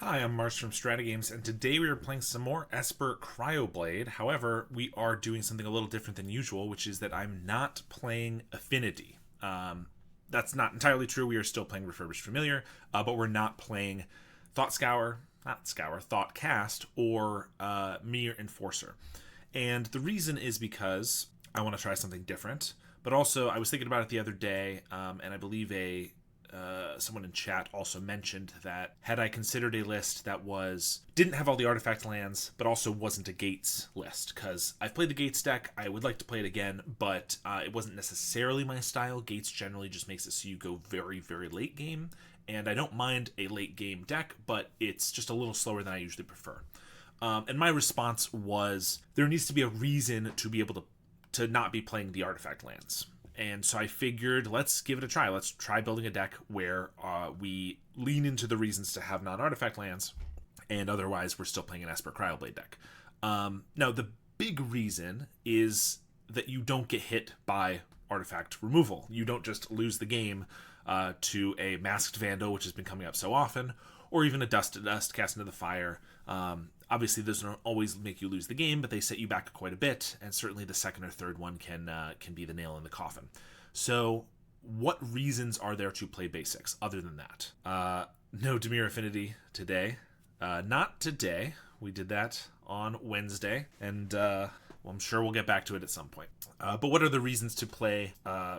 Hi, I'm Mars from StrataGames, and today we are playing some more Esper CryoBlade. However, we are doing something a little different than usual, which is that I'm not playing Affinity. That's not entirely true. We are still playing Refurbished Familiar, but we're not playing Thought Cast, or Mere Enforcer. And the reason is because I want to try something different, but also I was thinking about it the other day, and I believe someone in chat also mentioned that had I considered a list that didn't have all the artifact lands, but also wasn't a Gates list, because I've played the Gates deck, I would like to play it again, but it wasn't necessarily my style. Gates generally just makes it so you go very, very late game, and I don't mind a late game deck, but it's just a little slower than I usually prefer. And my response was there needs to be a reason to be able to not be playing the artifact lands. And so I figured, let's give it a try. Let's try building a deck where we lean into the reasons to have non-artifact lands, and otherwise we're still playing an Esper CryoBlade deck. Now, the big reason is that you don't get hit by artifact removal. You don't just lose the game to a Masked Vandal, which has been coming up so often, or even a Dust to Dust, Cast into the Fire. Obviously, those don't always make you lose the game, but they set you back quite a bit, and certainly the second or third one can be the nail in the coffin. So, what reasons are there to play basics other than that? No Dimir Affinity today. Not today. We did that on Wednesday, and I'm sure we'll get back to it at some point. But what are the reasons to play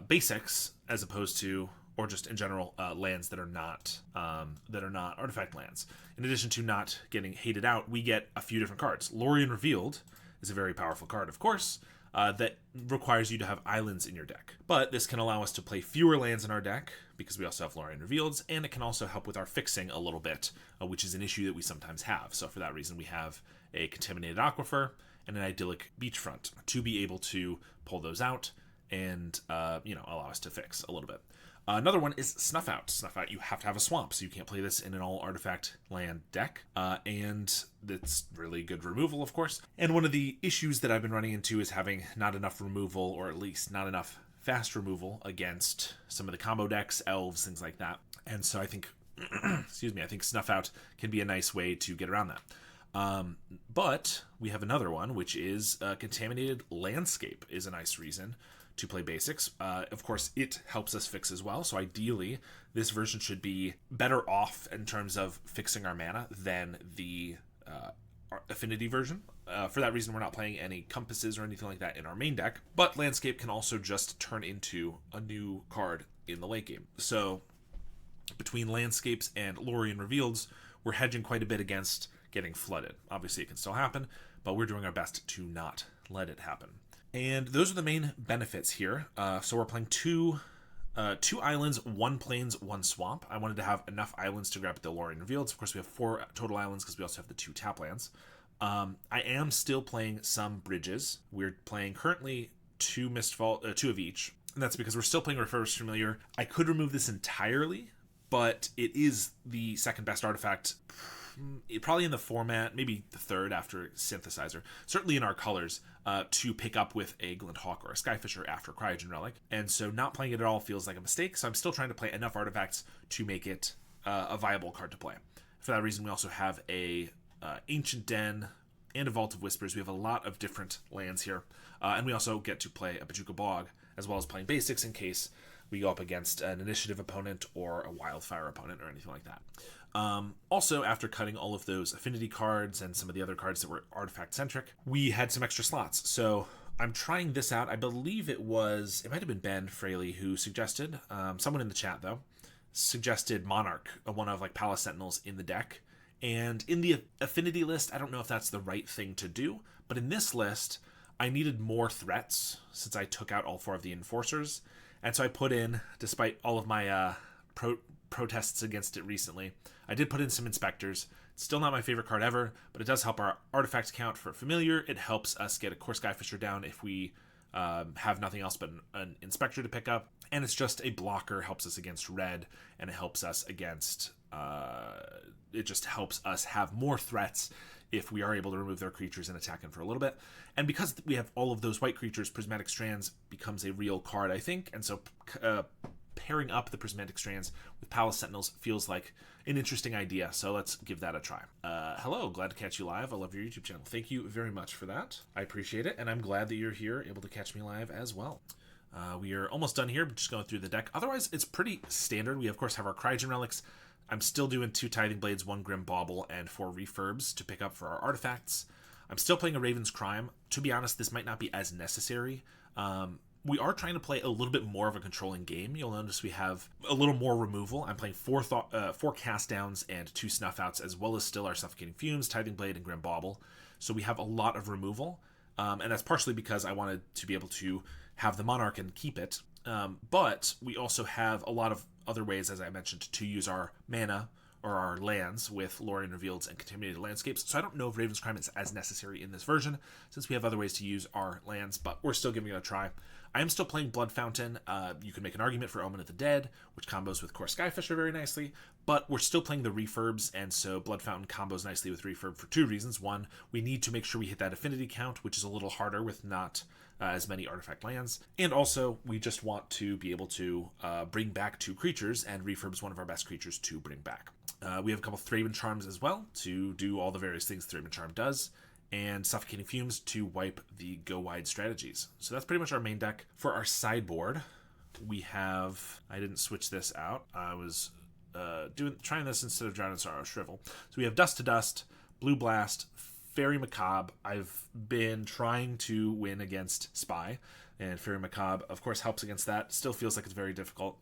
basics as opposed to, or just in general, lands that are not artifact lands? In addition to not getting hated out, we get a few different cards. Lorien Revealed is a very powerful card, of course, that requires you to have islands in your deck. But this can allow us to play fewer lands in our deck, because we also have Lorien Revealed, and it can also help with our fixing a little bit, which is an issue that we sometimes have. So for that reason, we have a Contaminated Aquifer and an Idyllic Beachfront to be able to pull those out and allow us to fix a little bit. Another one is Snuff Out. Snuff Out, you have to have a swamp, so you can't play this in an all-artifact land deck. And it's really good removal, of course. And one of the issues that I've been running into is having not enough removal, or at least not enough fast removal against some of the combo decks, elves, things like that. And so I think, I think Snuff Out can be a nice way to get around that. But we have another one, which is Contaminated Landscape is a nice reason to play basics. Of course, it helps us fix as well, so ideally this version should be better off in terms of fixing our mana than the Affinity version. For that reason, we're not playing any compasses or anything like that in our main deck, but Landscape can also just turn into a new card in the late game. So between Landscapes and Lorien Revealeds, we're hedging quite a bit against getting flooded. Obviously, it can still happen, but we're doing our best to not let it happen. And those are the main benefits here. So we're playing two islands, one plains, one swamp. I wanted to have enough islands to grab the Lorien Revealed. Of course, we have 4 total islands because we also have the 2 tap lands. I am still playing some bridges. We're playing currently 2 Mistfall, 2 of each. And that's because we're still playing Refurbished Familiar. I could remove this entirely, but it is the second best artifact, probably in the format, maybe the third after Synthesizer, certainly in our colors, to pick up with a Glint Hawk or a Skyfisher after Cryogen Relic. And so not playing it at all feels like a mistake, so I'm still trying to play enough artifacts to make it a viable card to play. For that reason, we also have a Ancient Den and a Vault of Whispers. We have a lot of different lands here, and we also get to play a Pachuca Bog, as well as playing basics in case we go up against an initiative opponent or a wildfire opponent or anything like that. Also, after cutting all of those affinity cards and some of the other cards that were artifact centric, we had some extra slots. So I'm trying this out. I believe it might have been Ben Fraley who suggested, someone in the chat though, suggested Monarch, one of like Palace Sentinels in the deck. And in the affinity list, I don't know if that's the right thing to do, but in this list, I needed more threats since I took out all 4 of the enforcers. And so I put in, despite all of my protests against it recently, I did put in some inspectors. It's still not my favorite card ever, but it does help our artifact count for familiar. It helps us get a Core Skyfisher down if we have nothing else but an inspector to pick up. And it's just a blocker, helps us against red, and it helps us against it just helps us have more threats if we are able to remove their creatures and attack them for a little bit. And because we have all of those white creatures, Prismatic Strands becomes a real card, I think. And so pairing up the Prismatic Strands with Palace Sentinels feels like an interesting idea, so let's give that a try. Hello, glad to catch you live. I love your YouTube channel. Thank you very much for that. I appreciate it, and I'm glad that you're here able to catch me live as well. We are almost done here, just going through the deck. Otherwise, it's pretty standard. We, of course, have our Cryogen Relics. I'm still doing 2 Tithing Blades, 1 Grim Bauble, and 4 Refurbs to pick up for our artifacts. I'm still playing a Raven's Crime. To be honest, this might not be as necessary. We are trying to play a little bit more of a controlling game. You'll notice we have a little more removal. I'm playing 4 Cast Downs and 2 Snuff Outs, as well as still our Suffocating Fumes, Tithing Blade, and Grim Bauble. So we have a lot of removal, and that's partially because I wanted to be able to have the Monarch and keep it. But we also have a lot of other ways, as I mentioned, to use our mana or our lands with Lorien Revealed and Contaminated Landscapes. So I don't know if Raven's Crime is as necessary in this version, since we have other ways to use our lands, but we're still giving it a try. I am still playing Blood Fountain. You can make an argument for Omen of the Dead, which combos with Core Skyfisher very nicely, but we're still playing the Refurbs, and so Blood Fountain combos nicely with Refurb for 2 reasons. One, we need to make sure we hit that affinity count, which is a little harder with not as many artifact lands, and also we just want to be able to bring back 2 creatures, and Refurb's one of our best creatures to bring back. We have a couple Thraben Charms as well to do all the various things Thraben Charm does, and Suffocating Fumes to wipe the go wide strategies. So that's pretty much our main deck. For our sideboard, we have, I didn't switch this out. I was trying this instead of Drown in Sorrow Shrivel. So we have Dust to Dust, Blue Blast, Fairy Macabre. I've been trying to win against Spy, and Fairy Macabre, of course, helps against that. Still feels like it's very difficult,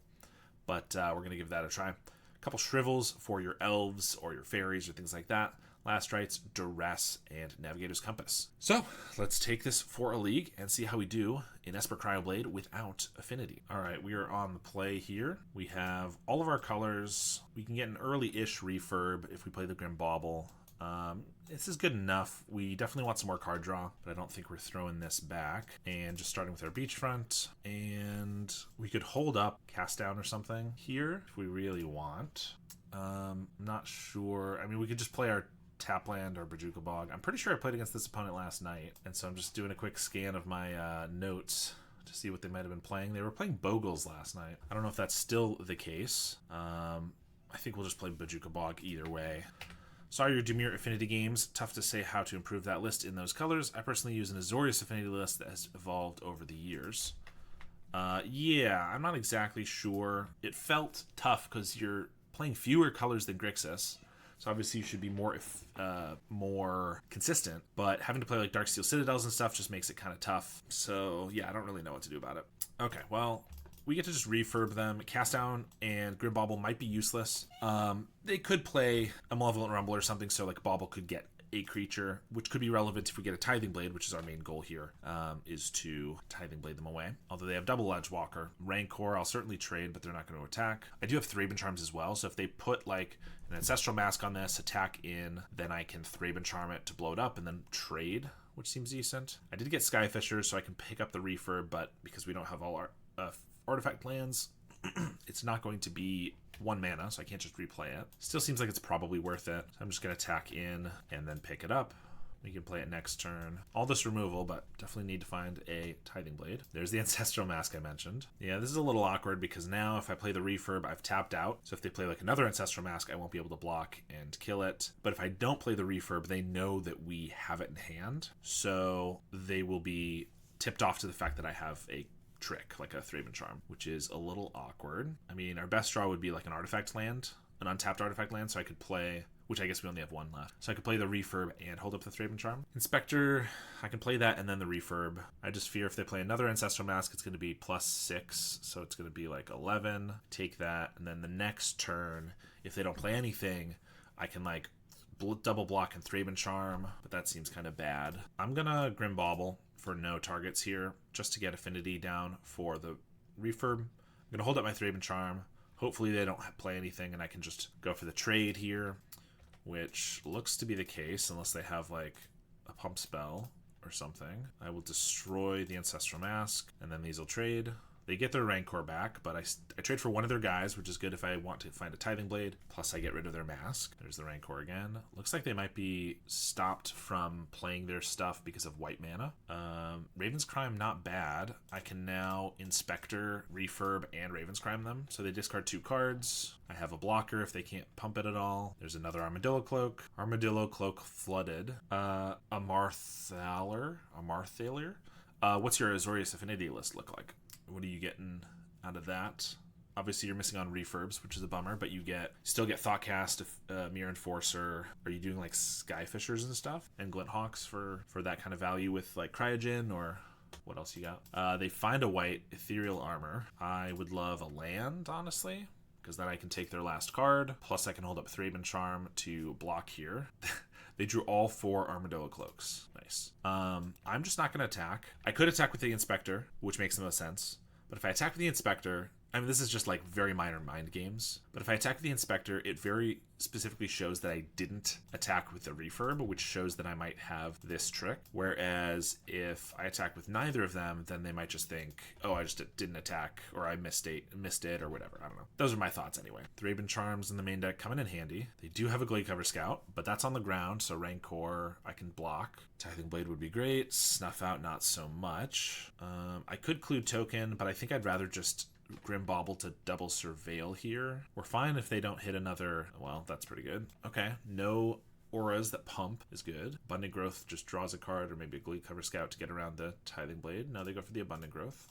but we're going to give that a try. A couple Shrivels for your Elves or your Fairies or things like that. Last Rites, Duress, and Navigator's Compass. So, let's take this for a league and see how we do in Esper CryoBlade without Affinity. Alright, we are on the play here. We have all of our colors. We can get an early-ish refurb if we play the Grim Bauble. This is good enough. We definitely want some more card draw, but I don't think we're throwing this back. And just starting with our Beachfront, and we could hold up Cast Down or something here if we really want. Not sure. I mean, we could just play our Tapland or Brajuka Bog. I'm pretty sure I played against this opponent last night, and so I'm just doing a quick scan of my notes to see what they might have been playing. They were playing Bogles last night. I don't know if that's still the case. I think we'll just play Brajuka Bog either way. Sorry, your Dimir Affinity games. Tough to say how to improve that list in those colors. I personally use an Azorius Affinity list that has evolved over the years. Yeah, I'm not exactly sure. It felt tough because you're playing fewer colors than Grixis, so obviously you should be more consistent, but having to play like Darksteel Citadels and stuff just makes it kind of tough. So yeah, I don't really know what to do about it. Okay, well, we get to just refurb them. Cast Down and Grim Bauble might be useless. They could play a Malevolent Rumble or something, so like Bauble could get a creature, which could be relevant if we get a Tithing Blade, which is our main goal here, is to Tithing Blade them away. Although they have Double Edge Walker. Rancor, I'll certainly trade, but they're not going to attack. I do have Thraben Charms as well, so if they put like an Ancestral Mask on this, attack in, then I can Thraben Charm it to blow it up and then trade, which seems decent. I did get Skyfisher, so I can pick up the refurb, but because we don't have all our artifact lands, it's not going to be 1 mana, so I can't just replay it. Still seems like it's probably worth it. So I'm just going to attack in and then pick it up. We can play it next turn. All this removal, but definitely need to find a Tithing Blade. There's the Ancestral Mask I mentioned. Yeah, this is a little awkward because now if I play the refurb, I've tapped out. So if they play like another Ancestral Mask, I won't be able to block and kill it. But if I don't play the refurb, they know that we have it in hand. So they will be tipped off to the fact that I have a trick, like a Thraben Charm, which is a little awkward. I mean, our best draw would be like an artifact land, an untapped artifact land, so I could play, which I guess we only have 1 left. So I could play the refurb and hold up the Thraben Charm. Inspector, I can play that and then the refurb. I just fear if they play another Ancestral Mask, it's going to be +6, so it's going to be like 11. Take that, and then the next turn, if they don't play anything, I can like double block and Thraben Charm, but that seems kind of bad. I'm gonna Grim Bauble for no targets here, just to get Affinity down for the refurb. I'm gonna hold up my Thraben Charm. Hopefully they don't play anything and I can just go for the trade here, which looks to be the case unless they have like a pump spell or something. I will destroy the Ancestral Mask and then these will trade. They get their Rancor back, but I trade for one of their guys, which is good if I want to find a Tithing Blade. Plus, I get rid of their mask. There's the Rancor again. Looks like they might be stopped from playing their stuff because of white mana. Raven's Crime, not bad. I can now Inspector, Refurb, and Raven's Crime them. So they discard 2 cards. I have a blocker if they can't pump it at all. There's another Armadillo Cloak. Armadillo Cloak flooded. A Marthaler. What's your Azorius Affinity list look like? What are you getting out of that? Obviously, you're missing on refurbs, which is a bummer, but you still get Thoughtcast, Mirror Enforcer. Are you doing like Skyfishers and stuff? And Glint Hawks for that kind of value with like Cryogen, or what else you got? They find a white Ethereal Armor. I would love a land, honestly, because then I can take their last card. Plus, I can hold up Thraben Charm to block here. They drew all 4 Armadillo Cloaks. Nice. I'm just not going to attack. I could attack with the Inspector, which makes the most sense. But if I attack with the Inspector, I mean, this is just like very minor mind games. But if I attack with the Inspector, it very specifically shows that I didn't attack with the Refurb, which shows that I might have this trick. Whereas if I attack with neither of them, then they might just think, oh, I just didn't attack, or I missed it, or whatever. I don't know. Those are my thoughts anyway. Thraben Charms in the main deck coming in handy. They do have a Gladecover Scout, but that's on the ground, so Rancor I can block. Tithing Blade would be great. Snuff Out, not so much. I could Clue Token, but I think I'd rather just Grim Bauble to double Surveil here. We're fine if they don't hit another. Well, that's pretty good. Okay, no auras that pump is good. Abundant Growth just draws a card, or maybe a Gladecover Scout to get around the Tithing Blade. No, they go for the Abundant Growth.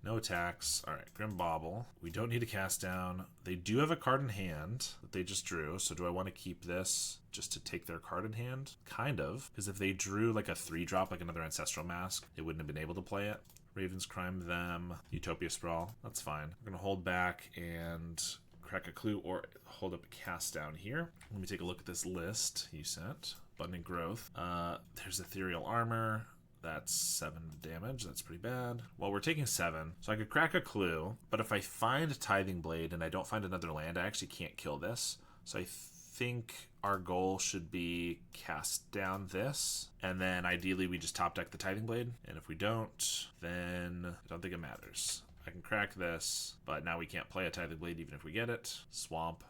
No attacks. All right, Grim Bauble. We don't need to cast down. They do have a card in hand that they just drew, so do I want to keep this just to take their card in hand? Kind of, because if they drew like a 3-drop, like another Ancestral Mask, they wouldn't have been able to play it. Raven's Crime them. Utopia Sprawl. That's fine. We're going to hold back and crack a clue or hold up a cast down here. Let me take a look at this list you sent. Abundant Growth. There's Ethereal Armor. That's 7 damage. That's pretty bad. Well, we're taking 7. So I could crack a clue, but if I find Tithing Blade and I don't find another land, I actually can't kill this. So I think our goal should be cast down this, and then ideally we just top deck the Tithing Blade, and if we don't, then I don't think it matters. I can crack this, but now we can't play a Tithing Blade even if we get it. Swamp.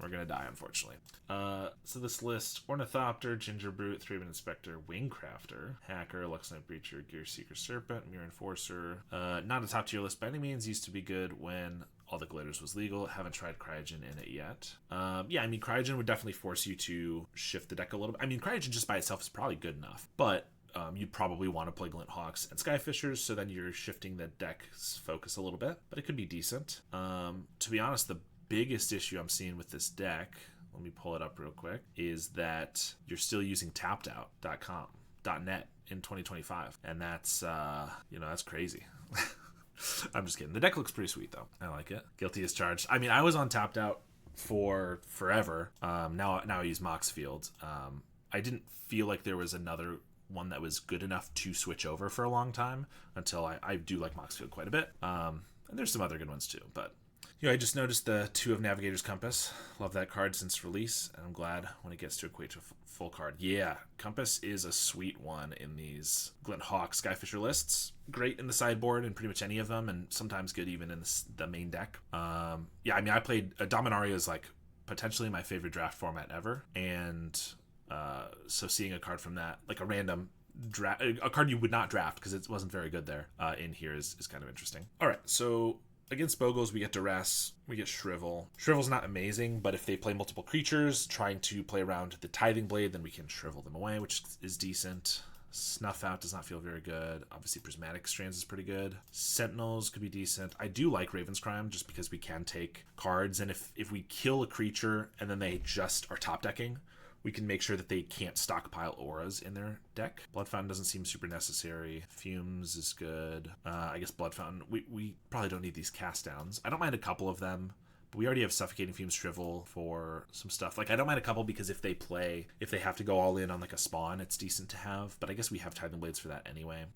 We're gonna die, unfortunately. So this list: Ornithopter, Gingerbrute, Thraben Inspector, Wingcrafter, Hacker, Luxnight Breacher, Gear Seeker Serpent, Mirror Enforcer. Not a top tier list by any means. Used to be good when all the glitters was legal. Haven't tried Cryogen in it yet. Yeah, I mean, Cryogen would definitely force you to shift the deck a little bit. I mean, Cryogen just by itself is probably good enough, but you'd probably want to play Glint Hawks and Skyfishers, so then you're shifting the deck's focus a little bit, but it could be decent. To be honest, the biggest issue I'm seeing with this deck, let me pull it up real quick, is that you're still using tappedout.net in 2025, and that's that's crazy. I'm just kidding. The deck looks pretty sweet though. I like it. Guilty as charged. I mean, I was on Tapped Out for forever. Now I use Moxfield. I didn't feel like there was another one that was good enough to switch over for a long time until I do like Moxfield quite a bit. And there's some other good ones too, but I just noticed the 2 of Navigator's Compass. Love that card since release, and I'm glad when it gets to equate to a full card. Yeah, Compass is a sweet one in these Glint Hawk Skyfisher lists. Great in the sideboard in pretty much any of them, and sometimes good even in the main deck. Yeah, I mean, I played Dominaria is like potentially my favorite draft format ever, and so seeing a card from that, like a random draft, a card you would not draft because it wasn't very good there in here is kind of interesting. All right, so against Bogles, we get Duress, we get Shrivel. Shrivel's not amazing, but if they play multiple creatures trying to play around the Tithing Blade, then we can shrivel them away, which is decent. Snuff Out does not feel very good. Obviously, Prismatic Strands is pretty good. Sentinels could be decent. I do like Raven's Crime just because we can take cards, and if we kill a creature and then they just are top decking, we can make sure that they can't stockpile auras in their deck. Blood Fountain doesn't seem super necessary. Fumes is good. I guess Blood Fountain, we probably don't need these cast downs. I don't mind a couple of them, but we already have Suffocating Fumes Shrivel for some stuff. Like, I don't mind a couple because if they have to go all in on like a spawn, it's decent to have, but I guess we have Tithing Blades for that anyway.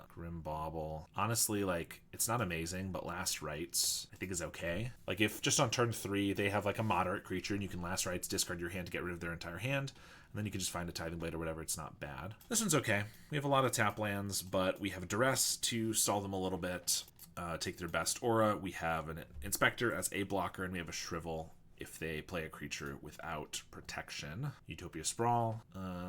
Grim Bauble. Honestly, like, it's not amazing, but Last Rites I think is okay. Like, if just on turn 3 they have like a moderate creature and you can Last Rites, discard your hand to get rid of their entire hand, and then you can just find a Tithing Blade or whatever, it's not bad. This one's okay. We have a lot of tap lands, but we have a Duress to stall them a little bit. take their best aura. We have an Inspector as a blocker, and we have a Shrivel if they play a creature without protection. Utopia Sprawl.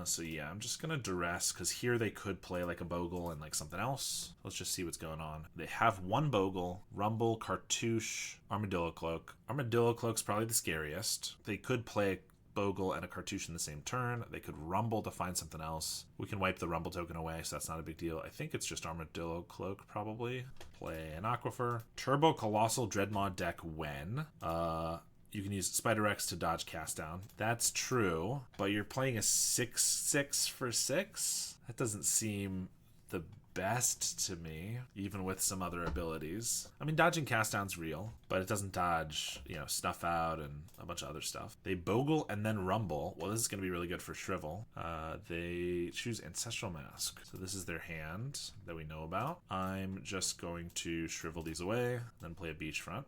So yeah, I'm just gonna duress, because here they could play like a Bogle and like something else. Let's just see what's going on. They have one Bogle, Rumble, Cartouche, Armadillo Cloak. Armadillo Cloak's probably the scariest. They could play Bogle and a Cartouche in the same turn. They could Rumble to find something else. We can wipe the Rumble token away, so that's not a big deal. I think it's just Armadillo Cloak, probably. Play an Aquifer. Turbo Colossal Dreadmaw deck when you can use Spider X to dodge Cast Down. That's true, but you're playing a 6/6 for 6? That doesn't seem the best to me, even with some other abilities. I mean, dodging Cast Down's real, but it doesn't dodge, you know, Snuff Out and a bunch of other stuff. They Bogle and then Rumble. Well, this is going to be really good for Shrivel. They choose Ancestral Mask. So this is their hand that we know about. I'm just going to Shrivel these away, then play a Beachfront.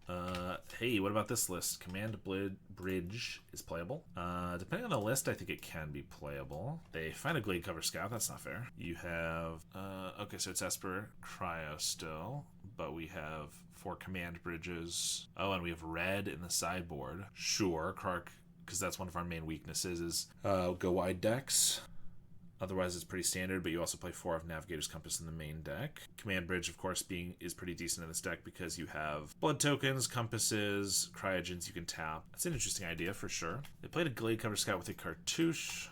Hey, what about this list? Command Bridge is playable. Depending on the list, I think it can be playable. They find a Glade Cover Scout. That's not fair. You have... okay, so it's Esper Cryo still, but we have 4 command bridges. Oh, and we have red in the sideboard. Sure, Kark, because that's one of our main weaknesses, is go wide decks. Otherwise, it's pretty standard, but you also play 4 of Navigator's Compass in the main deck. Command Bridge, of course, is pretty decent in this deck because you have blood tokens, compasses, cryogens you can tap. That's an interesting idea for sure. They played a Glade Cover Scout with a Cartouche.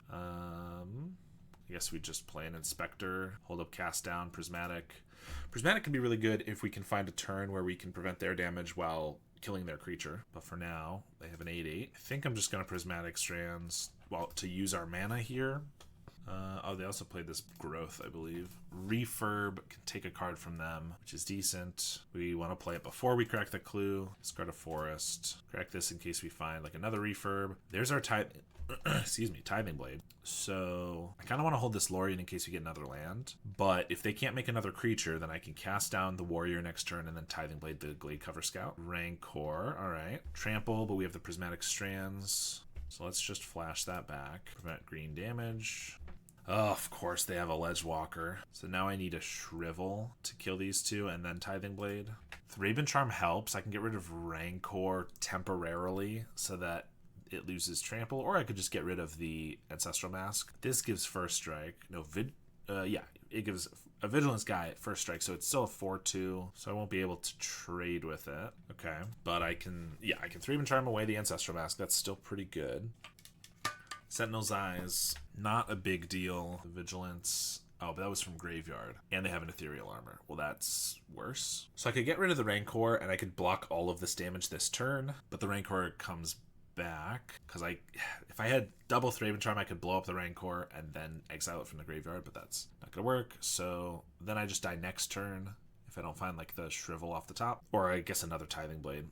I guess we just play an Inspector, hold up Cast Down, Prismatic. Prismatic can be really good if we can find a turn where we can prevent their damage while killing their creature. But for now, they have an 8/8. I think I'm just going to Prismatic Strands to use our mana here. Oh, they also played this Growth, I believe. Refurb can take a card from them, which is decent. We want to play it before we crack the clue. Discard a Forest. Crack this in case we find like another Refurb. There's our Tithing Blade. So I kind of want to hold this Lorien in case we get another land. But if they can't make another creature, then I can cast down the Warrior next turn and then Tithing Blade the Glade Cover Scout. Rancor, all right. Trample, but we have the Prismatic Strands. So let's just flash that back. Prevent green damage. Oh, of course, they have a Ledgewalker. So now I need a Shrivel to kill these two and then Tithing Blade. Thraben Charm helps. I can get rid of Rancor temporarily so that it loses Trample, or I could just get rid of the Ancestral Mask. This gives First Strike. No, it gives a Vigilance guy First Strike, so it's still a 4/2, so I won't be able to trade with it. Okay, but I can Thraben Charm away the Ancestral Mask. That's still pretty good. Sentinel's Eyes, not a big deal. Vigilance, oh, but that was from Graveyard. And they have an Ethereal Armor. Well, that's worse. So I could get rid of the Rancor, and I could block all of this damage this turn, but the Rancor comes back, because if I had double Thraben Charm, I could blow up the Rancor and then exile it from the graveyard, but that's not going to work. So then I just die next turn if I don't find like the Shrivel off the top, or I guess another Tithing Blade.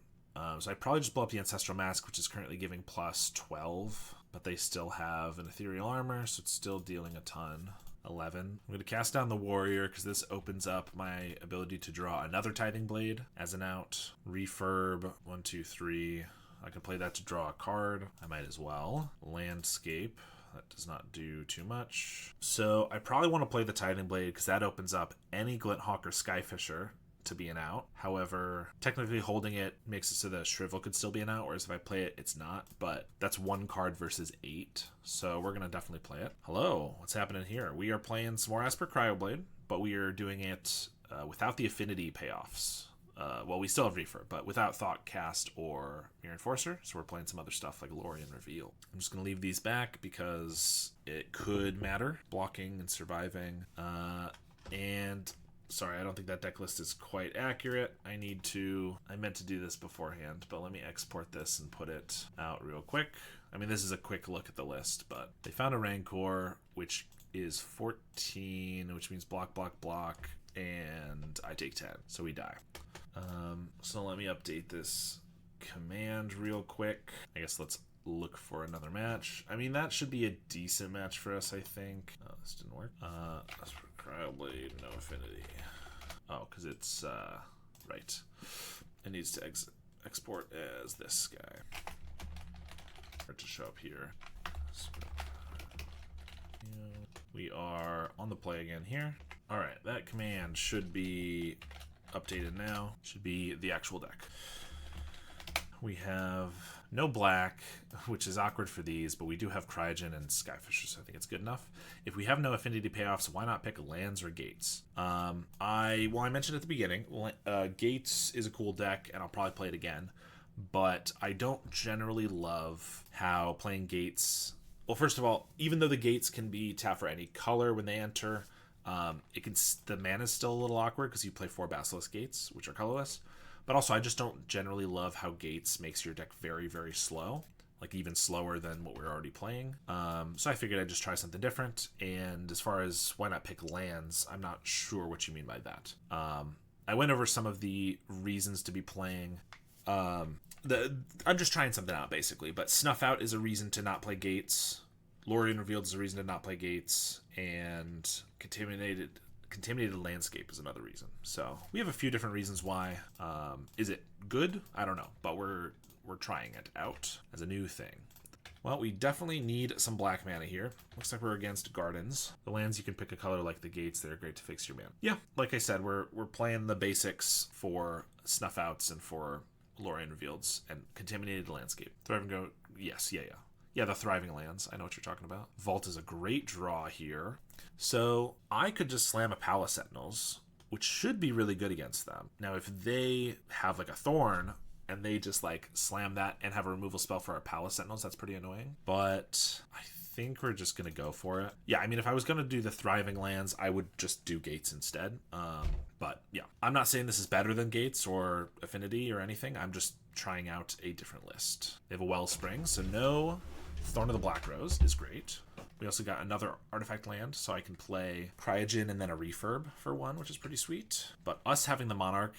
So I probably just blow up the Ancestral Mask, which is currently giving plus 12, but they still have an Ethereal Armor, so it's still dealing a ton. 11. I'm going to cast down the Warrior because this opens up my ability to draw another Tithing Blade as an out. Refurb, 1, 2, 3. I can play that to draw a card. I might as well. Landscape. That does not do too much. So I probably want to play the Tithing Blade because that opens up any Glinthawk or Skyfisher to be an out. However, technically holding it makes it so that Shrivel could still be an out, whereas if I play it, it's not. But that's 1 card versus 8. So we're going to definitely play it. Hello, what's happening here? We are playing some more Esper CryoBlade, but we are doing it without the Affinity payoffs. Well, we still have Refurb, but without Thoughtcast or Mirror Enforcer, so we're playing some other stuff like Lorien Reveal. I'm just going to leave these back because it could matter, blocking and surviving. And sorry, I don't think that deck list is quite accurate. I meant to do this beforehand, but let me export this and put it out real quick. I mean, this is a quick look at the list, but they found a Rancor, which is 14, which means block, block, block, and I take 10, so we die. So let me update this command real quick. I guess let's look for another match. I mean, that should be a decent match for us, I think. Oh, this didn't work. Esper CryoBlade, no Affinity. Oh, because it's, right. It needs to export as this guy. Or to show up here. We are on the play again here. Alright, that command should be updated now. Should be the actual deck. We have no black, which is awkward for these, but we do have Cryogen and Skyfisher, so I think it's good enough. If we have no Affinity payoffs, why not pick lands or gates? I mentioned at the beginning, gates is a cool deck, and I'll probably play it again, but I don't generally love how playing gates... Well, first of all, even though the gates can be tapped for any color when they enter, the mana is still a little awkward because you play 4 Basilisk Gates, which are colorless. But also, I just don't generally love how gates makes your deck very, very slow. Like, even slower than what we're already playing. So I figured I'd just try something different. And as far as why not pick lands, I'm not sure what you mean by that. I went over some of the reasons to be playing... I'm just trying something out, basically. But Snuff Out is a reason to not play gates. Lorien Revealed is a reason to not play gates. And Contaminated Landscape is another reason. So we have a few different reasons why. Is it good? I don't know, but we're trying it out as a new thing. Well, we definitely need some black mana here. Looks like we're against Gardens. The lands, you can pick a color like the gates. They're great to fix your mana. Yeah, like I said, we're playing the basics for Snuff Outs and for Lorien Revealeds and Contaminated Landscape. Thriving Go, yes, yeah. Yeah, the Thriving Lands. I know what you're talking about. Vault is a great draw here. So I could just slam a Palace Sentinels, which should be really good against them. Now, if they have like a Thorn and they just like slam that and have a removal spell for our Palace Sentinels, that's pretty annoying. But I think we're just going to go for it. Yeah, I mean, if I was going to do the Thriving Lands, I would just do Gates instead. But yeah, I'm not saying this is better than Gates or Affinity or anything. I'm just trying out a different list. They have a Wellspring, so no Thorn of the Black Rose is great. We also got another artifact land, so I can play Cryogen and then a Refurb for 1, which is pretty sweet. But us having the Monarch,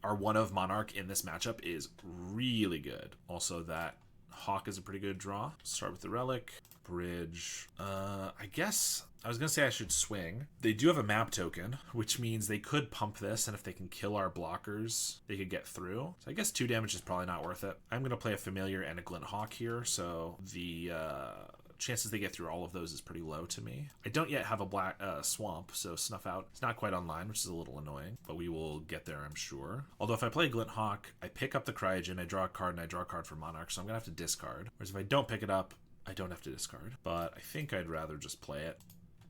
our 1-of Monarch in this matchup is really good. Also, that Hawk is a pretty good draw. Start with the Relic. Bridge. I guess I was going to say I should swing. They do have a map token, which means they could pump this, and if they can kill our blockers, they could get through. So I guess 2 damage is probably not worth it. I'm going to play a Familiar and a Glint Hawk here, so the chances they get through all of those is pretty low to me. I don't yet have a black Swamp, so Snuff Out is not quite online, which is a little annoying, but we will get there, I'm sure. Although if I play Glint Hawk, I pick up the Cryogen, I draw a card, and I draw a card for Monarch, so I'm going to have to discard. Whereas if I don't pick it up, I don't have to discard. But I think I'd rather just play it.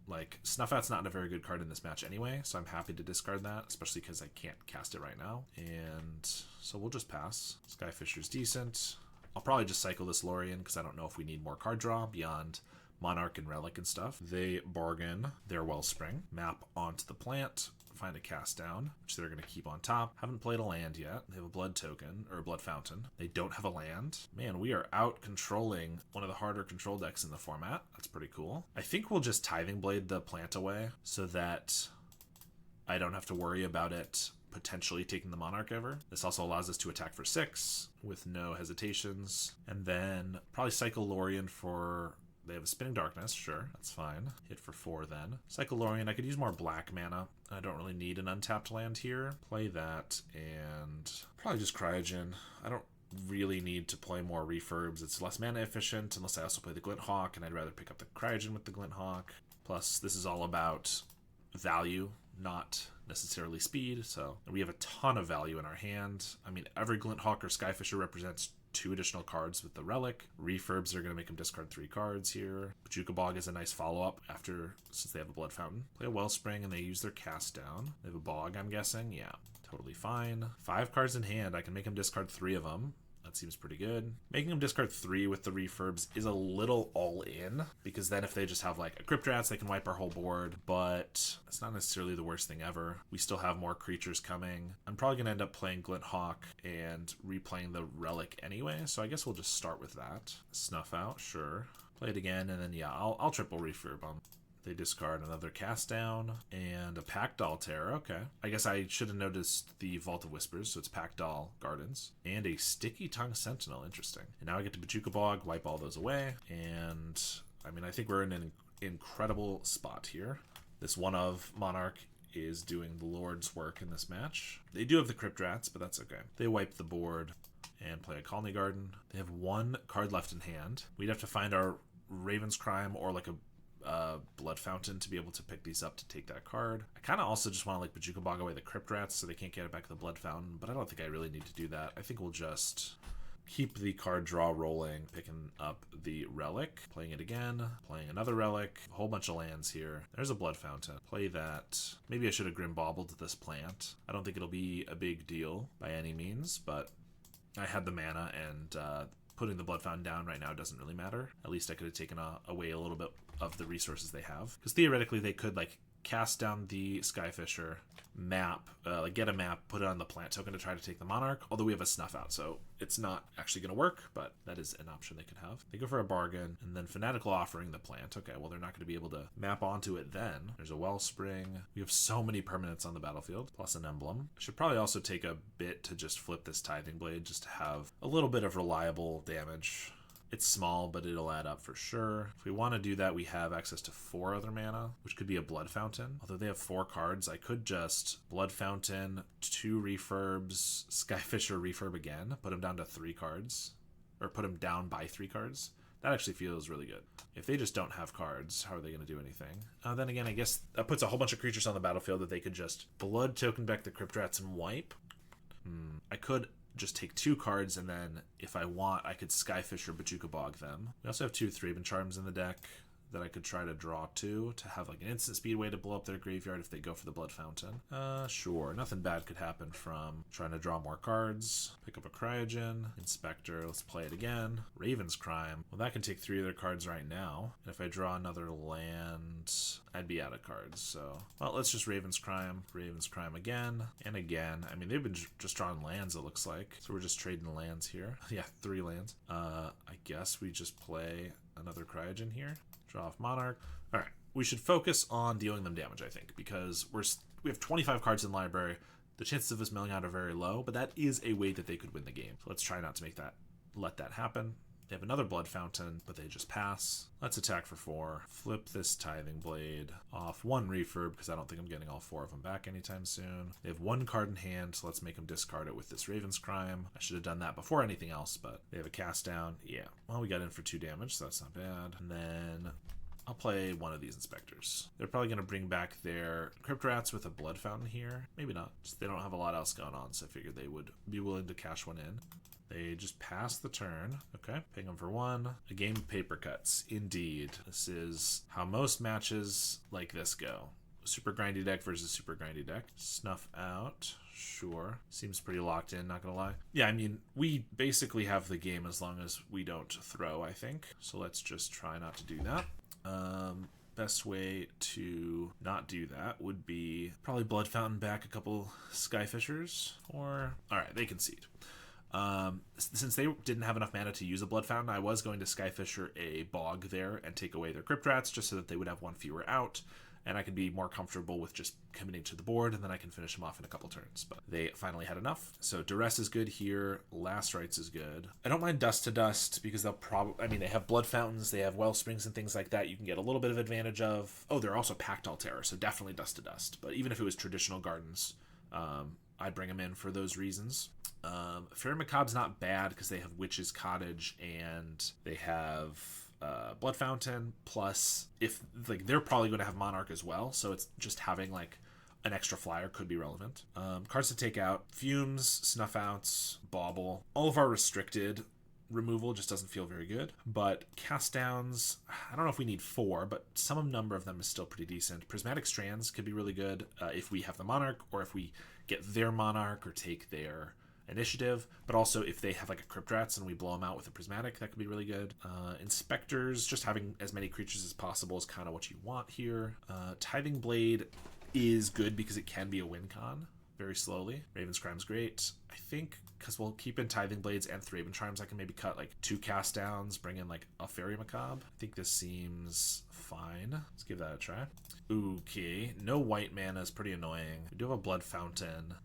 Like, Snuff Out's not a very good card in this match anyway, so I'm happy to discard that, especially because I can't cast it right now. And so we'll just pass. Skyfisher's decent. I'll probably just cycle this Lorien because I don't know if we need more card draw beyond Monarch and Relic and stuff. They bargain their Wellspring, map onto the plant, find a cast down, which they're going to keep on top. Haven't played a land yet. They have a blood token, or a blood fountain. They don't have a land. Man, we are out controlling one of the harder control decks in the format. That's pretty cool. I think we'll just Tithing Blade the plant away so that I don't have to worry about it potentially taking the Monarch ever. This also allows us to attack for 6 with no hesitations. And then probably cycle Lorien for... They have a Spinning Darkness, sure, that's fine. Hit for 4 then. Cycle Lorien, I could use more black mana. I don't really need an untapped land here. Play that, and probably just Cryogen. I don't really need to play more Refurbs. It's less mana efficient, unless I also play the Glint Hawk, and I'd rather pick up the Cryogen with the Glint Hawk. Plus, this is all about value, not necessarily speed, so we have a ton of value in our hand. I mean, every Glint Hawk or Skyfisher represents 2 additional cards with the Relic. Refurbs are going to make them discard 3 cards here. Bojuka Bog is a nice follow-up since they have a Blood Fountain. Play a Wellspring and they use their cast down. They have a Bog, I'm guessing. Yeah, totally fine. 5 cards in hand. I can make them discard 3 of them. That seems pretty good. Making them discard 3 with the Refurbs is a little all-in, because then if they just have like a Crypt Rats, they can wipe our whole board, but it's not necessarily the worst thing ever. We still have more creatures coming. I'm probably going to end up playing Glint Hawk and replaying the Relic anyway, so I guess we'll just start with that. Snuff Out, sure. Play it again, and then yeah, I'll triple Refurb them. They discard another cast down and a Pact Altair. Okay. I guess I should have noticed the Vault of Whispers, so it's Pact Doll Gardens. And a Sticky Tongue Sentinel. Interesting. And now I get to Bojuka Bog, wipe all those away. And, I mean, I think we're in an incredible spot here. This 1-of Monarch is doing the Lord's work in this match. They do have the Crypt Rats, but that's okay. They wipe the board and play a Colony Garden. They have 1 card left in hand. We'd have to find our Raven's Crime or like a Blood Fountain to be able to pick these up to take that card. I kind of also just want to like Bojuka Bog away the Crypt Rats so they can't get it back to the Blood Fountain, but I don't think I really need to do that. I think we'll just keep the card draw rolling, picking up the Relic, playing it again, playing another Relic, a whole bunch of lands here. There's a Blood Fountain. Play that. Maybe I should have Grim Baubled this plant. I don't think it'll be a big deal by any means, but I had the mana, and putting the Blood Fountain down right now doesn't really matter. At least I could have taken away a little bit of the resources they have. Because theoretically they could like cast down the Skyfisher, map, get a map, put it on the plant token to try to take the Monarch, although we have a Snuff Out, so it's not actually going to work, but that is an option they could have. They go for a bargain, and then Fanatical Offering the plant. Okay, well, they're not going to be able to map onto it then. There's a Wellspring. We have so many permanents on the battlefield, plus an emblem. I should probably also take a bit to just flip this Tithing Blade, just to have a little bit of reliable damage. It's small, but it'll add up for sure. If we want to do that, we have access to 4 other mana, which could be a Blood Fountain. Although they have 4 cards, I could just Blood Fountain, 2 refurbs, Skyfisher refurb again, put him down to 3 cards, or put him down by 3 cards. That actually feels really good. If they just don't have cards, how are they going to do anything? Then again, I guess that puts a whole bunch of creatures on the battlefield that they could just Blood Token back the Crypt Rats and wipe. I could just take 2 cards, and then if I want, I could Skyfish or Bojuka Bog them. We also have 2 Thraben Charms in the deck that I could try to draw to have like an instant speed way to blow up their graveyard if they go for the Blood Fountain. Sure, nothing bad could happen from trying to draw more cards. Pick up a Cryogen, Inspector, let's play it again. Raven's Crime, well that can take 3 of their cards right now, and if I draw another land, I'd be out of cards, so, well, let's just Raven's Crime again, and again. I mean, they've been just drawing lands, it looks like, so we're just trading lands here. Yeah, 3 lands. I guess we just play another Cryogen here. Draw off Monarch. All right, we should focus on dealing them damage, I think, because we have 25 cards in library. The chances of us milling out are very low, but that is a way that they could win the game. So let's try not to let that happen. They have another Blood Fountain, but they just pass. Let's attack for 4. Flip this Tithing Blade off 1 refurb, because I don't think I'm getting all 4 of them back anytime soon. They have 1 card in hand, so let's make them discard it with this Raven's Crime. I should have done that before anything else, but they have a cast down. Yeah, well, we got in for 2 damage, so that's not bad. And then I'll play one of these Inspectors. They're probably going to bring back their Crypt Rats with a Blood Fountain here. Maybe not. Just, they don't have a lot else going on, so I figured they would be willing to cash one in. They just pass the turn. Okay, ping them for 1. A game of paper cuts. Indeed. This is how most matches like this go. Super grindy deck versus super grindy deck. Snuff Out. Sure. Seems pretty locked in, not gonna lie. Yeah, I mean, we basically have the game as long as we don't throw, I think. So let's just try not to do that. Best way to not do that would be probably Blood Fountain back a couple Skyfishers. Or, alright, they concede. Since they didn't have enough mana to use a Blood Fountain, I was going to Skyfisher a Bog there and take away their Crypt Rats just so that they would have 1 fewer out, and I could be more comfortable with just committing to the board, and then I can finish them off in a couple turns. But they finally had enough. So Duress is good here. Last Rites is good. I don't mind Dust to Dust because they'll probably, I mean, they have Blood Fountains, they have Wellsprings and things like that you can get a little bit of advantage of. Oh, they're also Pact Altair, so definitely Dust to Dust. But even if it was traditional Gardens, I'd bring them in for those reasons. Fairy Macabre's not bad because they have Witch's Cottage and they have Blood Fountain, plus if like they're probably going to have Monarch as well, so it's just having like an extra flyer could be relevant. Cards to take out: Fumes, Snuff Outs, Bauble. All of our restricted removal just doesn't feel very good, but cast downs, I don't know if we need 4, but some number of them is still pretty decent. Prismatic Strands could be really good if we have the Monarch, or if we get their Monarch or take their initiative, but also if they have like a Crypt Rats and we blow them out with a Prismatic, that could be really good. Inspectors, just having as many creatures as possible is kind of what you want here. Tithing Blade is good because it can be a win con very slowly. Raven's Crime's great. I think because we'll keep in Tithing Blades and Thraben Charms, I can maybe cut like 2 cast downs, bring in like a Fairy Macabre. I think this seems fine. Let's give that a try. Okay, no white mana is pretty annoying. We do have a Blood Fountain.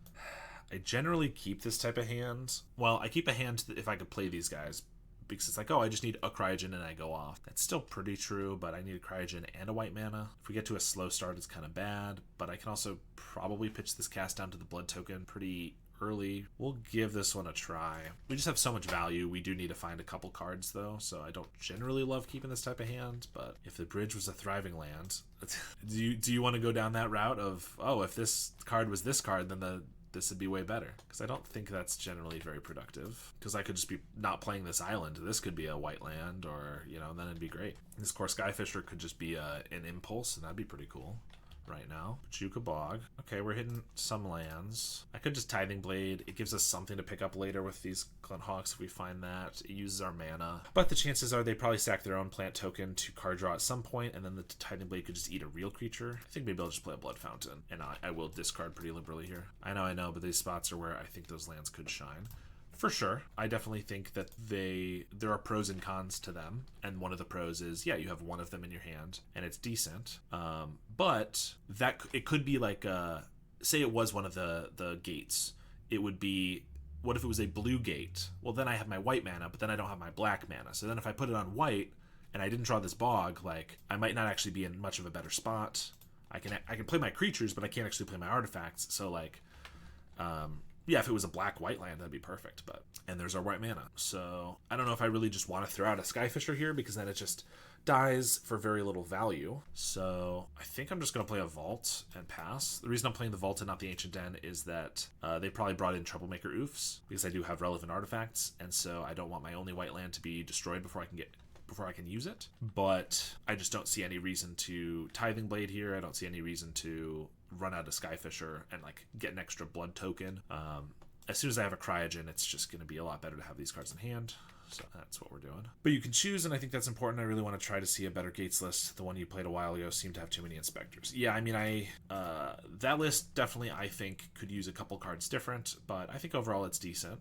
I generally keep this type of hand. Well, I keep a hand if I could play these guys, because it's like, oh, I just need a Cryogen and I go off. That's still pretty true, but I need a Cryogen and a white mana. If we get to a slow start, it's kind of bad, but I can also probably pitch this cast down to the Blood token pretty early. We'll give this one a try. We just have so much value. We do need to find a couple cards, though, so I don't generally love keeping this type of hand, but if the bridge was a thriving land, do you want to go down that route of, oh, if this card was this card, then this would be way better? Because I don't think that's generally very productive. Because I could just be not playing this island. This could be a white land, or, you know, then it'd be great. This core Skyfisher could just be an impulse, and that'd be pretty cool right now. Pachuca Bog. Okay, we're hitting some lands. I could just Tithing Blade. It gives us something to pick up later with these Glint Hawks if we find that. It uses our mana. But the chances are they probably stack their own plant token to card draw at some point, and then the Tithing Blade could just eat a real creature. I think maybe I'll just play a Blood Fountain, and I will discard pretty liberally here. I know, but these spots are where I think those lands could shine. For sure. I definitely think that there are pros and cons to them. And one of the pros is, yeah, you have one of them in your hand and it's decent. But it could be like, say it was one of the gates. It would be, what if it was a blue gate? Well, then I have my white mana, but then I don't have my black mana. So then if I put it on white and I didn't draw this bog, like, I might not actually be in much of a better spot. I can play my creatures, but I can't actually play my artifacts. So, like, yeah, if it was a black-white land, that'd be perfect. And there's our white mana. So I don't know if I really just want to throw out a Skyfisher here, because then it just dies for very little value. So I think I'm just going to play a Vault and pass. The reason I'm playing the Vault and not the Ancient Den is that they probably brought in Troublemaker Oofs, because I do have relevant artifacts, and so I don't want my only white land to be destroyed before I can use it. But I just don't see any reason to Tithing Blade here. I don't see any reason to run out of Skyfisher and like get an extra blood token. As soon as I have a Cryogen, it's just going to be a lot better to have these cards in hand. So that's what we're doing. But you can choose, and I think that's important. I really want to try to see a better Gates list. The one you played a while ago seemed to have too many Inspectors. Yeah, I mean, that list definitely, I think, could use a couple cards different, but I think overall it's decent.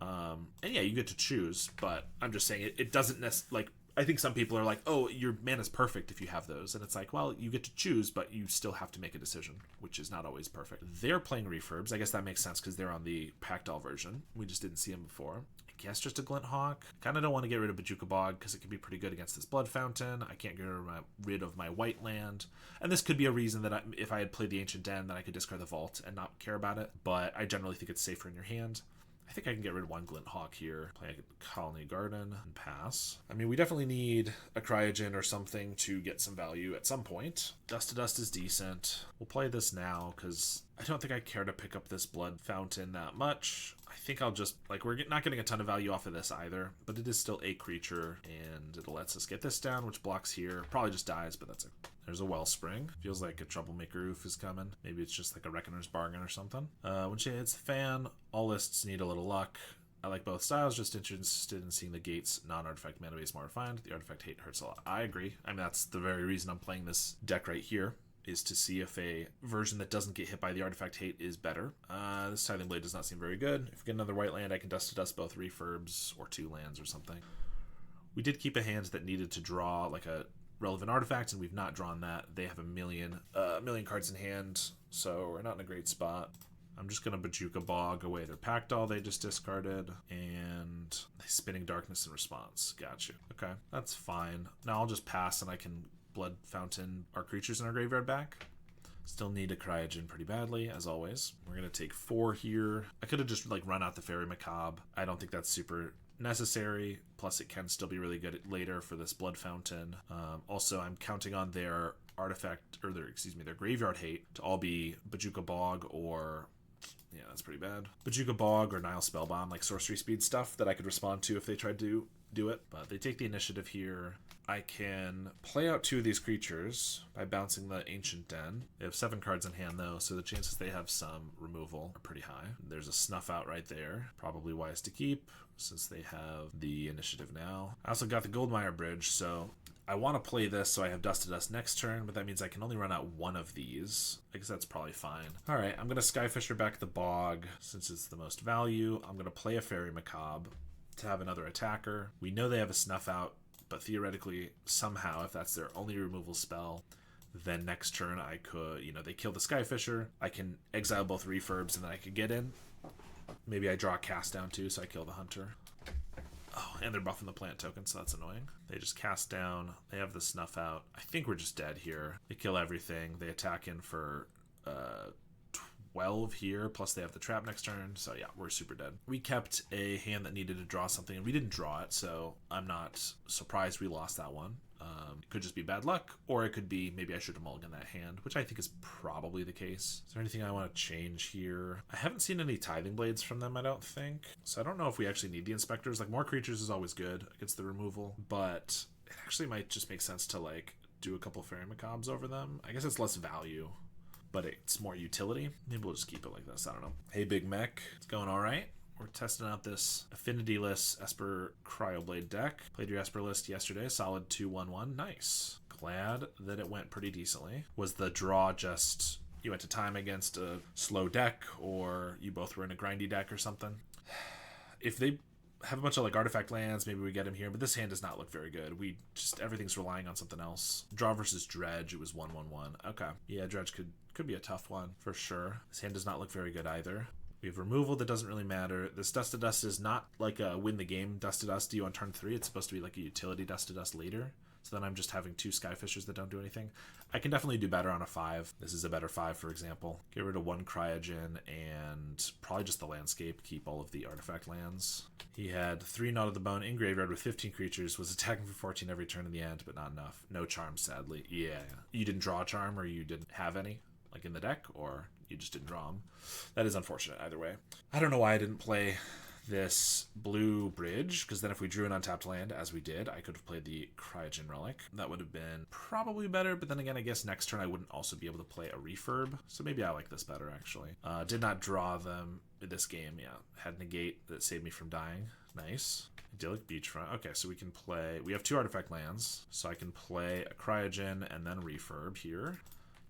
And yeah, you get to choose, but I'm just saying it doesn't necessarily, like, I think some people are like, oh, your mana's perfect if you have those. And it's like, well, you get to choose, but you still have to make a decision, which is not always perfect. They're playing Refurbs. I guess that makes sense because they're on the Pactol version. We just didn't see them before. I guess just a Glint Hawk. Kind of don't want to get rid of Bajuka Bog because it could be pretty good against this Blood Fountain. I can't get rid of my white land. And this could be a reason that if I had played the Ancient Den, then I could discard the Vault and not care about it. But I generally think it's safer in your hand. I think I can get rid of one Glint Hawk here, play a Colony Garden, and pass. I mean, we definitely need a Cryogen or something to get some value at some point. Dust to Dust is decent. We'll play this now, because I don't think I care to pick up this Blood Fountain that much. I think I'll just, like, we're not getting a ton of value off of this either, but it is still a creature, and it lets us get this down, which blocks here. Probably just dies, but that's it. There's a Wellspring. Feels like a Troublemaker Oof is coming. Maybe it's just like a Reckoner's Bargain or something. When she hits the fan, all lists need a little luck. I like both styles, just interested in seeing the Gates non-artifact mana base more refined. The artifact hate hurts a lot. I agree. I mean, that's the very reason I'm playing this deck right here, is to see if a version that doesn't get hit by the artifact hate is better. This Tithing Blade does not seem very good. If we get another white land, I can Dust to Dust both Refurbs or 2 lands or something. We did keep a hand that needed to draw like a relevant artifact, and we've not drawn that. They have a million cards in hand, so we're not in a great spot. I'm just going to Bajuka Bog away their Pactol they just discarded, and Spinning Darkness in response. Gotcha. Okay, that's fine. Now I'll just pass, and I can Blood Fountain our creatures in our graveyard back. Still need a Cryogen pretty badly, as always. We're going to take 4 here. I could have just like run out the Fairy Macabre. I don't think that's super necessary. Plus, it can still be really good later for this Blood Fountain. Also, I'm counting on their artifact, or their graveyard hate to all be Bajuka Bog or, yeah, that's pretty bad, Bajuka Bog or Nile Spellbomb, like sorcery speed stuff that I could respond to if they tried to do it. But they take the initiative here. I can play out 2 of these creatures by bouncing the Ancient Den. They have 7 cards in hand, though, so the chances they have some removal are pretty high. There's a Snuff Out right there. Probably wise to keep, since they have the initiative now. I also got the Goldmire Bridge, so I want to play this so I have Dust to Dust next turn, but that means I can only run out 1 of these. I guess that's probably fine. Alright, I'm going to Skyfisher back the Bog, since it's the most value. I'm going to play a Fairy Macabre to have another attacker. We know they have a Snuff Out, but theoretically, somehow, if that's their only removal spell, then next turn I could, they kill the Skyfisher, I can exile both Refurbs, and then I could get in. Maybe I draw a Cast Down too, so I kill the Hunter. Oh, and they're buffing the plant token, so that's annoying. They just cast down. They have the Snuff Out. I think we're just dead here. They kill everything. They attack in for 12 here, plus they have the trap next turn, so yeah, we're super dead. We kept a hand that needed to draw something, and we didn't draw it, so I'm not surprised we lost that one. It could just be bad luck, or it could be maybe I should have mulliganed that hand, which I think is probably the case. Is there anything I want to change here? I haven't seen any Tithing Blades from them, I don't think, so I don't know if we actually need the Inspectors. Like, more creatures is always good against the removal, but it actually might just make sense to, like, do a couple Fairy Macabres over them. I guess it's less value, but it's more utility. Maybe we'll just keep it like this. I don't know. Hey, Big Mech. It's going all right. We're testing out this Affinity-less Esper CryoBlade deck. Played your Esper list yesterday. Solid 2-1-1. Nice. Glad that it went pretty decently. Was the draw just you went to time against a slow deck, or you both were in a grindy deck or something? If they have a bunch of like artifact lands, maybe we get him here, but this hand does not look very good. We just, everything's relying on something else. Draw versus Dredge, it was 1-1-1. Okay. Yeah, Dredge could be a tough one for sure. This hand does not look very good either. We have removal that doesn't really matter. This Dust to Dust is not like a win the game Dust to Dust you on turn 3. It's supposed to be like a utility Dust to Dust later. So then I'm just having 2 Skyfishers that don't do anything. I can definitely do better on a 5. This is a better 5, for example. Get rid of 1 Cryogen and probably just the landscape. Keep all of the artifact lands. He had 3 Knot of the Bone in graveyard with 15 creatures. Was attacking for 14 every turn in the end, but not enough. No charms, sadly. Yeah. You didn't draw a charm, or you didn't have any, like in the deck, or you just didn't draw them. That is unfortunate either way. I don't know why I didn't play this blue bridge, because then if we drew an untapped land, as we did, I could have played the Cryogen Relic. That would have been probably better, but then again, I guess next turn I wouldn't also be able to play a refurb, so maybe I like this better, actually. Did not draw them in this game, yeah. Had negate that saved me from dying. Nice. Idyllic Beachfront. Okay, so we can play... We have 2 artifact lands, so I can play a Cryogen and then refurb here.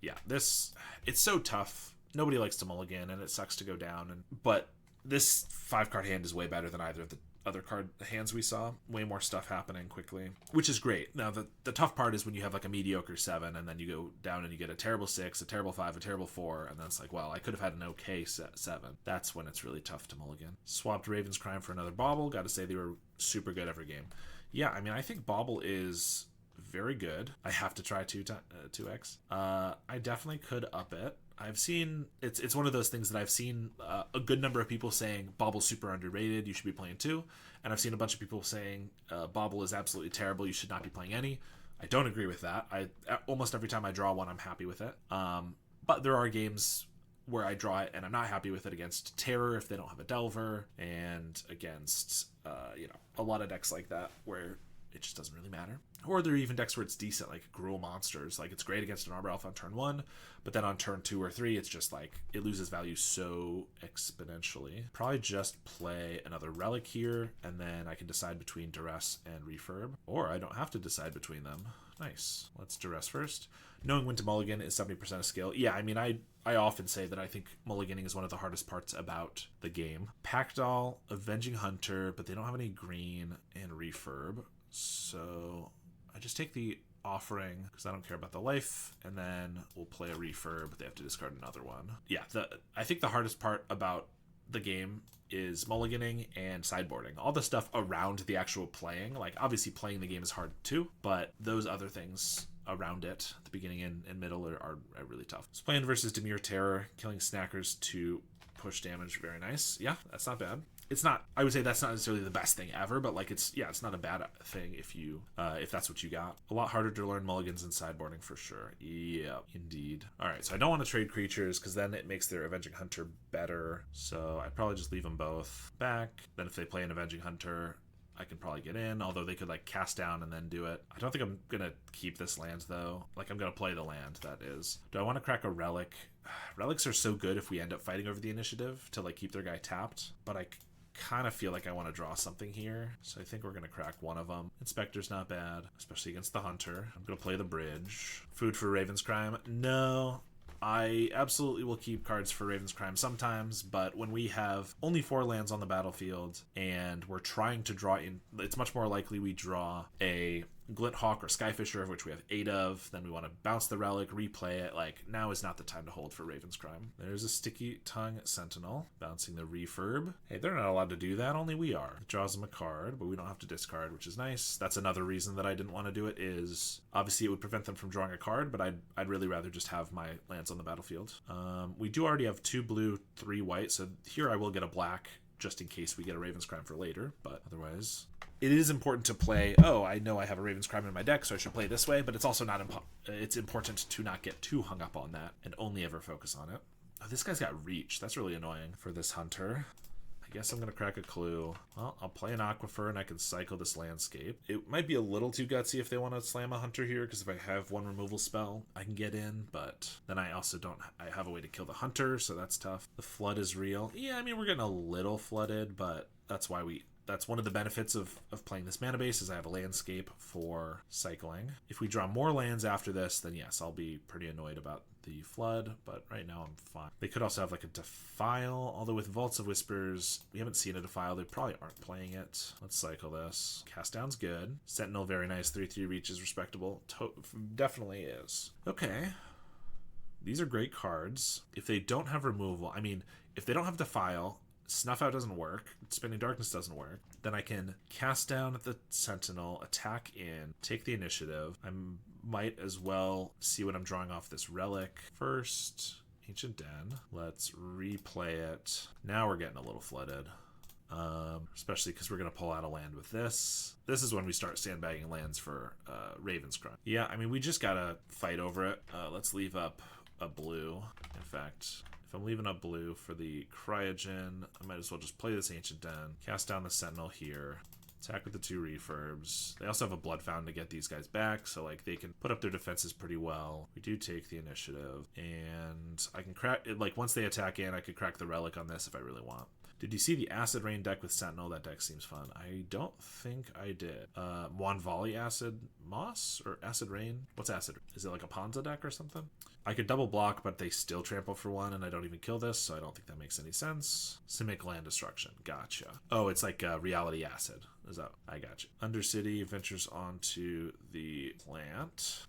Yeah, this... It's so tough. Nobody likes to mulligan, and it sucks to go down, but this 5-card hand is way better than either of the other card hands we saw. Way more stuff happening quickly, which is great. Now, the tough part is when you have like a mediocre 7, and then you go down and you get a terrible 6, a terrible 5, a terrible 4, and then it's like, well, I could have had an okay 7. That's when it's really tough to mulligan. Swapped Raven's Crime for another Bauble. Got to say they were super good every game. Yeah, I mean, I think Bauble is very good. I have to try 2x. I definitely could up it. I've seen it's one of those things that I've seen a good number of people saying Bauble's super underrated, you should be playing 2, and I've seen a bunch of people saying Bauble is absolutely terrible, you should not be playing any. I don't agree with that. Almost every time I draw one, I'm happy with it. But there are games where I draw it and I'm not happy with it, against Terror if they don't have a Delver, and against a lot of decks like that where it just doesn't really matter. Or there are even decks where it's decent, like Gruul Monsters. Like, it's great against an Arbor Elf on turn 1, but then on turn 2 or 3, it's just like, it loses value so exponentially. Probably just play another Relic here, and then I can decide between Duress and Refurb. Or I don't have to decide between them. Nice. Let's Duress first. Knowing when to mulligan is 70% of skill. Yeah, I mean, I often say that I think mulliganing is one of the hardest parts about the game. Packdoll, Avenging Hunter, but they don't have any green, and Refurb. So I just take the Offering because I don't care about the life, and then we'll play a refurb. They have to discard another one. Yeah, I think the hardest part about the game is mulliganing and sideboarding. All the stuff around the actual playing, like obviously playing the game is hard too, but those other things around it, the beginning and middle, are really tough. So playing versus Demure Terror, killing Snackers to push damage, very nice. Yeah, that's not bad. It's not, I would say that's not necessarily the best thing ever, but like it's not a bad thing if that's what you got. A lot harder to learn mulligans and sideboarding for sure. Yeah, indeed. All right, so I don't want to trade creatures because then it makes their Avenging Hunter better. So I'd probably just leave them both back. Then if they play an Avenging Hunter, I can probably get in, although they could like cast down and then do it. I don't think I'm gonna keep this land though. Like, I'm gonna play the land, that is. Do I want to crack a Relic? Relics are so good if we end up fighting over the initiative to like keep their guy tapped, but I kind of feel like I want to draw something here, so I think we're going to crack one of them. Inspector's not bad, especially against the Hunter. I'm going to play the Bridge. Food for Raven's Crime? No. I absolutely will keep cards for Raven's Crime sometimes, but when we have only 4 lands on the battlefield and we're trying to draw in, it's much more likely we draw a Glint Hawk or Skyfisher, of which we have 8 of. Then we want to bounce the relic, replay it. Like, now is not the time to hold for Raven's Crime. There's a Sticky Tongue Sentinel, bouncing the refurb. Hey, they're not allowed to do that, only we are. It draws them a card, but we don't have to discard, which is nice. That's another reason that I didn't want to do it, is obviously it would prevent them from drawing a card, but I'd really rather just have my lands on the battlefield. We do already have 2 blue, 3 white, so here I will get a black just in case we get a Raven's Crime for later, but otherwise it is important to play, oh, I know I have a Raven's Crime in my deck, so I should play this way, but it's also not it's important to not get too hung up on that and only ever focus on it. Oh, this guy's got reach. That's really annoying for this hunter. I guess I'm going to crack a clue. Well, I'll play an Aquifer and I can cycle this landscape. It might be a little too gutsy if they want to slam a hunter here, because if I have 1 removal spell, I can get in, but then I also don't, I have a way to kill the hunter, so that's tough. The flood is real. Yeah, I mean, we're getting a little flooded, but that's why that's one of the benefits of playing this mana base, is I have a landscape for cycling. If we draw more lands after this, then yes, I'll be pretty annoyed about the flood, but right now I'm fine. They could also have like a Defile, although with Vaults of Whispers, we haven't seen a Defile. They probably aren't playing it. Let's cycle this. Cast Down's good. Sentinel, very nice. 3/3 reach is respectable. Definitely is. Okay. These are great cards. If they don't have removal, I mean, if they don't have Defile, Snuff Out doesn't work, Spinning Darkness doesn't work, then I can cast down the Sentinel, attack in, take the initiative. I might as well see what I'm drawing off this relic first. Ancient Den. Let's replay it. Now we're getting a little flooded. Especially because we're going to pull out a land with this. This is when we start sandbagging lands for Raven's Crime. Yeah, I mean, we just got to fight over it. Let's leave up a blue. In fact, if I'm leaving up blue for the Cryogen, I might as well just play this Ancient Den, cast down the Sentinel here, attack with the 2 refurbs. They also have a Blood Fountain to get these guys back, so like they can put up their defenses pretty well. We do take the initiative, and I can crack it. Like, once they attack in, I could crack the relic on this if I really want. Did you see the Acid Rain deck with Sentinel? That deck seems fun. I don't think I did. Wanvali Acid Moss or Acid Rain? What's Acid? Is it like a Ponza deck or something? I could double block, but they still trample for 1, and I don't even kill this, so I don't think that makes any sense. Simic Land Destruction. Gotcha. Oh, it's like Reality Acid. Is that? I gotcha. Undercity ventures onto the plant.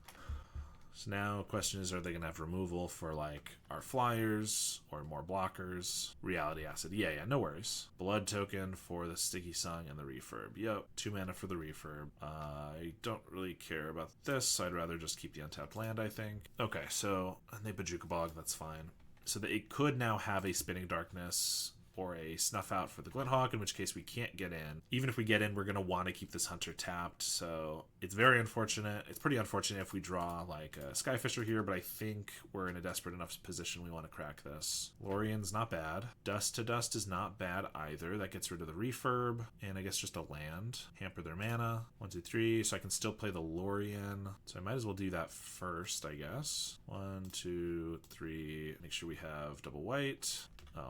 So now the question is, are they going to have removal for like our flyers or more blockers? Reality Acid. Yeah, no worries. Blood token for the Sticky Song and the refurb. Yep, 2 mana for the refurb. I don't really care about this, so I'd rather just keep the untapped land, I think. Okay, so, and they Bajuka Bog, that's fine. So it could now have a Spinning Darkness or a Snuff Out for the Glinthawk, in which case we can't get in. Even if we get in, we're going to want to keep this hunter tapped, so it's very unfortunate. It's pretty unfortunate if we draw like a Skyfisher here, but I think we're in a desperate enough position we want to crack this. Lorien's not bad. Dust to Dust is not bad either. That gets rid of the refurb, and I guess just a land. Hamper their mana. 1, 2, 3, so I can still play the Lorien. So I might as well do that first, I guess. 1, 2, 3. Make sure we have double white.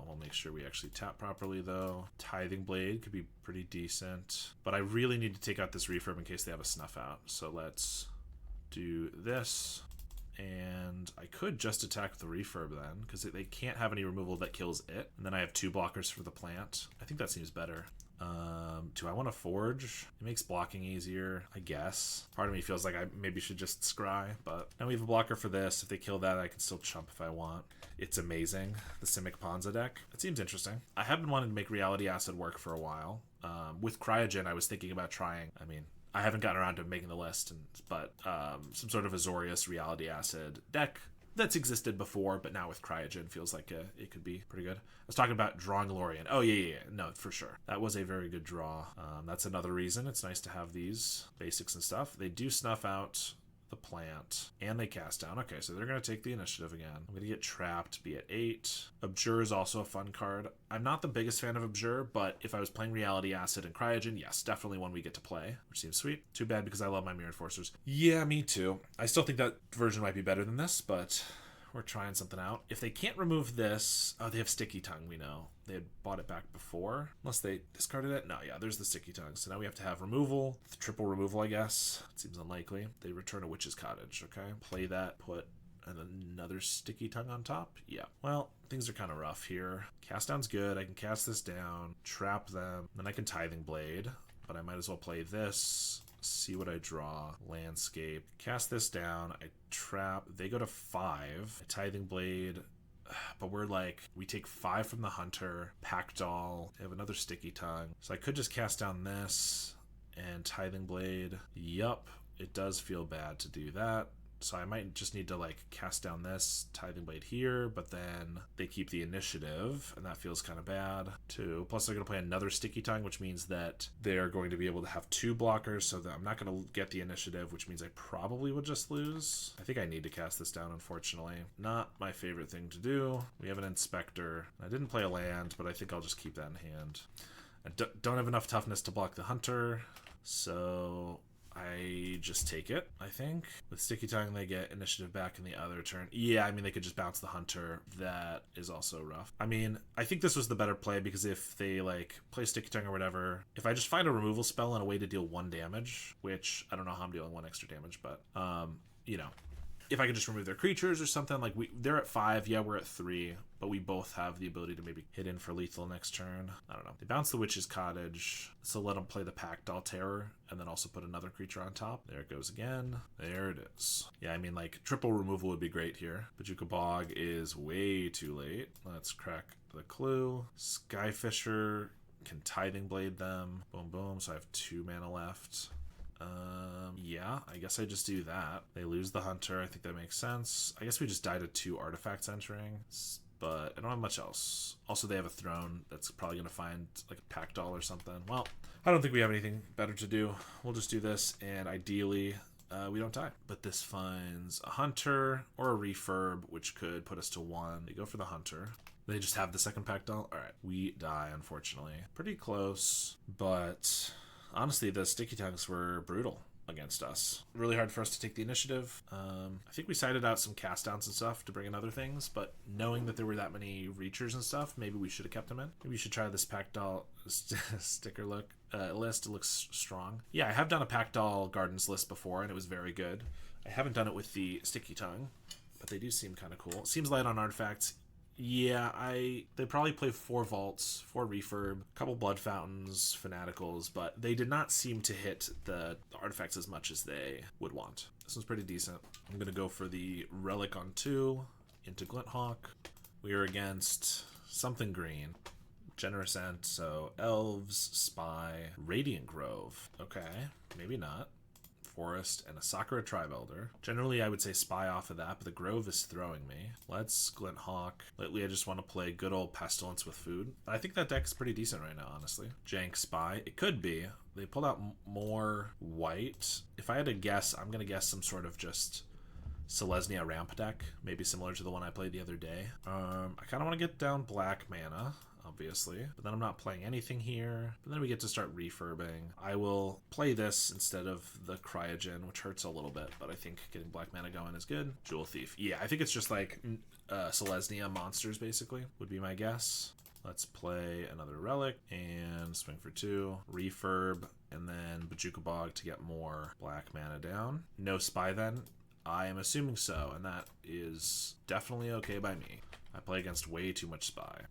We'll make sure we actually tap properly, though. Tithing Blade could be pretty decent. But I really need to take out this refurb in case they have a Snuff Out. So let's do this. And I could just attack the refurb then, because they can't have any removal that kills it. And then I have 2 blockers for the plant. I think that seems better. Do I want to forge? It makes blocking easier, I guess. Part of me feels like I maybe should just scry, but now we have a blocker for this. If they kill that, I can still chump if I want. It's amazing, the Simic Ponza deck. It seems interesting. I have been wanting to make Reality Acid work for a while. With Cryogen, I was thinking about trying, I mean, I haven't gotten around to making the list, but some sort of Azorius Reality Acid deck that's existed before, but now with Cryogen feels like it could be pretty good. I was talking about drawing Lorien. Oh, yeah. No, for sure. That was a very good draw. That's another reason it's nice to have these basics and stuff. They do Snuff Out the plant, and they cast down. Okay, so they're going to take the initiative again. I'm going to get trapped, be at 8. Abjure is also a fun card. I'm not the biggest fan of Abjure, but if I was playing Reality Acid and Cryogen, yes, definitely one we get to play, which seems sweet. Too bad because I love my Mirror Enforcers. Yeah, me too. I still think that version might be better than this, but we're trying something out. If they can't remove this, oh, they have Sticky Tongue, we know. They had bought it back before, unless they discarded it. No, yeah, there's the Sticky Tongue. So now we have to have removal, triple removal, I guess. It seems unlikely. They return a Witch's Cottage, okay? Play that, put another Sticky Tongue on top. Yeah, well, things are kind of rough here. Cast down's good. I can cast this down, trap them, then I can Tithing Blade, but I might as well play this. see what I draw. Landscape. Cast this down. I trap. They go to 5. Tithing Blade. But we're like, we take 5 from the Hunter. Packdoll. I have another Sticky Tongue. So I could just cast down this and Tithing Blade. Yup. It does feel bad to do that. So I might just need to like cast down this Tithing Blade here, but then they keep the initiative, and that feels kind of bad too. Plus they're going to play another Sticky Tongue, which means that they're going to be able to have 2 blockers, so that I'm not going to get the initiative, which means I probably would just lose. I think I need to cast this down, unfortunately. Not my favorite thing to do. We have an Inspector. I didn't play a land, but I think I'll just keep that in hand. I don't have enough toughness to block the Hunter, so I just take it, I think. With Sticky Tongue, they get initiative back in the other turn. Yeah, I mean, they could just bounce the Hunter. That is also rough. I mean, I think this was the better play because if they, like, play Sticky Tongue or whatever, if I just find a removal spell and a way to deal 1 damage, which I don't know how I'm dealing 1 extra damage, but, you know, if I could just remove their creatures or something, like they're at 5, yeah, we're at 3, but we both have the ability to maybe hit in for lethal next turn. I don't know. They bounce the Witch's Cottage, so let them play the Packdoll Terror, and then also put another creature on top. There it goes again. There it is. Yeah, I mean, like, triple removal would be great here. Bajuka Bog is way too late. Let's crack the clue. Skyfisher can Tithing Blade them. Boom, boom. So I have 2 mana left. Yeah, I guess I just do that. They lose the Hunter. I think that makes sense. I guess we just die to 2 artifacts entering, but I don't have much else. Also, they have a throne that's probably going to find like a Packdoll or something. Well, I don't think we have anything better to do. We'll just do this, and ideally, we don't die. But this finds a Hunter or a Refurb, which could put us to 1. They go for the Hunter. They just have the second Packdoll. All right, we die, unfortunately. Pretty close, but honestly, the Sticky Tongues were brutal against us. Really hard for us to take the initiative. I think we sided out some cast downs and stuff to bring in other things, but knowing that there were that many reachers and stuff, maybe we should have kept them in. Maybe we should try this Packdoll sticker list. It looks strong. Yeah, I have done a Packdoll Gardens list before, and it was very good. I haven't done it with the Sticky Tongue, but they do seem kind of cool. It seems light on artifacts. Yeah, they probably play 4 Vaults, 4 Refurb, a couple Blood Fountains, Fanaticals, but they did not seem to hit the artifacts as much as they would want. This one's pretty decent. I'm going to go for the Relic on 2 into Glinthawk. We are against something green. Generous Ent, so Elves, Spy, Radiant Grove. Okay, maybe not. Forest, and a Sakura Tribe Elder. Generally, I would say Spy off of that, but the Grove is throwing me. Let's Glinthawk. Lately, I just want to play good old Pestilence with food. I think that deck's pretty decent right now, honestly. Jank Spy. It could be. They pulled out more white. If I had to guess, I'm going to guess some sort of just Selesnya ramp deck, maybe similar to the one I played the other day. I kind of want to get down black mana, obviously, but then I'm not playing anything here. But then we get to start refurbing. I will play this instead of the Cryogen, which hurts a little bit, but I think getting black mana going is good. Jewel Thief. Yeah, I think it's just like Selesnya monsters, basically, would be my guess. Let's play another Relic and swing for 2. Refurb, and then Bajuka Bog to get more black mana down. No Spy then? I am assuming so, and that is definitely okay by me. I play against way too much Spy.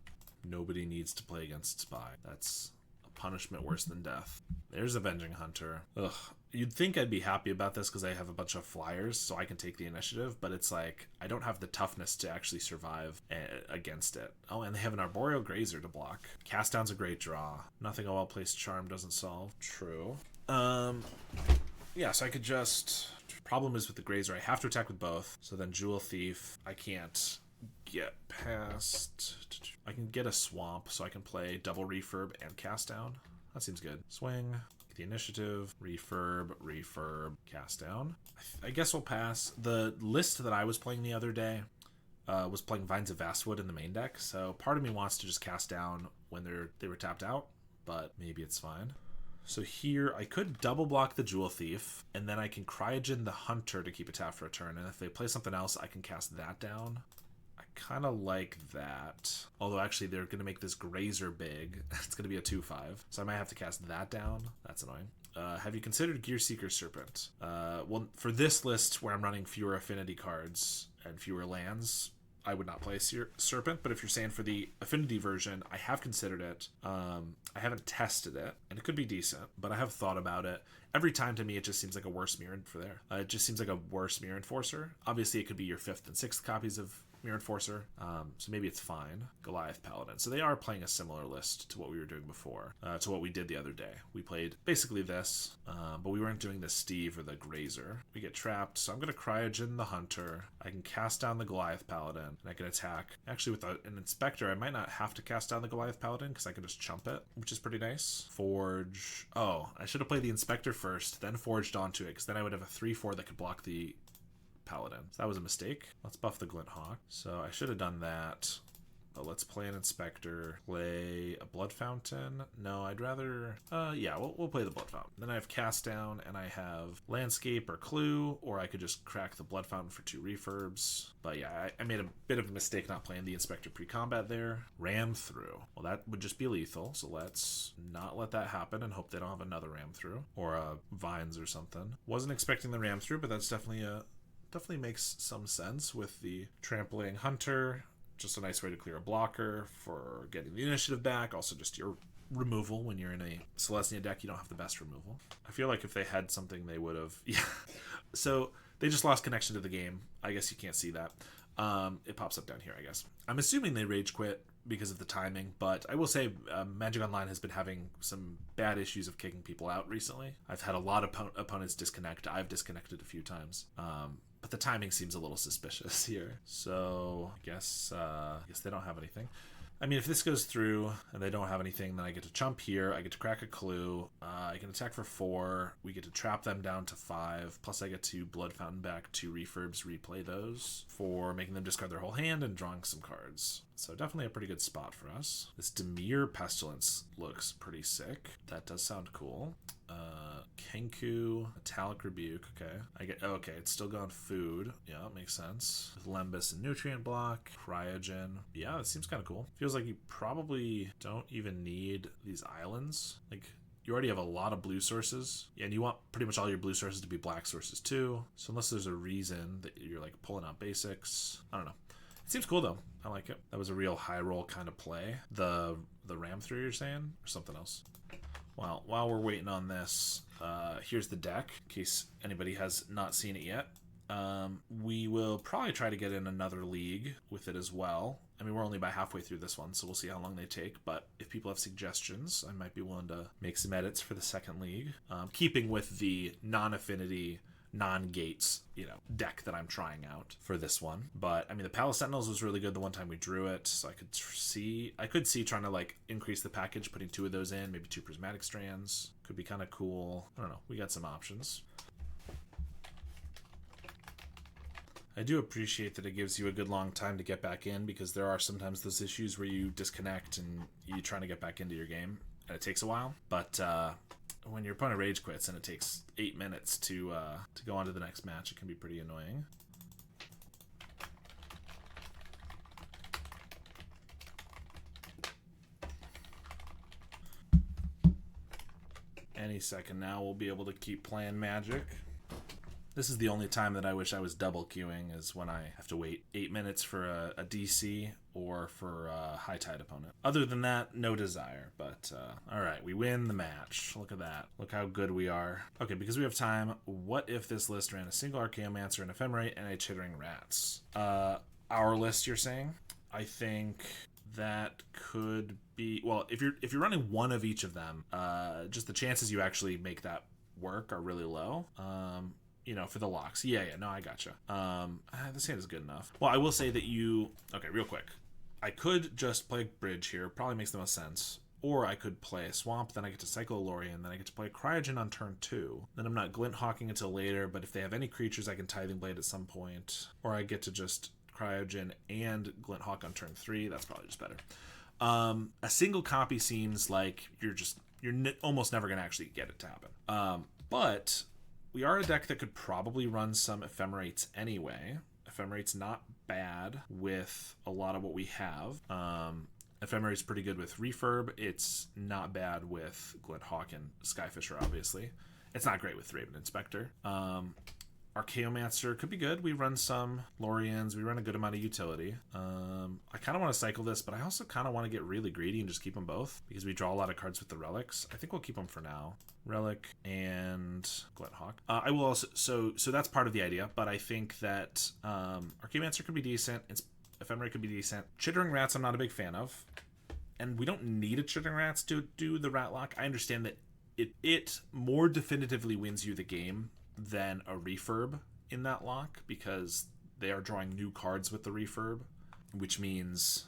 Nobody needs to play against Spy. That's a punishment worse than death. There's Avenging Hunter. Ugh. You'd think I'd be happy about this because I have a bunch of flyers, so I can take the initiative, but it's like, I don't have the toughness to actually survive against it. Oh, and they have an Arboreal Grazer to block. Cast Down's a great draw. Nothing a well-placed Charm doesn't solve. True. Yeah, so I could just... Problem is with the Grazer, I have to attack with both. So then Jewel Thief, I can't get past... I can get a Swamp, so I can play double Refurb and Cast Down. That seems good. Swing, get the initiative, Refurb, Cast Down. I guess we'll pass. The list that I was playing the other day was playing Vines of Vastwood in the main deck, so part of me wants to just Cast Down when they were tapped out, but maybe it's fine. So here, I could double block the Jewel Thief, and then I can Cryogen the Hunter to keep it tapped for a turn, and if they play something else, I can cast that down. I kind of like that. Although, actually, they're going to make this Grazer big. It's going to be a 2/5, so I might have to cast that down. That's annoying. Have you considered Gearseeker Serpent? Well, for this list, where I'm running fewer Affinity cards and fewer lands, I would not play Serpent, but if you're saying for the Affinity version, I have considered it. I haven't tested it. and it could be decent, but I have thought about it. Every time to me, it just seems like a worse mirror for there. It just seems like a worse mirror enforcer. Obviously, it could be your 5th and 6th copies of Mirror Enforcer, so maybe it's fine. Goliath Paladin. So they are playing a similar list to what we were doing before, to what we did the other day. We played basically this, but we weren't doing the Steve or the Grazer. We get trapped, so I'm going to Cryogen the Hunter. I can cast down the Goliath Paladin, and I can attack. Actually, with an Inspector, I might not have to cast down the Goliath Paladin, because I can just chump it, which is pretty nice. Forge. Oh, I should have played the Inspector first, then forged onto it, because then I would have a 3/4 that could block the Paladin. So that was a mistake. Let's buff the Glint Hawk. So I should have done that. But let's play an Inspector. Play a Blood Fountain. No, I'd rather... yeah, we'll play the Blood Fountain. Then I have Cast Down, and I have Landscape or Clue, or I could just crack the Blood Fountain for 2 refurbs. But yeah, I made a bit of a mistake not playing the Inspector pre-combat there. Ram Through. Well, that would just be lethal, so let's not let that happen and hope they don't have another Ram Through. Or Vines or something. Wasn't expecting the Ram Through, but that's definitely makes some sense with the Trampling Hunter. Just a nice way to clear a blocker for getting the initiative back. Also just your removal. When you're in a Celestia deck, you don't have the best removal. I feel like if they had something, they would have... Yeah. So they just lost connection to the game. I guess you can't see that. It pops up down here, I guess. I'm assuming they rage quit because of the timing, but I will say Magic Online has been having some bad issues of kicking people out recently. I've had a lot of opponents disconnect. I've disconnected a few times. But the timing seems a little suspicious here. So I guess they don't have anything. I mean, if this goes through and they don't have anything, then I get to chump here. I get to crack a Clue. I can attack for 4. We get to trap them down to 5. Plus I get to Blood Fountain back 2 refurbs, replay those for making them discard their whole hand and drawing some cards. So definitely a pretty good spot for us. This Dimir Pestilence looks pretty sick. That does sound cool. Kenku, Metallic Rebuke, okay. Okay, it's still going food. Yeah, it makes sense. Lembus and Nutrient Block, Cryogen. Yeah, it seems kind of cool. Feels like you probably don't even need these islands. Like, you already have a lot of blue sources, and you want pretty much all your blue sources to be black sources too. So unless there's a reason that you're like pulling out basics, I don't know. It seems cool though. I like it. That was a real high roll kind of play. The Ram Through, you're saying, or something else? Well, while we're waiting on this, here's the deck, in case anybody has not seen it yet. We will probably try to get in another league with it as well. I mean, we're only about halfway through this one, so we'll see how long they take. But if people have suggestions, I might be willing to make some edits for the second league. Keeping with the non-affinity, non-gates, deck that I'm trying out for this one. But I mean, the Palace Sentinels was really good the one time we drew it, so I could see trying to like increase the package, putting 2 of those in, maybe 2 Prismatic Strands. Could be kind of cool. I don't know. We got some options. I do appreciate that it gives you a good long time to get back in, because there are sometimes those issues where you disconnect and you're trying to get back into your game and it takes a while. But when your opponent rage quits and it takes 8 minutes to go on to the next match, it can be pretty annoying. Any second now we'll be able to keep playing Magic. This is the only time that I wish I was double queuing, is when I have to wait 8 minutes for a DC or for a high tide opponent. Other than that, no desire. But alright, we win the match. Look at that. Look how good we are. Okay, because we have time, what if this list ran a single Archaeomancer, an Ephemerate, and a Chittering Rats? Our list, you're saying? I think that could be... Well, if you're running one of each of them, just the chances you actually make that work are really low. For the locks. Yeah, no, I gotcha. This hand is good enough. Well, I will say that okay, real quick. I could just play Bridge here. Probably makes the most sense. Or I could play a Swamp, then I get to cycle a Lorien, then I get to play Cryogen on turn 2. Then I'm not Glint Hawking until later, but if they have any creatures, I can Tithing Blade at some point. Or I get to just Cryogen and Glint Hawk on turn 3. That's probably just better. A single copy seems like you're almost never going to actually get it to happen. But we are a deck that could probably run some Ephemerates anyway. Ephemerate's not bad with a lot of what we have. Ephemerate's pretty good with Refurb. It's not bad with Glint Hawk and Skyfisher, obviously. It's not great with Raven Inspector. Archaeomancer could be good. We run some Lorians. We run a good amount of utility. I kind of want to cycle this, but I also kind of want to get really greedy and just keep them both because we draw a lot of cards with the relics. I think we'll keep them for now. Relic and Glinthawk. I will also, so that's part of the idea, but I think that Archaeomancer could be decent. Ephemera could be decent. Chittering Rats I'm not a big fan of. And we don't need a Chittering Rats to do the Rat Lock. I understand that it more definitively wins you the game than a refurb in that lock because they are drawing new cards with the refurb, which means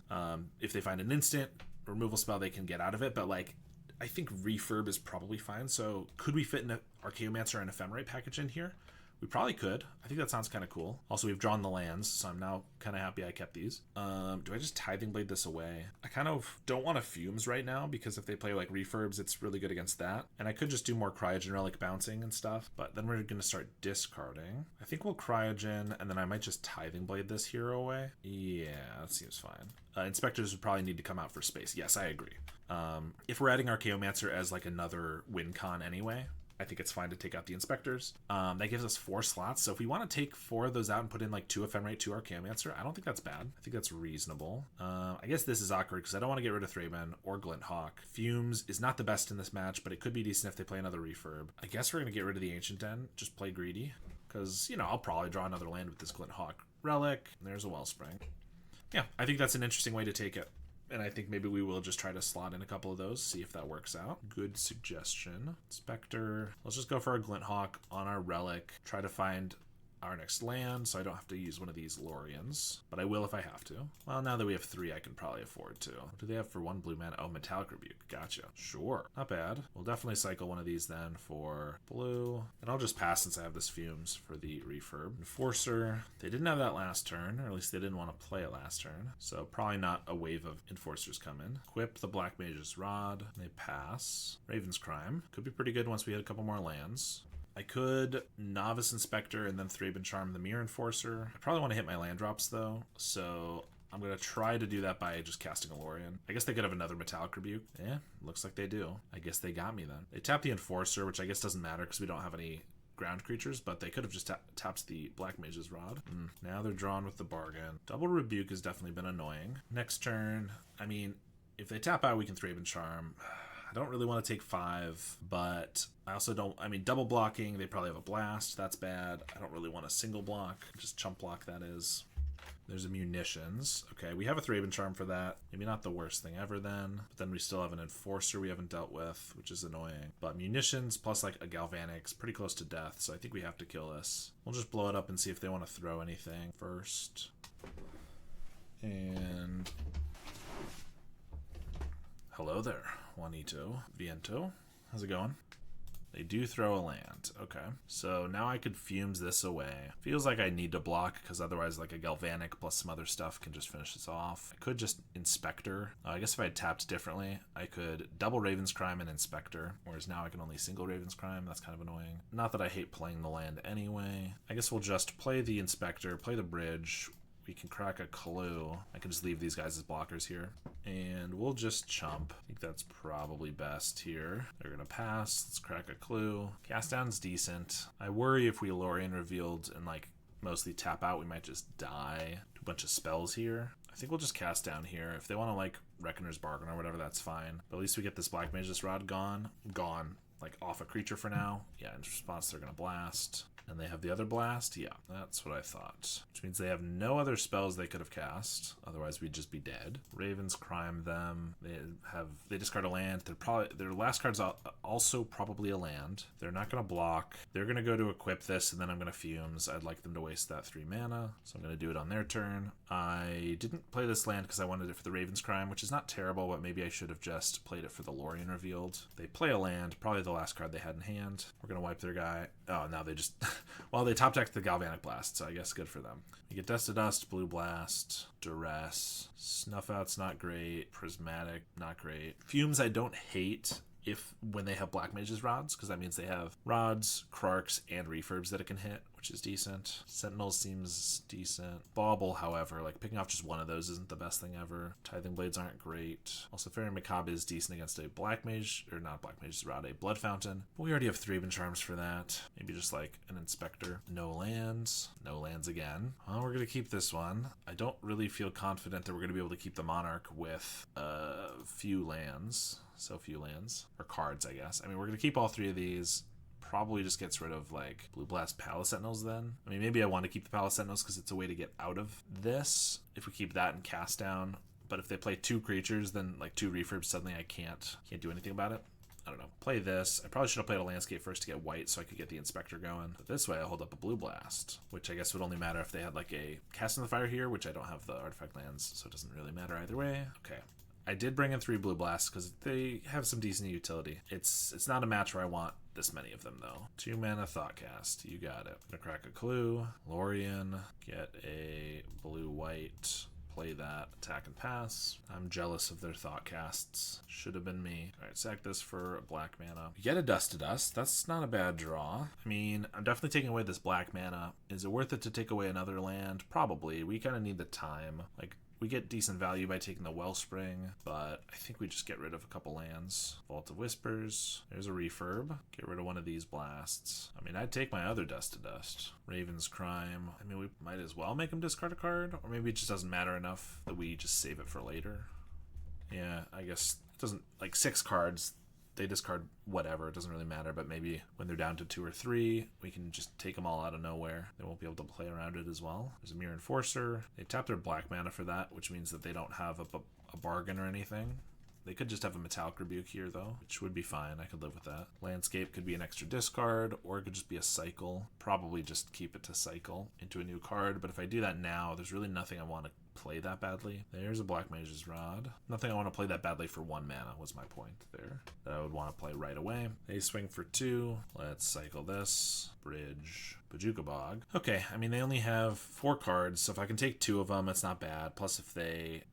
if they find an instant removal spell, they can get out of it. But like, I think refurb is probably fine. So could we fit an Archaeomancer and Ephemerate package in here? We probably could. I think that sounds kind of cool. Also, we've drawn the lands, so I'm now kind of happy I kept these. Do I just Tithing Blade this away? I kind of don't want to Fumes right now because if they play like refurbs, it's really good against that. And I could just do more Cryogen Relic bouncing and stuff, but then we're going to start discarding. I think we'll Cryogen, and then I might just Tithing Blade this hero away. Yeah, that seems fine. Inspectors would probably need to come out for space. Yes, I agree. If we're adding Archaeomancer as like another win con anyway, I think it's fine to take out the Inspectors. That gives us 4 slots. So if we want to take 4 of those out and put in like 2 Ephemerate, 2 Archaeomancer, I don't think that's bad. I think that's reasonable. I guess this is awkward because I don't want to get rid of Thraben or Glinthawk. Fumes is not the best in this match, but it could be decent if they play another refurb. I guess we're going to get rid of the Ancient Den, just play greedy. Because, you know, I'll probably draw another land with this Glinthawk Relic. And there's a Wellspring. Yeah, I think that's an interesting way to take it. And I think maybe we will just try to slot in a couple of those, see if that works out. Good suggestion. Spectre. Let's just go for a Glinthawk on our Relic. Try to find our next land, so I don't have to use one of these Lorians. But I will if I have to. Well, now that we have 3, I can probably afford to. What do they have for 1 blue mana? Oh, Metallic Rebuke. Gotcha. Sure. Not bad. We'll definitely cycle one of these then for blue. And I'll just pass since I have this Fumes for the refurb. Enforcer. They didn't have that last turn, or at least they didn't want to play it last turn. So probably not a wave of Enforcers coming. Equip the Black Mage's Rod. They pass. Raven's Crime. Could be pretty good once we hit a couple more lands. I could Novice Inspector and then Thraben Charm the Mirror Enforcer. I probably want to hit my land drops though, so I'm going to try to do that by just casting a Lorien. I guess they could have another Metallic Rebuke. Yeah, looks like they do. I guess they got me then. They tap the Enforcer, which I guess doesn't matter because we don't have any ground creatures, but they could have just tapped the Black Mage's Rod. Now they're drawn with the bargain. Double Rebuke has definitely been annoying. Next turn, I mean, if they tap out, we can Thraben Charm. I don't really want to take 5, but I also don't, I mean, double blocking, they probably have a Blast, that's bad. I don't really want a single block, just chump block that is. There's a Munitions. Okay, we have a Thraben Charm for that. Maybe not the worst thing ever then, but then we still have an Enforcer we haven't dealt with, which is annoying. But Munitions plus like a Galvanic's pretty close to death, so I think we have to kill this. We'll just blow it up and see if they want to throw anything first. And hello there. Juanito. Viento. How's it going? They do throw a land. Okay. So now I could Fumes this away. Feels like I need to block because otherwise like a Galvanic plus some other stuff can just finish this off. I could just Inspector. I guess if I had tapped differently, I could double Raven's Crime and Inspector. Whereas now I can only single Raven's Crime. That's kind of annoying. Not that I hate playing the land anyway. I guess we'll just play the Inspector, play the Bridge. We can crack a Clue. I can just leave these guys as blockers here. And we'll just chump. I think that's probably best here. They're going to pass. Let's crack a Clue. Cast down's decent. I worry if we Lorien revealed and like mostly tap out, we might just die to a bunch of spells here. I think we'll just cast down here. If they want to like Reckoner's Bargain or whatever, that's fine. But at least we get this Black Mage's Rod gone. Like off a creature for now. Yeah, in response they're going to blast. And they have the other blast? Yeah, that's what I thought. Which means they have no other spells they could have cast. Otherwise, we'd just be dead. Ravens Crime them. They discard a land. Their last card's also probably a land. They're not going to block. They're going to go to equip this, and then I'm going to Fumes. I'd like them to waste that 3 mana, so I'm going to do it on their turn. I didn't play this land because I wanted it for the Ravens Crime, which is not terrible, but maybe I should have just played it for the Lorien revealed. They play a land, probably the last card they had in hand. We're going to wipe their guy. Oh, now they just... well, they top decked the Galvanic Blast, so I guess good for them. You get Dust to Dust, Blue Blast, Duress. Snuff Out's not great. Prismatic, not great. Fumes I don't hate when they have Black Mage's Rods, because that means they have Rods, Krarks, and Refurbs that it can hit, which is decent. Sentinel seems decent. Bauble, however, like picking off just one of those isn't the best thing ever. Tithing Blades aren't great. Also, Fairy Macabre is decent against a Black Mage, or not Black Mage, Rod, a Blood Fountain. But we already have 3 Charms for that. Maybe just like an Inspector. No lands. No lands again. Well, we're going to keep this one. I don't really feel confident that we're going to be able to keep the Monarch with a few lands. So few lands. Or cards, I guess. I mean, we're going to keep all 3 of these. Probably just gets rid of like Blue Blast Palace Sentinels then. I mean, maybe I want to keep the Palace Sentinels because it's a way to get out of this. If we keep that and cast down. But if they play 2 creatures, then like 2 refurbs, suddenly I can't do anything about it. I don't know. Play this. I probably should have played a landscape first to get white so I could get the Inspector going. But this way I hold up a Blue Blast, which I guess would only matter if they had like a Cast in the Fire here, which I don't have the artifact lands, so it doesn't really matter either way. Okay. I did bring in 3 Blue Blasts because they have some decent utility. It's not a match where I want this many of them, though. 2 mana Thoughtcast. You got it. Gonna crack a clue. Lorien. Get a blue-white. Play that. Attack and pass. I'm jealous of their Thoughtcasts. Should have been me. Alright, sack this for a black mana. You get a Dust to Dust. That's not a bad draw. I mean, I'm definitely taking away this black mana. Is it worth it to take away another land? Probably. We kind of need the time. Like, we get decent value by taking the Wellspring, but I think we just get rid of a couple lands. Vault of Whispers. There's a refurb. Get rid of one of these blasts. I mean, I'd take my other Dust to Dust. Raven's Crime. I mean, we might as well make him discard a card, or maybe it just doesn't matter enough that we just save it for later. Yeah, I guess it doesn't, like 6 cards. They discard whatever, it doesn't really matter, but maybe when they're down to 2 or 3, we can just take them all out of nowhere. They won't be able to play around it as well. There's a Mirror Enforcer. They tap their black mana for that, which means that they don't have a bargain or anything. They could just have a Metallic Rebuke here, though, which would be fine. I could live with that. Landscape could be an extra discard, or it could just be a cycle. Probably just keep it to cycle into a new card, but if I do that now, there's really nothing I want to play that badly. There's a Black Mage's Rod. Nothing I want to play that badly for 1 mana was my point there. That I would want to play right away. They swing for 2. Let's cycle this. Bridge. Bojuka Bog. Okay, I mean, they only have 4 cards, so if I can take 2 of them, it's not bad. Plus, if they,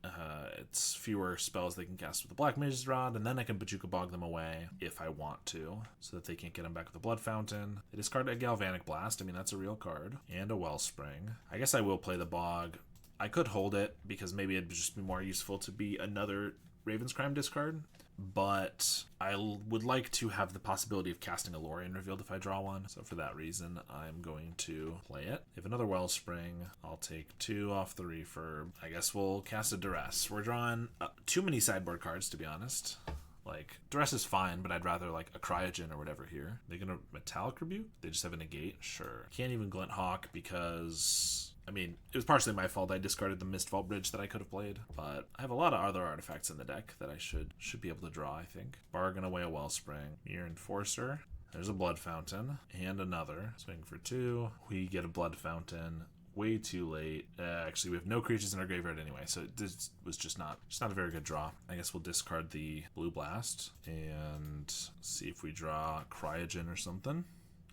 it's fewer spells they can cast with the Black Mage's Rod, and then I can Bojuka Bog them away if I want to, so that they can't get them back with the Blood Fountain. They discard a Galvanic Blast. I mean, that's a real card. And a Wellspring. I guess I will play the Bog. I could hold it, because maybe it'd just be more useful to be another Raven's Crime discard. But I would like to have the possibility of casting a Lorien revealed if I draw one. So for that reason, I'm going to play it. If another Wellspring, I'll take 2 off the refurb. I guess we'll cast a Duress. We're drawing too many sideboard cards, to be honest. Like, Duress is fine, but I'd rather, like, a Cryogen or whatever here. They're gonna Metallic Rebuke? They just have a negate? Sure. Can't even Glint Hawk because... I mean, it was partially my fault. I discarded the Mistvault Bridge that I could have played, but I have a lot of other artifacts in the deck that I should be able to draw, I think. Bargain away a Wellspring. Mirror Enforcer. There's a Blood Fountain. And another. Swing for 2. We get a Blood Fountain. Way too late. Actually, we have no creatures in our graveyard anyway, so this was just not a very good draw. I guess we'll discard the Blue Blast and see if we draw Cryogen or something.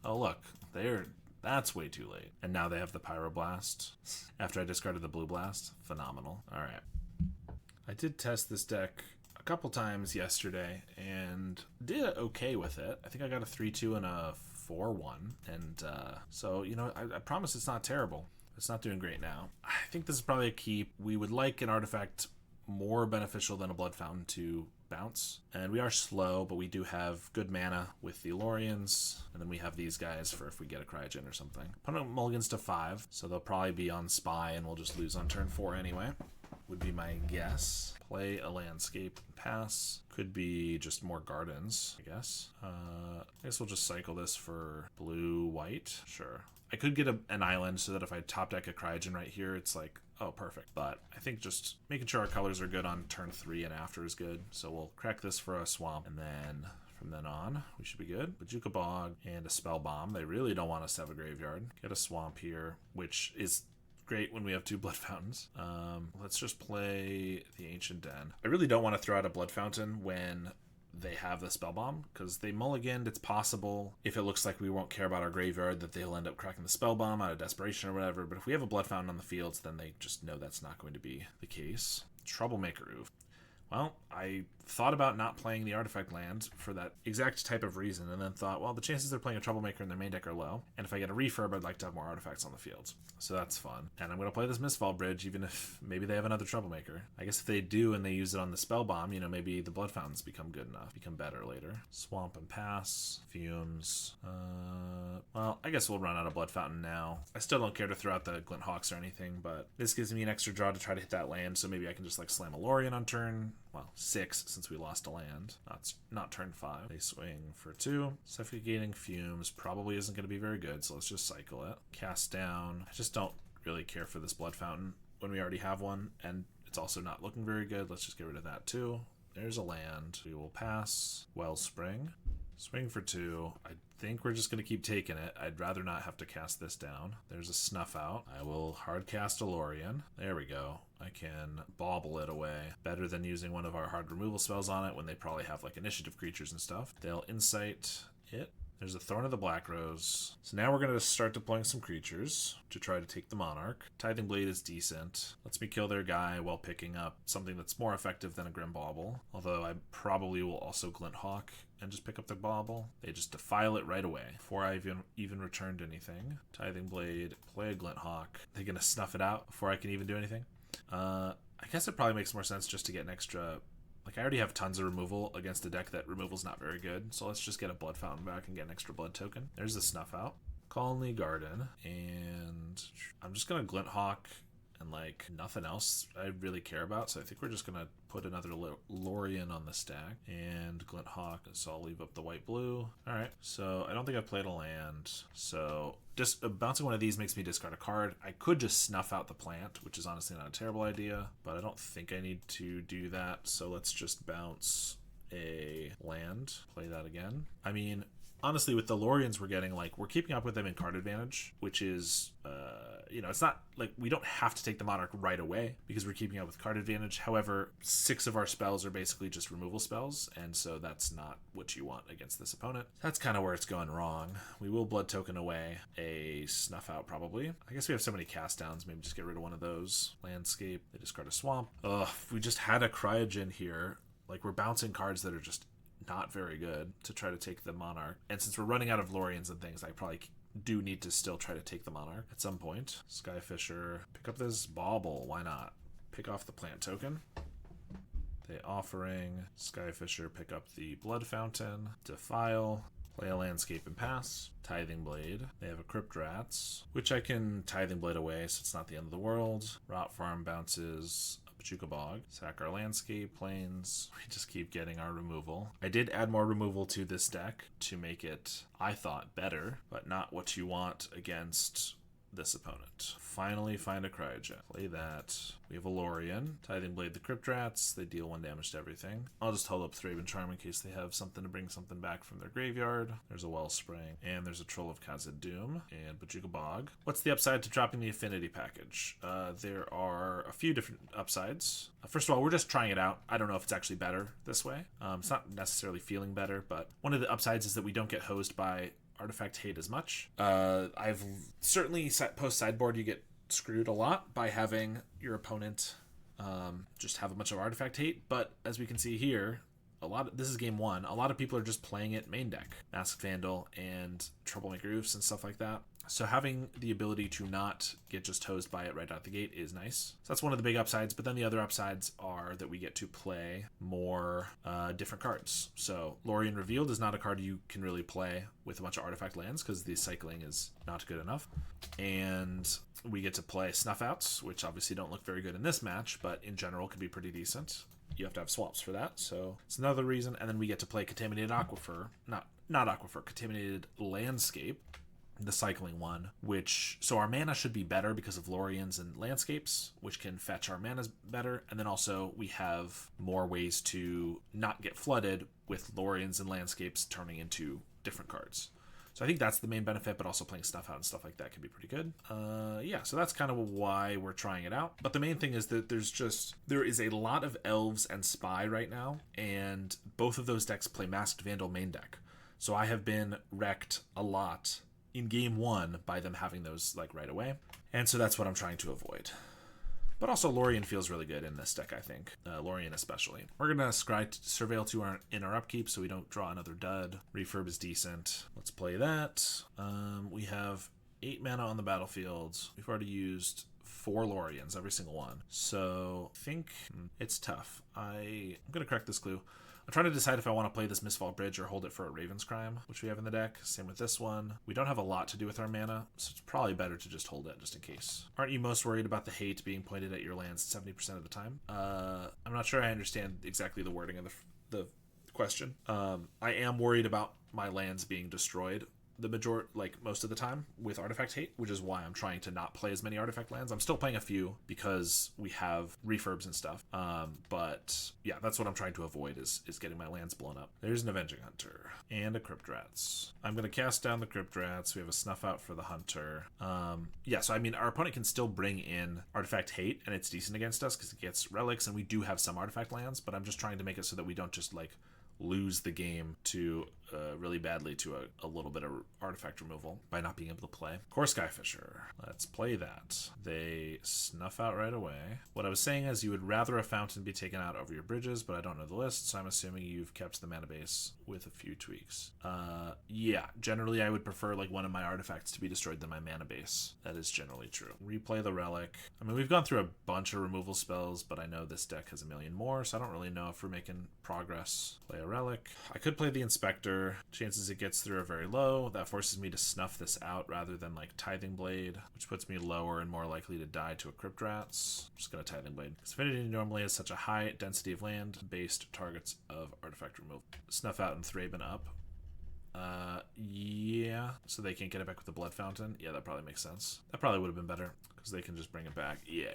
Oh, look. That's way too late. And now they have the Pyroblast. After I discarded the Blue Blast. Phenomenal. Alright. I did test this deck a couple times yesterday and did okay with it. I think I got a 3-2 and a 4-1. And so, you know, I promise it's not terrible. It's not doing great now. I think this is probably a keep. We would like an artifact more beneficial than a Blood Fountain to bounce. And we are slow, but we do have good mana with the Loriens. And then we have these guys for if we get a Cryogen or something. Opponent mulligans to 5, so they'll probably be on Spy and we'll just lose on turn 4 anyway. Would be my guess. Play a landscape and pass. Could be just more gardens, I guess. I guess we'll just cycle this for blue-white. Sure. I could get an island so that if I top deck a Cryogen right here, it's like, oh, perfect. But I think just making sure our colors are good on turn 3 and after is good. So we'll crack this for a swamp, and then from then on, we should be good. Bojuka Bog and a Spell Bomb. They really don't want us to have a graveyard. Get a swamp here, which is great when we have 2 Blood Fountains. Let's just play the Ancient Den. I really don't want to throw out a Blood Fountain when they have the Spell Bomb, because they mulliganed. It's possible, if it looks like we won't care about our graveyard, that they'll end up cracking the Spell Bomb out of desperation or whatever. But if we have a Blood Fountain on the fields, then they just know that's not going to be the case. Troublemaker Oof. Well, I thought about not playing the artifact land for that exact type of reason, and then thought, well, the chances they're playing a Troublemaker in their main deck are low, and if I get a refurb, I'd like to have more artifacts on the field. So that's fun. And I'm going to play this Mistfall Bridge, even if maybe they have another Troublemaker. I guess if they do and they use it on the Spell Bomb, you know, maybe the Blood Fountains become good enough, become better later. Swamp and Pass, Fumes. Well, I guess we'll run out of Blood Fountain now. I still don't care to throw out the Glint Hawks or anything, but this gives me an extra draw to try to hit that land, so maybe I can just like slam a Lorien on turn, well, 6 since we lost a land, not turn 5. They swing for 2. Suffocating Fumes probably isn't going to be very good, so let's just cycle it. Cast down. I just don't really care for this Blood Fountain when we already have one, and it's also not looking very good. Let's just get rid of that too. There's a land. We will pass. Wellspring. Swing for 2. I think we're just going to keep taking it. I'd rather not have to cast this down. There's a Snuff Out. I will hard cast a Lorien. There we go. I can bauble it away. Better than using one of our hard removal spells on it when they probably have like initiative creatures and stuff. They'll Insight it. There's a Thorn of the Black Rose. So now we're going to start deploying some creatures to try to take the Monarch. Tithing Blade is decent. Lets me kill their guy while picking up something that's more effective than a Grim Bauble. Although I probably will also Glint Hawk and just pick up their Bauble. They just defile it right away before I even returned anything. Tithing Blade, play a Glint Hawk. They're going to snuff it out before I can even do anything. I guess it probably makes more sense just to get an extra... Like, I already have tons of removal against a deck that removal's not very good, so let's just get a Blood Fountain back and get an extra blood token. There's the Snuff Out. Colony Garden, and I'm just going to Glint Hawk and, like, nothing else I really care about, so I think we're just going to put another Lorien on the stack, and Glint Hawk, so I'll leave up the white-blue. Alright, so I don't think I've played a land, so... Just bouncing one of these makes me discard a card. I could just snuff out the plant, which is honestly not a terrible idea, but I don't think I need to do that, so let's just bounce a land, play that again. I mean, honestly, with the Loriens we're getting, like, we're keeping up with them in card advantage, which is, you know, it's not, like, we don't have to take the Monarch right away, because we're keeping up with card advantage. However, 6 of our spells are basically just removal spells, and so that's not what you want against this opponent. That's kind of where it's going wrong. We will blood token away a Snuff Out, probably. I guess we have so many cast downs, maybe just get rid of one of those. Landscape, they discard a Swamp. Ugh, if we just had a Cryogen here, like, we're bouncing cards that are just not very good to try to take the Monarch. And since we're running out of Loriens and things, I probably do need to still try to take the Monarch at some point. Skyfisher, pick up this Bauble, why not? Pick off the plant token. They Offering, Skyfisher, pick up the Blood Fountain, Defile, play a Landscape and pass. Tithing Blade. They have a Crypt Rats, which I can Tithing Blade away, so it's not the end of the world. Rot Farm bounces Pachuca Bog. Sack our Landscape, Plains. We just keep getting our removal. I did add more removal to this deck to make it, I thought, better, but not what you want against this opponent. Finally find a Cryogen. Play that. We have a Lorien. Tithing Blade the Crypt Rats. They deal 1 damage to everything. I'll just hold up Thraben Charm in case they have something to bring something back from their graveyard. There's a Wellspring. And there's a Troll of Khazad Doom. And Pachuca Bog. What's the upside to dropping the Affinity package? There are a few different upsides. First of all, we're just trying it out. I don't know if it's actually better this way. It's not necessarily feeling better, but one of the upsides is that we don't get hosed by artifact hate as much. I've certainly post sideboard you get screwed a lot by having your opponent just have a bunch of artifact hate, but as we can see here, this is game 1, a lot of people are just playing it main deck, Masked Vandal and Troublemaker Roofs and stuff like that. So having the ability to not get just hosed by it right out the gate is nice. So that's one of the big upsides, but then the other upsides are that we get to play more different cards. So Lorien Revealed is not a card you can really play with a bunch of artifact lands because the cycling is not good enough. And we get to play Snuff Outs, which obviously don't look very good in this match, but in general could be pretty decent. You have to have swaps for that, so it's another reason. And then we get to play Contaminated Aquifer, not Aquifer, Contaminated Landscape, the cycling one, so our mana should be better because of Loriens and Landscapes, which can fetch our mana better, and then also we have more ways to not get flooded with Loriens and Landscapes turning into different cards. So I think that's the main benefit, but also playing Snuff Out and stuff like that can be pretty good. Yeah, so that's kind of why we're trying it out. But the main thing is that there is a lot of Elves and Spy right now, and both of those decks play Masked Vandal main deck. So I have been wrecked a lot in game 1 by them having those like right away. And so that's what I'm trying to avoid. But also Lorien feels really good in this deck, I think. Lorien especially. We're going to scry Surveil 2 in our upkeep so we don't draw another dud. Refurb is decent. Let's play that. We have 8 mana on the battlefield. We've already used 4 Loriens, every single one. So I think it's tough. I'm going to crack this clue. I'm trying to decide if I want to play this Mistfall Bridge or hold it for a Raven's Crime, which we have in the deck. Same with this one. We don't have a lot to do with our mana, so it's probably better to just hold it just in case. Aren't you most worried about the hate being pointed at your lands 70% of the time? I'm not sure I understand exactly the wording of the question. I am worried about my lands being destroyed the majority, like most of the time, with artifact hate, which is why I'm trying to not play as many artifact lands. I'm still playing a few because we have refurbs and stuff. But yeah, that's what I'm trying to avoid is getting my lands blown up. There's an Avenging Hunter and a Crypt Rats. I'm going to cast down the Crypt Rats. We have a Snuff Out for the Hunter. Yeah, so I mean, our opponent can still bring in artifact hate, and it's decent against us because it gets relics, and we do have some artifact lands, but I'm just trying to make it so that we don't just like lose the game to really badly to a little bit of artifact removal by not being able to play. Core Skyfisher. Let's play that. They Snuff Out right away. What I was saying is you would rather a fountain be taken out over your bridges, but I don't know the list, so I'm assuming you've kept the mana base with a few tweaks. Yeah, generally I would prefer like one of my artifacts to be destroyed than my mana base. That is generally true. Replay the Relic. I mean, we've gone through a bunch of removal spells, but I know this deck has a million more, so I don't really know if we're making progress. Play a Relic. I could play the Inspector. Chances it gets through are very low. That forces me to snuff this out rather than like Tithing Blade, which puts me lower and more likely to die to a Crypt Rats. I'm just gonna Tithing Blade. Affinity normally has such a high density of land based targets of artifact removal. Snuff Out and Thraben up. Yeah, so they can't get it back with the Blood Fountain. Yeah, that probably makes sense. That probably would have been better because they can just bring it back. Yeah,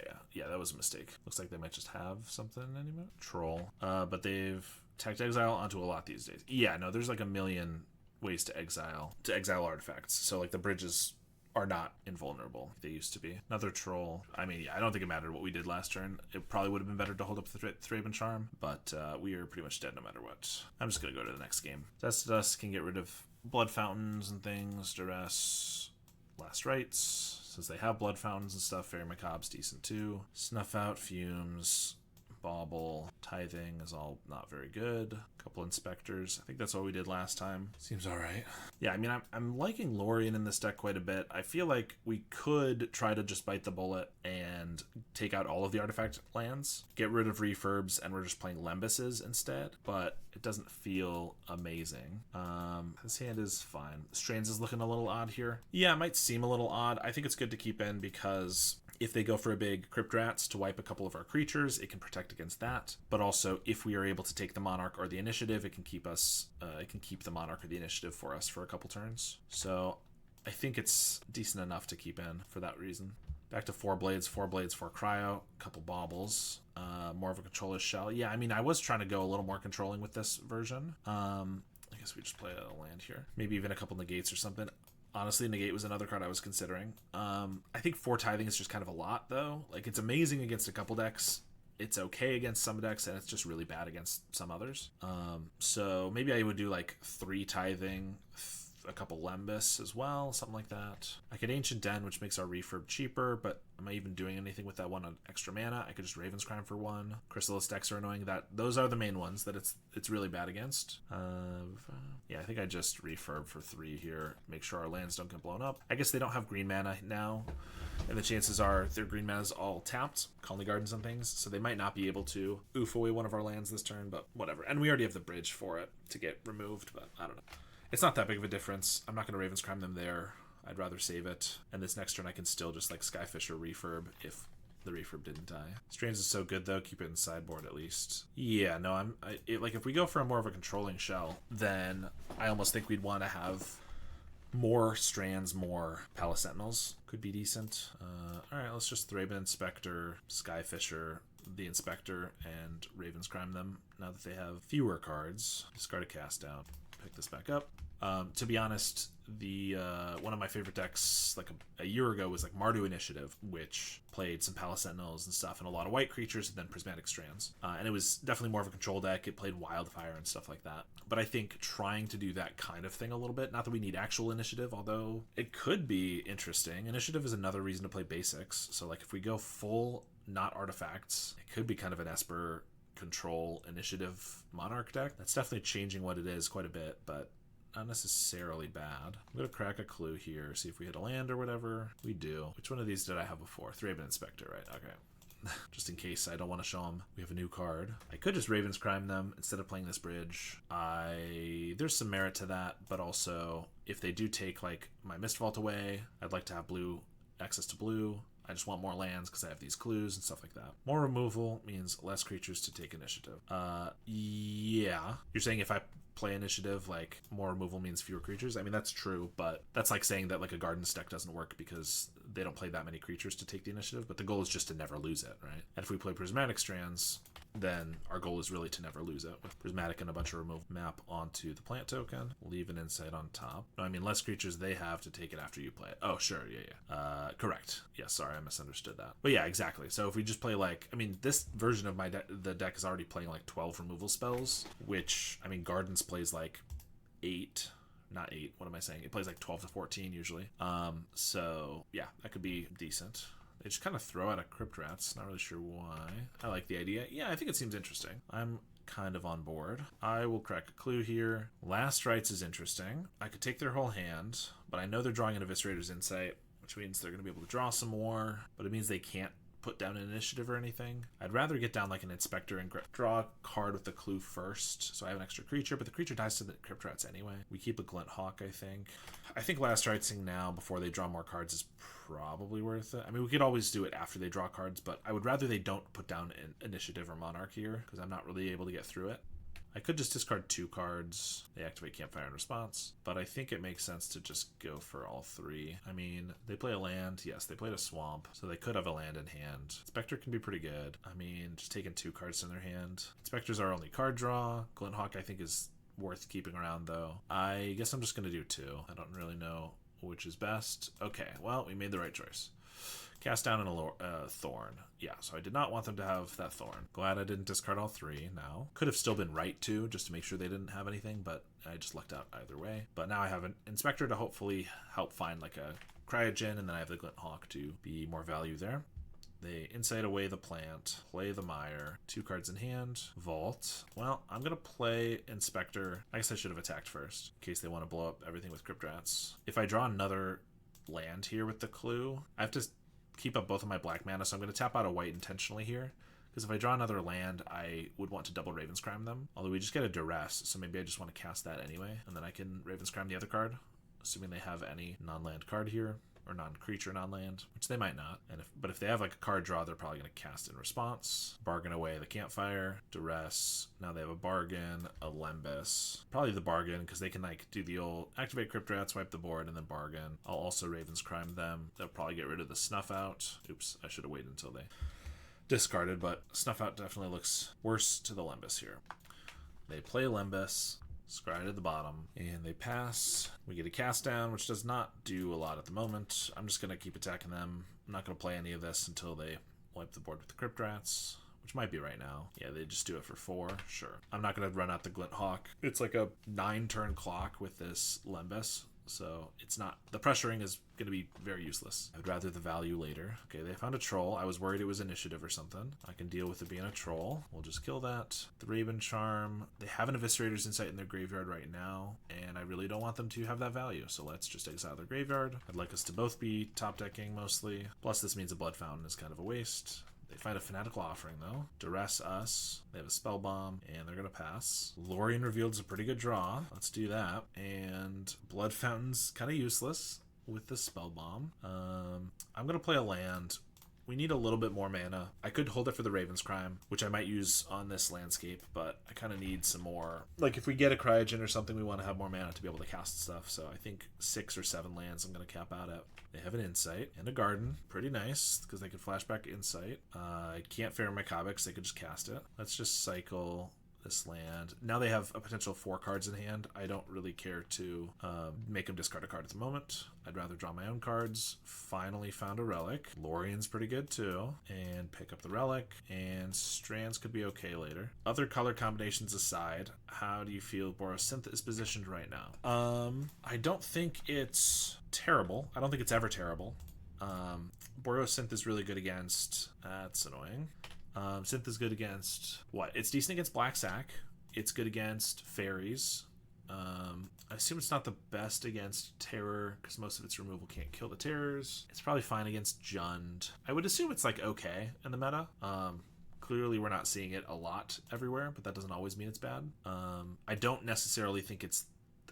that was a mistake. Looks like they might just have something anymore. Troll. But they've tacked exile onto a lot these days. Yeah, no, there's like a million ways to exile artifacts. So like the bridges are not invulnerable. They used to be. Another troll. I mean, yeah, I don't think it mattered what we did last turn. It probably would have been better to hold up the Thraben Charm, but we are pretty much dead no matter what. I'm just going to go to the next game. Tested Us can get rid of blood fountains and things. Duress. Last Rites. Since they have blood fountains and stuff, Fairy Macabre's decent too. Snuff Out, Fumes. Bauble, Tithing is all not very good. A couple Inspectors. I think that's what we did last time. Seems all right. Yeah, I mean, I'm liking Lorien in this deck quite a bit. I feel like we could try to just bite the bullet and take out all of the artifact lands, get rid of refurbs, and we're just playing Lembuses instead, but it doesn't feel amazing. This hand is fine. Strains is looking a little odd here. Yeah, it might seem a little odd. I think it's good to keep in because if they go for a big Crypt Rats to wipe a couple of our creatures, it can protect against that. But also, if we are able to take the Monarch or the Initiative, it can keep us. It can keep the Monarch or the Initiative for us for a couple turns. So I think it's decent enough to keep in for that reason. Back to 4 Blades, 4 Cryo, a couple Baubles, more of a controller's shell. Yeah, I mean, I was trying to go a little more controlling with this version. I guess we just play a land here. Maybe even a couple Negates or something. Honestly, Negate was another card I was considering. I think 4 Tithing is just kind of a lot, though. Like, it's amazing against a couple decks. It's okay against some decks, and it's just really bad against some others. So maybe I would do, like, 3 Tithing, a couple Lembus as well, something like that. I could Ancient Den, which makes our refurb cheaper, but am I even doing anything with that one on extra mana? I could just Raven's Crime for 1. Chrysalis decks are annoying. Those are the main ones that it's really bad against. Yeah, I think I just refurb for 3 here. Make sure our lands don't get blown up. I guess they don't have green mana now, and the chances are their green mana is all tapped, Colony Gardens and things, so they might not be able to oof away one of our lands this turn, but whatever. And we already have the bridge for it to get removed, but I don't know. It's not that big of a difference. I'm not going to Raven's Crime them there. I'd rather save it. And this next turn I can still just like Skyfisher refurb if the refurb didn't die. Strains is so good though. Keep it in sideboard at least. Yeah, no, like if we go for a more of a controlling shell, then I almost think we'd want to have more Strands, more Palace Sentinels. Could be decent. All right, let's just Thraben Inspector, Skyfisher, the Inspector, and Raven's Crime them now that they have fewer cards. Discard a Cast Out. Pick this back up. To be honest, the one of my favorite decks like a year ago was like Mardu Initiative, which played some Palace Sentinels and stuff and a lot of white creatures and then Prismatic Strands. And it was definitely more of a control deck. It played Wildfire and stuff like that. But I think trying to do that kind of thing a little bit, not that we need actual Initiative, although it could be interesting. Initiative is another reason to play Basics. So like if we go full not artifacts. It could be kind of an Esper control initiative monarch deck. That's definitely changing what it is quite a bit, but not necessarily bad. I'm going to crack a clue here, see if we hit a land or whatever. We do. Which one of these did I have before? Raven Inspector, right? Okay. Just in case I don't want to show them. We have a new card. I could just Raven's Crime them instead of playing this bridge. There's some merit to that, but also if they do take like my Mist Vault away, I'd like to have blue access to blue. I just want more lands because I have these clues and stuff like that. More removal means less creatures to take initiative. Yeah. You're saying if I play initiative, like more removal means fewer creatures? I mean, that's true, but that's like saying that like a Garden's deck doesn't work because they don't play that many creatures to take the initiative, but the goal is just to never lose it, right? And if we play Prismatic Strands, then our goal is really to never lose it. With Prismatic and a bunch of removal, map onto the plant token, leave an insight on top. No, I mean less creatures they have to take it after you play it. Oh, sure, yeah. Correct. Yeah, sorry, I misunderstood that. But yeah, exactly. So if we just play like, I mean, this version of the deck is already playing like 12 removal spells, which, I mean, Gardens plays like 8. Not 8, what am I saying? It plays like 12 to 14 usually. So yeah, that could be decent. They just kind of throw out a Crypt Rats. Not really sure why. I like the idea. Yeah, I think it seems interesting. I'm kind of on board. I will crack a clue here. Last Rites is interesting. I could take their whole hand, but I know they're drawing an Eviscerator's Insight, which means they're going to be able to draw some more, but it means they can't put down an initiative or anything. I'd rather get down like an Inspector and draw a card with the clue first, so I have an extra creature, but the creature dies to the Crypt Rats anyway. We keep a Glint Hawk, I think. I think Last Rightsing now, before they draw more cards, is probably worth it. I mean, we could always do it after they draw cards, but I would rather they don't put down an Initiative or Monarch here, because I'm not really able to get through it. I could just discard 2 cards. They activate Campfire in response, but I think it makes sense to just go for all 3. I mean, they play a land. Yes, they played a swamp, so they could have a land in hand. Spectre can be pretty good. I mean, just taking 2 cards in their hand. Spectre's our only card draw. Glint Hawk, I think, is worth keeping around, though. I guess I'm just going to do 2. I don't really know which is best. Okay, well, we made the right choice. Cast down a Thorn. Yeah, so I did not want them to have that Thorn. Glad I didn't discard all 3 now. Could have still been right, too, just to make sure they didn't have anything, but I just lucked out either way. But now I have an Inspector to hopefully help find, like, a Cryogen, and then I have the Glint Hawk to be more value there. They Insight away the plant, play the Mire, 2 cards in hand, Vault. Well, I'm going to play Inspector. I guess I should have attacked first, in case they want to blow up everything with Crypt Rats. If I draw another land here with the clue, I have to keep up both of my black mana, so I'm going to tap out a white intentionally here, because if I draw another land, I would want to double Raven's Crime them. Although we just get a Duress, so maybe I just want to cast that anyway, and then I can Raven's Crime the other card, assuming they have any non-land card here, or non-creature non-land, which they might not. But if they have like a card draw, they're probably going to cast in response. Bargain away the Campfire, Duress. Now they have a Bargain, a Lembas. Probably the Bargain, because they can like do the old activate Crypt Rats, wipe the board, and then Bargain. I'll also Raven's Crime them. They'll probably get rid of the Snuff Out. Oops, I should have waited until they discarded, but Snuff Out definitely looks worse to the Lembas here. They play Lembas. Scry at the bottom, and they pass. We get a cast down, which does not do a lot at the moment. I'm just going to keep attacking them. I'm not going to play any of this until they wipe the board with the Crypt Rats, which might be right now. Yeah, they just do it for 4. Sure. I'm not going to run out the Glint Hawk. It's like a 9-turn clock with this Lembas, so it's not... The pressuring is going to be very useless. I'd rather the value later. Okay, they found a Troll. I was worried it was initiative or something. I can deal with it being a Troll. We'll just kill that. The Raven Charm. They have an Eviscerator's Insight in their graveyard right now, and I really don't want them to have that value, so let's just exile their graveyard. I'd like us to both be top decking mostly. Plus, this means a Blood Fountain is kind of a waste. They find a Fanatical Offering, though. Duress us. They have a Spell Bomb, and they're going to pass. Lorien Revealed is a pretty good draw. Let's do that. And Blood Fountain's kind of useless with the Spell Bomb. I'm going to play a land. We need a little bit more mana. I could hold it for the Raven's Crime, which I might use on this landscape, but I kind of need some more. Like, if we get a Cryogen or something, we want to have more mana to be able to cast stuff, so I think 6 or 7 lands I'm going to cap out at. They have an Insight and a Garden. Pretty nice, because they can flashback Insight. I can't Fair my Cobbix, they could just cast it. Let's just cycle this land. Now they have a potential 4 cards in hand. I don't really care to make them discard a card at the moment. I'd rather draw my own cards. Finally found a Relic. Lorien's pretty good too. And pick up the Relic. And Strands could be okay later. Other color combinations aside, how do you feel Borosynth is positioned right now? I don't think it's terrible. I don't think it's ever terrible. Boros Synth is really good against... that's annoying. Synth is good against... what? It's decent against Black Sack. It's good against Fairies. I assume it's not the best against Terror, because most of its removal can't kill the Terrors. It's probably fine against Jund. I would assume it's, like, okay in the meta. Clearly we're not seeing it a lot everywhere, but that doesn't always mean it's bad. I don't necessarily think it's...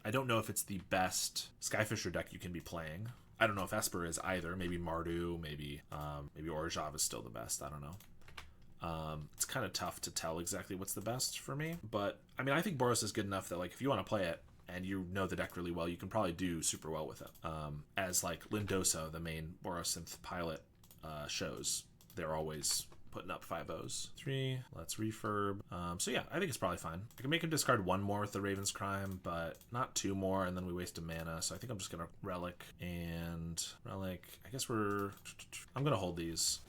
I don't know if it's the best Skyfisher deck you can be playing. I don't know if Esper is either. Maybe Mardu, maybe Orjav is still the best. I don't know. It's kind of tough to tell exactly what's the best for me. But, I mean, I think Boros is good enough that, like, if you want to play it and you know the deck really well, you can probably do super well with it. As, like, Lindoso, the main Boros Synth pilot, shows, they're always putting up 5-0s. 3, let's refurb. So yeah, I think it's probably fine. I can make him discard one more with the Raven's Crime, but not 2 more, and then we waste a mana, so I think I'm just gonna Relic, and Relic, I guess I'm gonna hold these.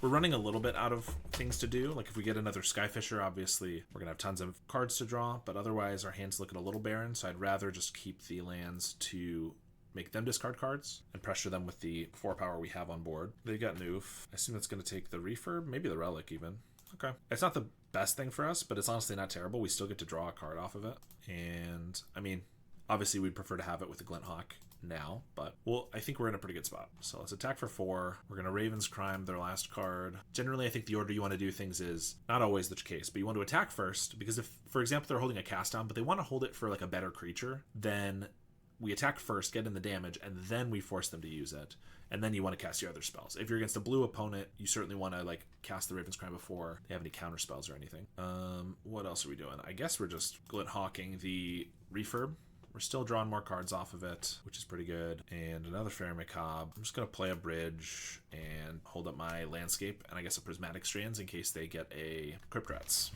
We're running a little bit out of things to do. Like if we get another Skyfisher, obviously we're gonna have tons of cards to draw, but otherwise our hand's looking a little barren, so I'd rather just keep the lands to make them discard cards and pressure them with the 4 power we have on board. They got an oof. I assume that's going to take the refurb, maybe the relic even. Okay. It's not the best thing for us, but it's honestly not terrible. We still get to draw a card off of it. And, I mean, obviously we'd prefer to have it with the Glint Hawk now, but well, I think we're in a pretty good spot. So let's attack for 4. We're going to Raven's Crime, their last card. Generally, I think the order you want to do things is not always the case, but you want to attack first, because if, for example, they're holding a cast down, but they want to hold it for like a better creature, then we attack first, get in the damage, and then we force them to use it. And then you want to cast your other spells. If you're against a blue opponent, you certainly want to like cast the Raven's Crime before they have any counter spells or anything. What else are we doing? I guess we're just Glint Hawking the refurb. We're still drawing more cards off of it, which is pretty good. And another Fairy Macabre. I'm just going to play a bridge and hold up my landscape and I guess a Prismatic Strands in case they get a Crypt Rats.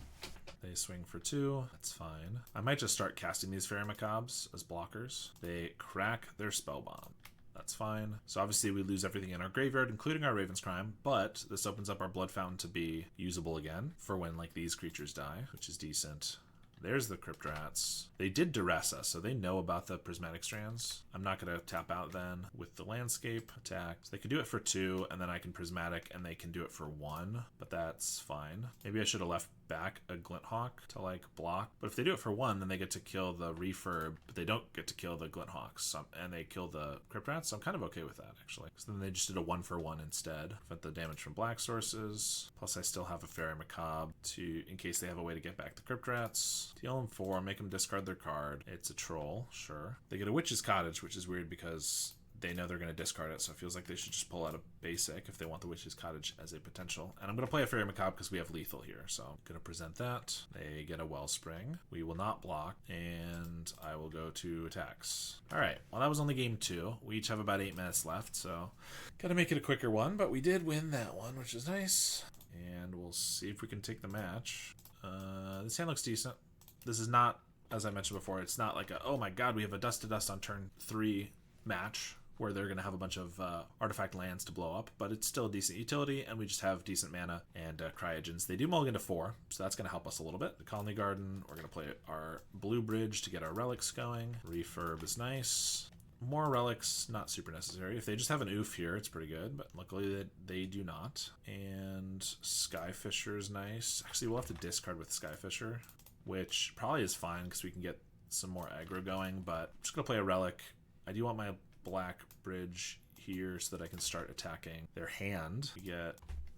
They swing for 2. That's fine. I might just start casting these Fairy Macabres as blockers. They crack their Spellbomb. That's fine. So obviously we lose everything in our graveyard, including our Raven's Crime, but this opens up our Blood Fountain to be usable again for when like these creatures die, which is decent. There's the Crypt Rats. They did duress us, so they know about the Prismatic Strands. I'm not going to tap out then with the landscape attack. So they could do it for 2, and then I can Prismatic, and they can do it for 1, but that's fine. Maybe I should have left back a Glint Hawk to like block, but if they do it for 1, then they get to kill the refurb, but they don't get to kill the Glint Hawks, and they kill the Crypt Rats, so I'm kind of okay with that actually. So then they just did a 1-for-1 instead. Prevent the damage from black sources, plus I still have a Fairy Macabre in case they have a way to get back the Crypt Rats. Deal them 4, make them discard their card. It's a troll, sure. They get a Witch's Cottage, which is weird because they know they're going to discard it, so it feels like they should just pull out a basic if they want the Witch's Cottage as a potential. And I'm going to play a Fairy Macabre because we have lethal here, so I'm going to present that. They get a Wellspring. We will not block, and I will go to attacks. Alright, well that was only game 2. We each have about 8 minutes left, so got to make it a quicker one, but we did win that one, which is nice. And we'll see if we can take the match. This hand looks decent. This is not, as I mentioned before, it's not like a, oh my god, we have a Dust to Dust on turn 3 match where they're going to have a bunch of artifact lands to blow up, but it's still a decent utility, and we just have decent mana and cryogens. They do mulligan to 4, so that's going to help us a little bit. The Colony Garden, we're going to play our blue bridge to get our relics going. Refurb is nice. More relics, not super necessary. If they just have an oof here, it's pretty good, but luckily they do not. And Skyfisher is nice. Actually, we'll have to discard with Skyfisher, which probably is fine because we can get some more aggro going, but I'm just going to play a relic. I do want my black bridge here so that I can start attacking their hand. We get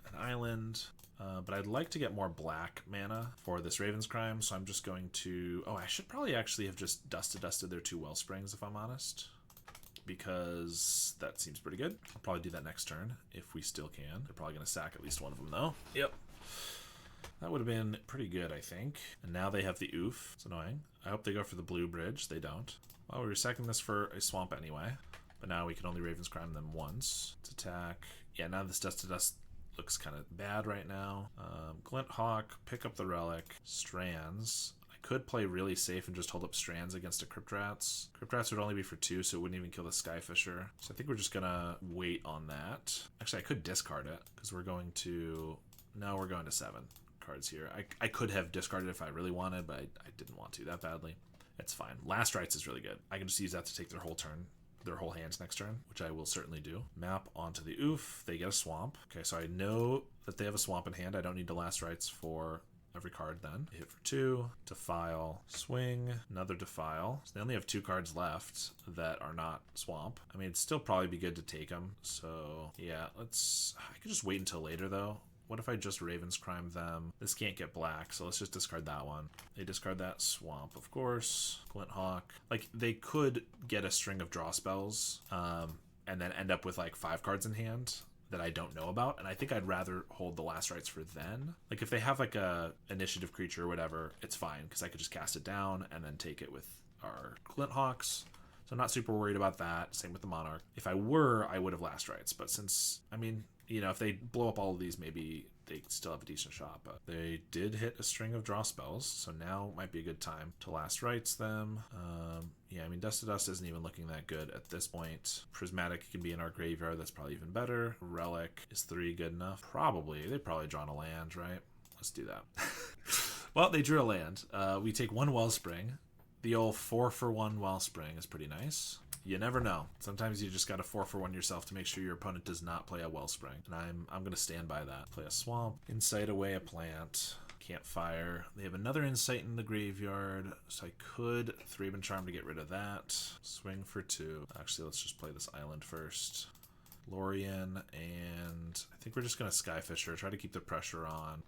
an island, but I'd like to get more black mana for this Raven's Crime, so I'm just going to... Oh, I should probably actually have just dusted their 2 Wellsprings, if I'm honest, because that seems pretty good. I'll probably do that next turn, if we still can. They're probably going to sack at least one of them, though. Yep. That would have been pretty good, I think. And now they have the oof. It's annoying. I hope they go for the blue bridge. They don't. Well, we were sacking this for a swamp anyway, but now we can only Raven's Crime them once. Let's attack. Yeah, now this Dust to Dust looks kind of bad right now. Glint Hawk, pick up the relic. Strands. I could play really safe and just hold up Strands against a Crypt Rats. Crypt Rats would only be for 2, so it wouldn't even kill the Skyfisher. So I think we're just gonna wait on that. Actually, I could discard it, because we're going to... No, we're going to 7 cards here. I could have discarded if I really wanted, but I didn't want to that badly. It's fine. Last Rites is really good. I can just use that to take their whole turn their whole hands next turn, which I will certainly do. Map onto the oof. They get a swamp. Okay, so I know that they have a swamp in hand. I don't need to last rights for every card then. Hit for 2, defile, swing, another defile. So they only have 2 cards left that are not swamp. I mean, it'd still probably be good to take them. So yeah, I could just wait until later though. What if I just Raven's Crime them? This can't get black, so let's just discard that one. They discard that swamp, of course. Glint Hawk. Like, they could get a string of draw spells, and then end up with like 5 cards in hand that I don't know about, and I think I'd rather hold the last rights for then. Like, if they have like a initiative creature or whatever, it's fine, because I could just cast it down and then take it with our Glint Hawks. So I'm not super worried about that. Same with the Monarch. If I were, I would have last rights, but since, I mean, you know, if they blow up all of these, maybe they still have a decent shot, but they did hit a string of draw spells, so now might be a good time to last rights them. Yeah, I mean, Dust to Dust isn't even looking that good at this point. Prismatic can be in our graveyard, that's probably even better. Relic, is 3 good enough? Probably. They've probably drawn a land, right? Let's do that. Well, they drew a land. We take 1 Wellspring. The old 4-for-1 Wellspring is pretty nice. You never know. Sometimes you just got to 4-for-1 yourself to make sure your opponent does not play a Wellspring. And I'm going to stand by that. Play a Swamp. Insight away a plant. Can't fire. They have another Insight in the graveyard, so I could Thraben Charm to get rid of that. Swing for 2. Actually, let's just play this island first. Lorien, and I think we're just going to Skyfisher, try to keep the pressure on.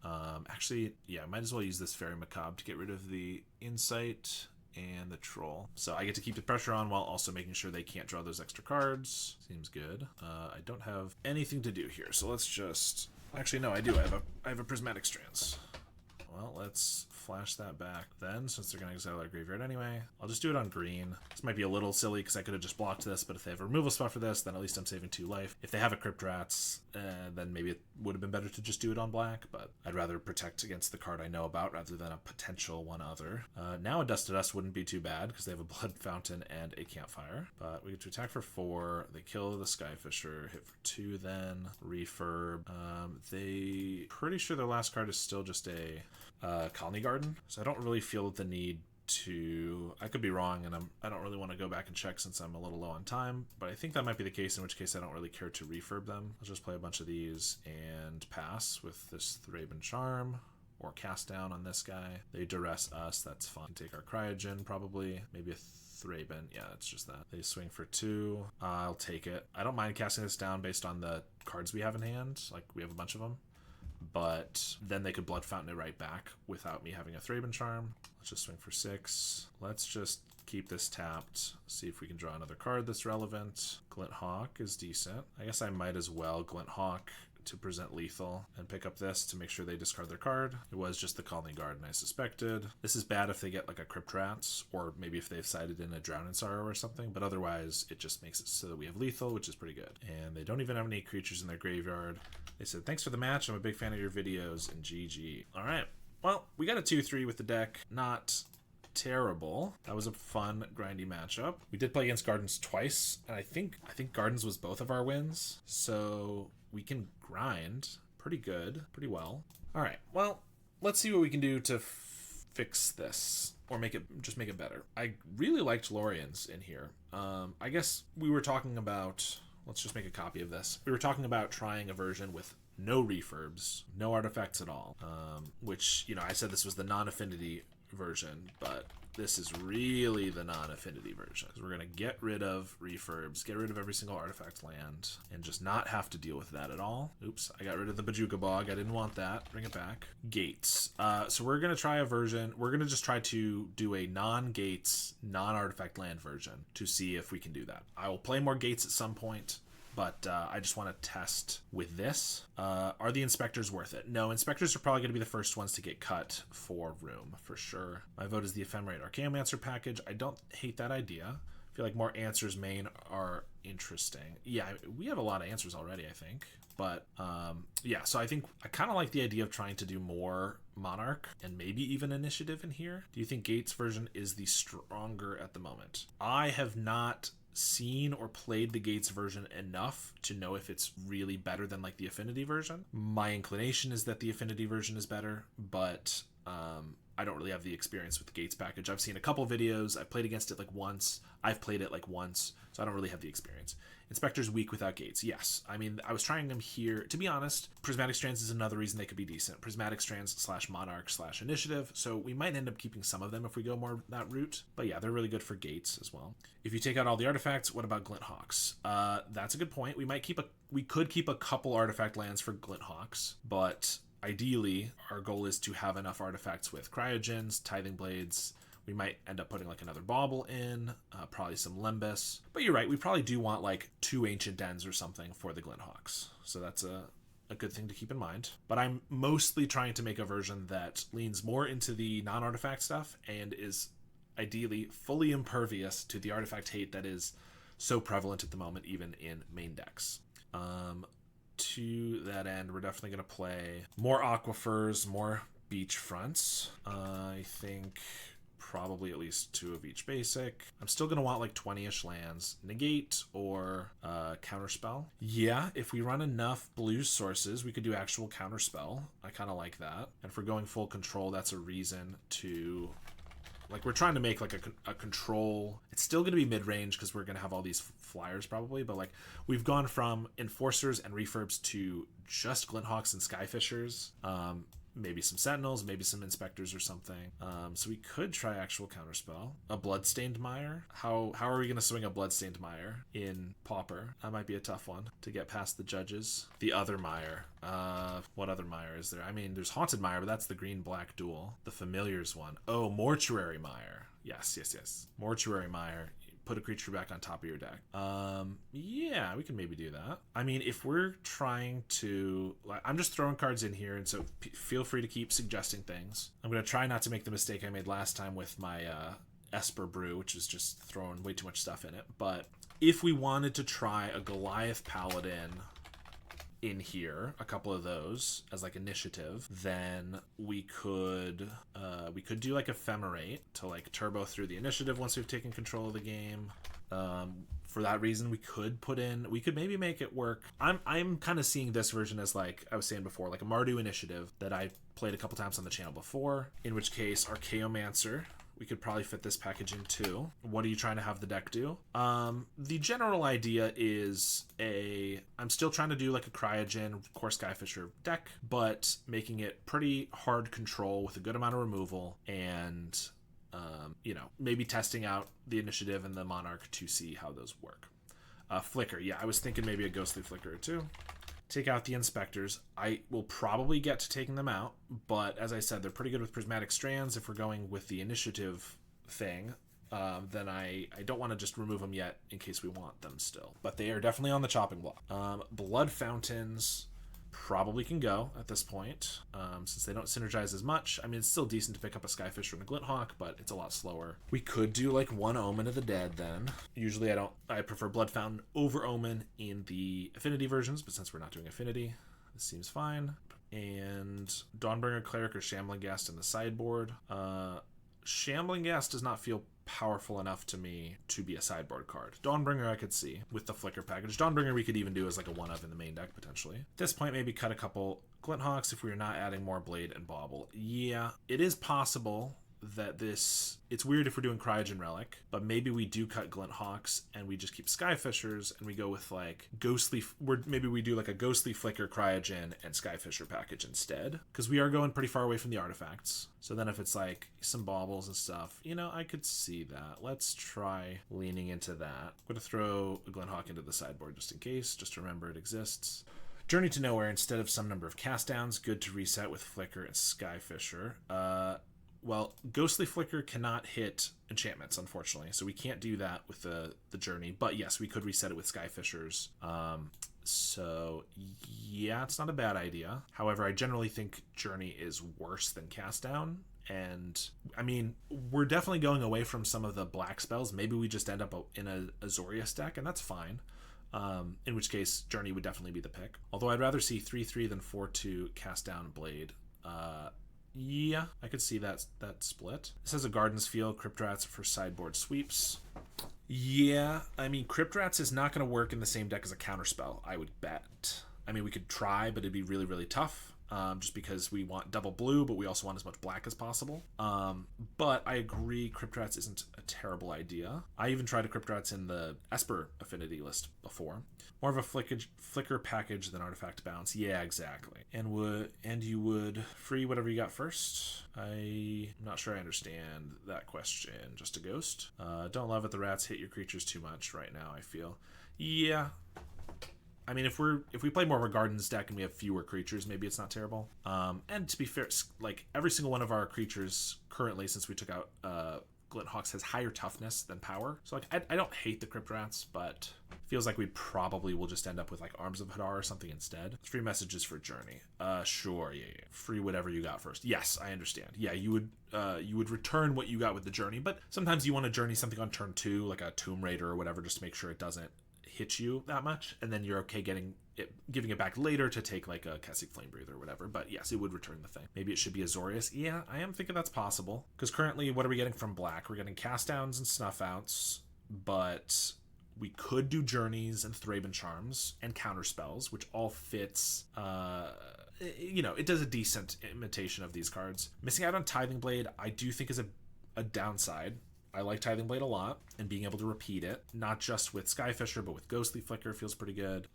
Actually, yeah, I might as well use this Fairy Macabre to get rid of the Insight and the Troll. So I get to keep the pressure on while also making sure they can't draw those extra cards. Seems good. I don't have anything to do here, so let's just... Actually, no, I do. I have a Prismatic Strands. Well, let's flash that back then, since they're going to exile our graveyard anyway. I'll just do it on green. This might be a little silly because I could have just blocked this, but if they have a removal spot for this, then at least I'm saving 2 life. If they have a Crypt Rats, then maybe it would have been better to just do it on black, but I'd rather protect against the card I know about rather than a potential one other. Now a Dust to Dust wouldn't be too bad because they have a Blood Fountain and a Campfire, but we get to attack for 4. They kill the Skyfisher, hit for 2 then, refurb. They pretty sure their last card is still just a Colony Garden, so I don't really feel the need to... I could be wrong, and I don't really want to go back and check since I'm a little low on time, but I think that might be the case, in which case I don't really care to refurb them. I'll just play a bunch of these and pass with this Thraben Charm, or cast down on this guy. They duress us, that's fine. Take our Cryogen, probably. Maybe a Thraben. Yeah, it's just that. They swing for 2. I'll take it. I don't mind casting this down based on the cards we have in hand. Like, we have a bunch of them. But then they could Blood Fountain it right back without me having a Thraben Charm. Let's just swing for 6. Let's just keep this tapped. See if we can draw another card that's relevant. Glint Hawk is decent. I guess I might as well Glint Hawk to present lethal and pick up this to make sure they discard their card. It was just the Colony Garden I suspected. This is bad if they get like a Crypt Rats, or maybe if they've sided in a Drown in Sorrow or something, but otherwise it just makes it so that we have lethal, which is pretty good. And they don't even have any creatures in their graveyard. They said, thanks for the match, I'm a big fan of your videos, and GG. Alright, well, we got a 2-3 with the deck. Not terrible. That was a fun, grindy matchup. We did play against Gardens twice, and I think Gardens was both of our wins, so we can grind pretty good, pretty well. Alright, well, let's see what we can do to fix this, or make it better. I really liked Lorien's in here. I guess we were talking about... Let's just make a copy of this. We were talking about trying a version with no refurbs, no artifacts at all, which, you know, I said this was the non-affinity version, but this is really the non-affinity version. We're going to get rid of refurbs, get rid of every single artifact land, and just not have to deal with that at all. Oops, I got rid of the Bajuka Bog. I didn't want that. Bring it back. Gates. So we're going to try a version. We're going to just try to do a non-gates, non-artifact land version to see if we can do that. I will play more gates at some point, but I just want to test with this. Are the inspectors worth it? No, inspectors are probably going to be the first ones to get cut for room, for sure. My vote is the Ephemerate Archaeomancer package. I don't hate that idea. I feel like more answers main are interesting. Yeah, we have a lot of answers already, I think. But yeah, so I think I kind of like the idea of trying to do more Monarch and maybe even Initiative in here. Do you think Gates version is the stronger at the moment? I have not seen or played the Gates version enough to know if it's really better than like the Affinity version. My inclination is that the Affinity version is better, but I don't really have the experience with the Gates package. I've seen a couple videos. I've played against it like once. I've played it like once, so I don't really have the experience. Inspector's weak without Gates. Yes. I mean, I was trying them here. To be honest, Prismatic Strands is another reason they could be decent. Prismatic Strands / Monarch / Initiative, so we might end up keeping some of them if we go more that route. But yeah, they're really good for Gates as well. If you take out all the artifacts, what about Glint Hawks? That's a good point. We could keep a couple artifact lands for Glint Hawks, but ideally, our goal is to have enough artifacts with Cryogens, Tithing Blades. We might end up putting like another Bauble in, probably some Limbus. But you're right, we probably do want like 2 Ancient Dens or something for the Glint Hawks. So that's a good thing to keep in mind. But I'm mostly trying to make a version that leans more into the non-artifact stuff and is ideally fully impervious to the artifact hate that is so prevalent at the moment, even in main decks. To that end, we're definitely going to play more Aquifers, more Beachfronts. I think probably at least 2 of each basic. I'm still going to want like 20-ish lands. Negate or Counterspell. Yeah, if we run enough blue sources, we could do actual Counterspell. I kind of like that. And if we're going full control, that's a reason to... Like, we're trying to make, like, a control. It's still going to be mid-range because we're going to have all these flyers, probably. But, like, we've gone from Enforcers and Refurbs to just Glinthawks and Skyfishers. Maybe some Sentinels, maybe some Inspectors or something. So we could try actual Counterspell. A Bloodstained Mire. How are we going to swing a Bloodstained Mire in Pauper? That might be a tough one to get past the judges. The other Mire. What other Mire is there? I mean, there's Haunted Mire, but that's the green-black dual. The Familiars one. Oh, Mortuary Mire. Yes. Mortuary Mire. Put a creature back on top of your deck. Yeah, we can maybe do that. I mean, if we're trying to... Like, I'm just throwing cards in here, and so feel free to keep suggesting things. I'm going to try not to make the mistake I made last time with my Esper Brew, which was just throwing way too much stuff in it. But if we wanted to try a Goliath Paladin in here, a couple of those as like initiative, then we could do like Ephemerate to like turbo through the initiative once we've taken control of the game. For that reason, we could maybe make it work. I'm kind of seeing this version as, like I was saying before, like a Mardu initiative that I played a couple times on the channel before, in which case Archaeomancer, we could probably fit this package in too. What are you trying to have the deck do? The general idea is I'm still trying to do like a Cryogen Core Skyfisher deck, but making it pretty hard control with a good amount of removal and, maybe testing out the initiative and the Monarch to see how those work. Flicker. Yeah, I was thinking maybe a Ghostly Flicker or 2. Take out the Inspectors. I will probably get to taking them out, but as I said, they're pretty good with Prismatic Strands. If we're going with the initiative thing, then I don't want to just remove them yet in case we want them still. But they are definitely on the chopping block. Blood Fountains probably can go at this point, since they don't synergize as much. I mean, it's still decent to pick up a Skyfisher and a Glinthawk, but it's a lot slower. We could do like one Omen of the Dead then. Usually I prefer Blood Fountain over Omen in the Affinity versions, but since we're not doing Affinity, this seems fine. And Dawnbringer Cleric or Shambling Ghast in the sideboard. Shambling Ghast does not feel powerful enough to me to be a sideboard card. Dawnbringer I could see with the Flicker package. Dawnbringer we could even do as like a one-of in the main deck potentially. At this point, maybe cut a couple Glinthawks if we are not adding more Blade and Bauble. Yeah, it is possible that it's weird if we're doing Cryogen Relic, but maybe we do cut Glinthawks and we just keep Skyfishers and we go with like maybe we do like a Ghostly Flicker Cryogen and Skyfisher package instead, because we are going pretty far away from the artifacts. So then if it's like some baubles and stuff, I could see that. Let's try leaning into that. I'm going to throw a Glinthawk into the sideboard just in case, just to remember it exists. Journey to Nowhere instead of some number of cast downs, good to reset with Flicker and Skyfisher. Well, Ghostly Flicker cannot hit enchantments, unfortunately, so we can't do that with the Journey. But yes, we could reset it with Skyfishers. So yeah, it's not a bad idea. However, I generally think Journey is worse than Cast Down. And I mean, we're definitely going away from some of the black spells. Maybe we just end up in a Azorius deck, and that's fine. In which case, Journey would definitely be the pick. Although I'd rather see 3/3 than 4/2 Cast Down Blade. Yeah, I could see that split. This has a Garden's Field, Crypt Rats for sideboard sweeps. Yeah, I mean, Crypt Rats is not going to work in the same deck as a counterspell, I would bet. I mean, we could try, but it'd be really, really tough. just because we want double blue, but we also want as much black as possible. But I agree, Crypt Rats isn't a terrible idea. I even tried a Crypt Rats in the Esper Affinity list before. More of a flicker package than artifact bounce. Yeah, exactly. And you would free whatever you got first. I'm not sure I understand that question. Just a ghost. Don't love it. The rats hit your creatures too much right now, I feel. Yeah. I mean, if we play more of a Gardens deck and we have fewer creatures, maybe it's not terrible. And to be fair, like every single one of our creatures currently, since we took out Glint Hawks, has higher toughness than power. So like I don't hate the Crypt Rats, but feels like we probably will just end up with like Arms of Hadar or something instead. Free messages for Journey. Sure, yeah. Free whatever you got first. Yes, I understand. Yeah, you would return what you got with the Journey, but sometimes you want to journey something on turn 2, like a Tomb Raider or whatever, just to make sure it doesn't hit you that much, and then you're okay giving it back later to take like a Kessig Flamebreather or whatever. But yes, it would return the thing. Maybe it should be Azorius. Yeah, I am thinking that's possible, because currently what are we getting from black? We're getting Cast Downs and Snuff Outs, but we could do Journeys and Thraben Charms and Counter Spells, which all fits it does a decent imitation of these cards. Missing out on Tithing Blade I do think is a downside. I like Tithing Blade a lot, and being able to repeat it, not just with Skyfisher, but with Ghostly Flicker feels pretty good.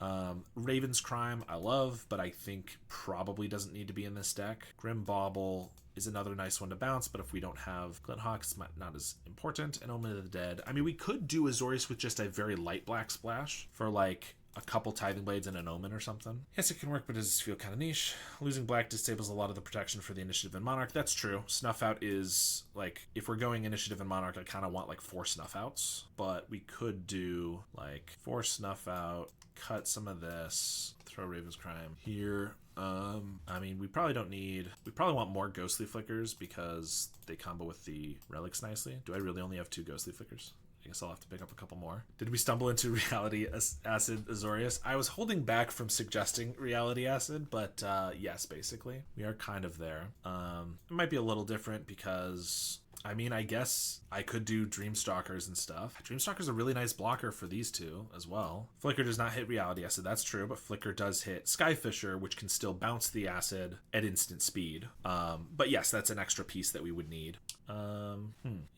Raven's Crime I love, but I think probably doesn't need to be in this deck. Grim Bauble is another nice one to bounce, but if we don't have Glint Hawks, it's not as important. And Omen of the Dead. I mean, we could do Azorius with just a very light black splash for like a couple Tithing Blades and an Omen or something. Yes, it can work, but it does feel kind of niche. Losing black disables a lot of the protection for the Initiative and Monarch. That's true. Snuff Out is, like, if we're going Initiative and Monarch, I kind of want, like, 4 Snuff Outs. But we could do, like, 4 Snuff Out, cut some of this, throw Raven's Crime here. I mean, we probably want more Ghostly Flickers because they combo with the Relics nicely. Do I really only have 2 Ghostly Flickers? I guess I'll have to pick up a couple more. Did we stumble into Reality Acid Azorius? I was holding back from suggesting Reality Acid, but yes, basically. We are kind of there. It might be a little different because, I mean, I guess I could do Dreamstalkers and stuff. Dreamstalker's a really nice blocker for these two as well. Flicker does not hit Reality Acid, that's true, but Flicker does hit Skyfisher, which can still bounce the acid at instant speed. But yes, that's an extra piece that we would need.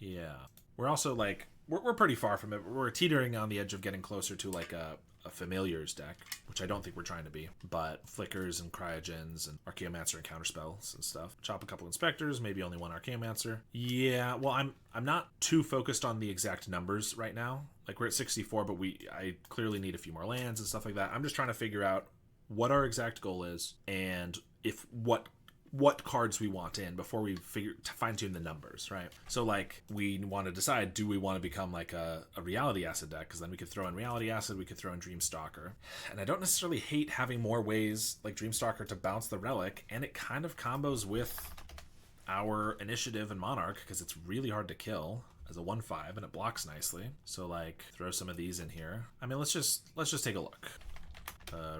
Yeah. We're also like, we're pretty far from it. We're teetering on the edge of getting closer to like a Familiars deck, which I don't think we're trying to be. But Flickers and Cryogens and Archaeomancer and Counterspells and stuff. Chop a couple Inspectors, maybe only one Archaeomancer. Yeah, well, I'm not too focused on the exact numbers right now. Like, we're at 64, but I clearly need a few more lands and stuff like that. I'm just trying to figure out what our exact goal is and if what cards we want in before we fine-tune the numbers, right? So like, we want to decide, do we want to become like a Reality Acid deck? Because then we could throw in Reality Acid, we could throw in Dreamstalker. And I don't necessarily hate having more ways like Dreamstalker to bounce the Relic, and it kind of combos with our Initiative and Monarch because it's really hard to kill as a 1/5 and it blocks nicely. So like, throw some of these in here. I mean, let's just take a look.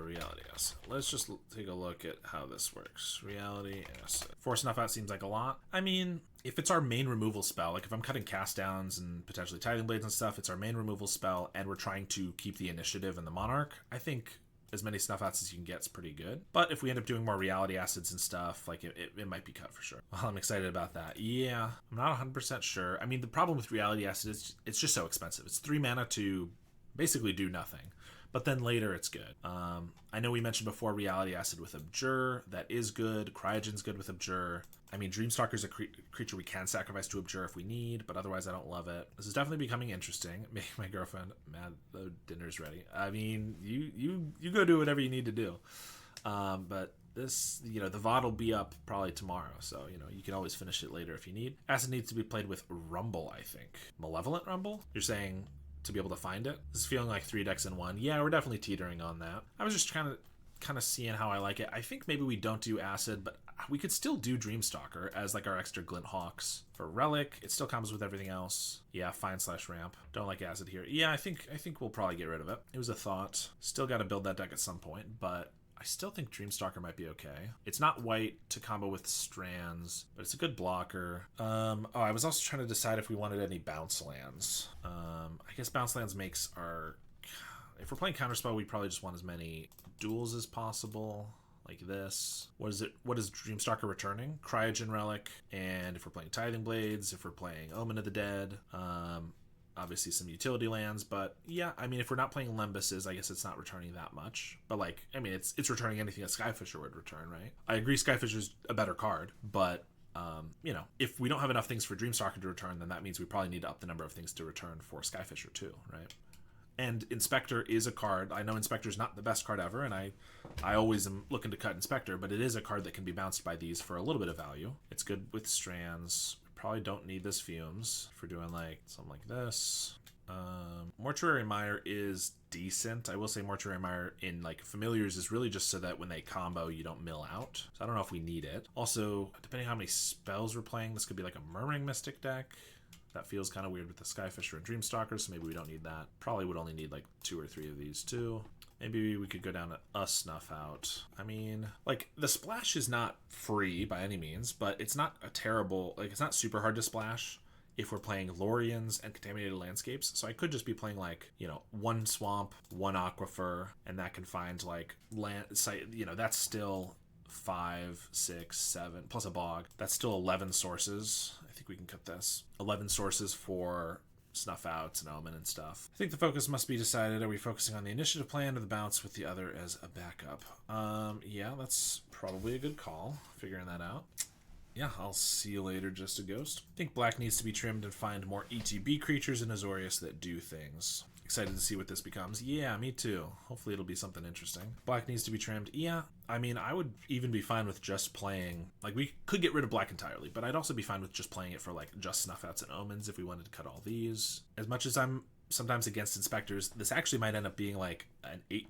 Reality Acid. Let's just take a look at how this works. Reality Acid. 4 Snuff Out seems like a lot. I mean, if it's our main removal spell, like if I'm cutting Cast Downs and potentially Tithing Blades and stuff, it's our main removal spell, and we're trying to keep the Initiative and the Monarch, I think as many Snuff Outs as you can get is pretty good. But if we end up doing more Reality Acids and stuff, like it might be cut for sure. Well, I'm excited about that. Yeah, I'm not 100% sure. I mean, the problem with Reality Acid is it's just so expensive. It's 3 mana to basically do nothing. But then later it's good. I know we mentioned before Reality Acid with Abjure. That is good. Cryogen's good with Abjure. I mean, Dreamstalker's a creature we can sacrifice to Abjure if we need, but otherwise I don't love it. This is definitely becoming interesting. Making my girlfriend mad the dinner's ready. I mean, you go do whatever you need to do. But this, the VOD will be up probably tomorrow, so, you can always finish it later if you need. Acid needs to be played with Rumble, I think. Malevolent Rumble? You're saying to be able to find it? This is feeling like 3 decks in 1. Yeah, we're definitely teetering on that. I was just kind of seeing how I like it. I think maybe we don't do Acid, but we could still do Dreamstalker as like our extra Glint Hawks for Relic. It still comes with everything else. Yeah, fine/ramp. Don't like Acid here. Yeah, I think we'll probably get rid of it. It was a thought. Still got to build that deck at some point, but I still think Dreamstalker might be okay. It's not white to combo with Strands, but it's a good blocker. I was also trying to decide if we wanted any bounce lands. I guess bounce lands makes our... If we're playing Counterspell, we probably just want as many duels as possible. like this. What is it? What is Dreamstalker returning? Cryogen Relic, and if we're playing Tithing Blades, if we're playing Omen of the Dead, obviously some utility lands, but yeah, I mean, if we're not playing Lembuses, I guess it's not returning that much. But like, I mean, it's returning anything a Skyfisher would return, right? I agree Skyfisher's a better card, but you know, if we don't have enough things for Dreamstalker to return, then that means we probably need to up the number of things to return for Skyfisher too, right? And Inspector is a card. I know Inspector's not the best card ever, and I always am looking to cut Inspector, but it is a card that can be bounced by these for a little bit of value. It's good with Strands. Probably don't need this Fumes for doing like something like this. Mortuary Mire is decent. I will say Mortuary Mire in like Familiars is really just so that when they combo you don't mill out. So I don't know if we need it. Also, depending on how many spells we're playing, this could be like a Murmuring Mystic deck. That feels kind of weird with the Skyfisher and Dreamstalker, so maybe we don't need that. Probably would only need like 2 or 3 of these too. Maybe we could go down to a Snuff Out. I mean, like, the splash is not free by any means, but it's not a terrible, like, it's not super hard to splash if we're playing Lorians and Contaminated Landscapes. So I could just be playing, like, you know, 1 Swamp, 1 Aquifer, and that can find, like, land, you know, that's still 5, 6, 7, plus a Bog. That's still 11 sources. I think we can cut this. 11 sources for Snuff Outs and Omen and stuff. I think the focus must be decided. Are we focusing on the initiative plan or the bounce with the other as a backup? Yeah, that's probably a good call. Figuring that out. Yeah, I'll see you later, Just a Ghost. I think black needs to be trimmed and find more ETB creatures in Azorius that do things. Excited to see what this becomes. Yeah, me too. Hopefully it'll be something interesting. Black needs to be trimmed. Yeah, I mean, I would even be fine with just playing... Like, we could get rid of black entirely, but I'd also be fine with just playing it for, like, just Snuff Outs and Omens if we wanted to cut all these. As much as I'm sometimes against Inspectors, this actually might end up being, like,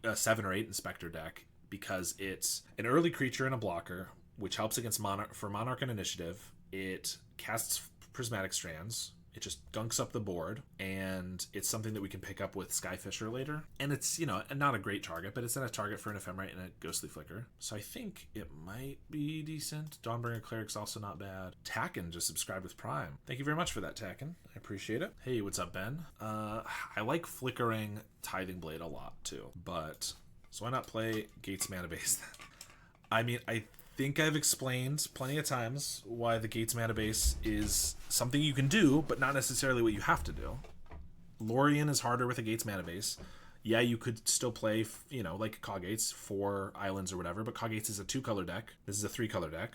a 7 or 8 Inspector deck because it's an early creature and a blocker, which helps against Monarch and Initiative. It casts Prismatic Strands. It just gunks up the board, and it's something that we can pick up with Skyfisher later. And it's, you know, not a great target, but it's not a target for an Ephemerate and a Ghostly Flicker. So I think it might be decent. Dawnbringer Cleric's also not bad. Tacken just subscribed with Prime. Thank you very much for that, Tacken. I appreciate it. Hey, what's up, Ben? I like flickering Tithing Blade a lot, too. But, so why not play Gates Mana Base? I mean, I think I've explained plenty of times why the Gates Mana Base is something you can do, but not necessarily what you have to do. Lorien is harder with a Gates Mana Base. Yeah, you could still play, you know, like Coggates, 4 islands or whatever, but Coggates is a 2-color deck. This is a 3-color deck.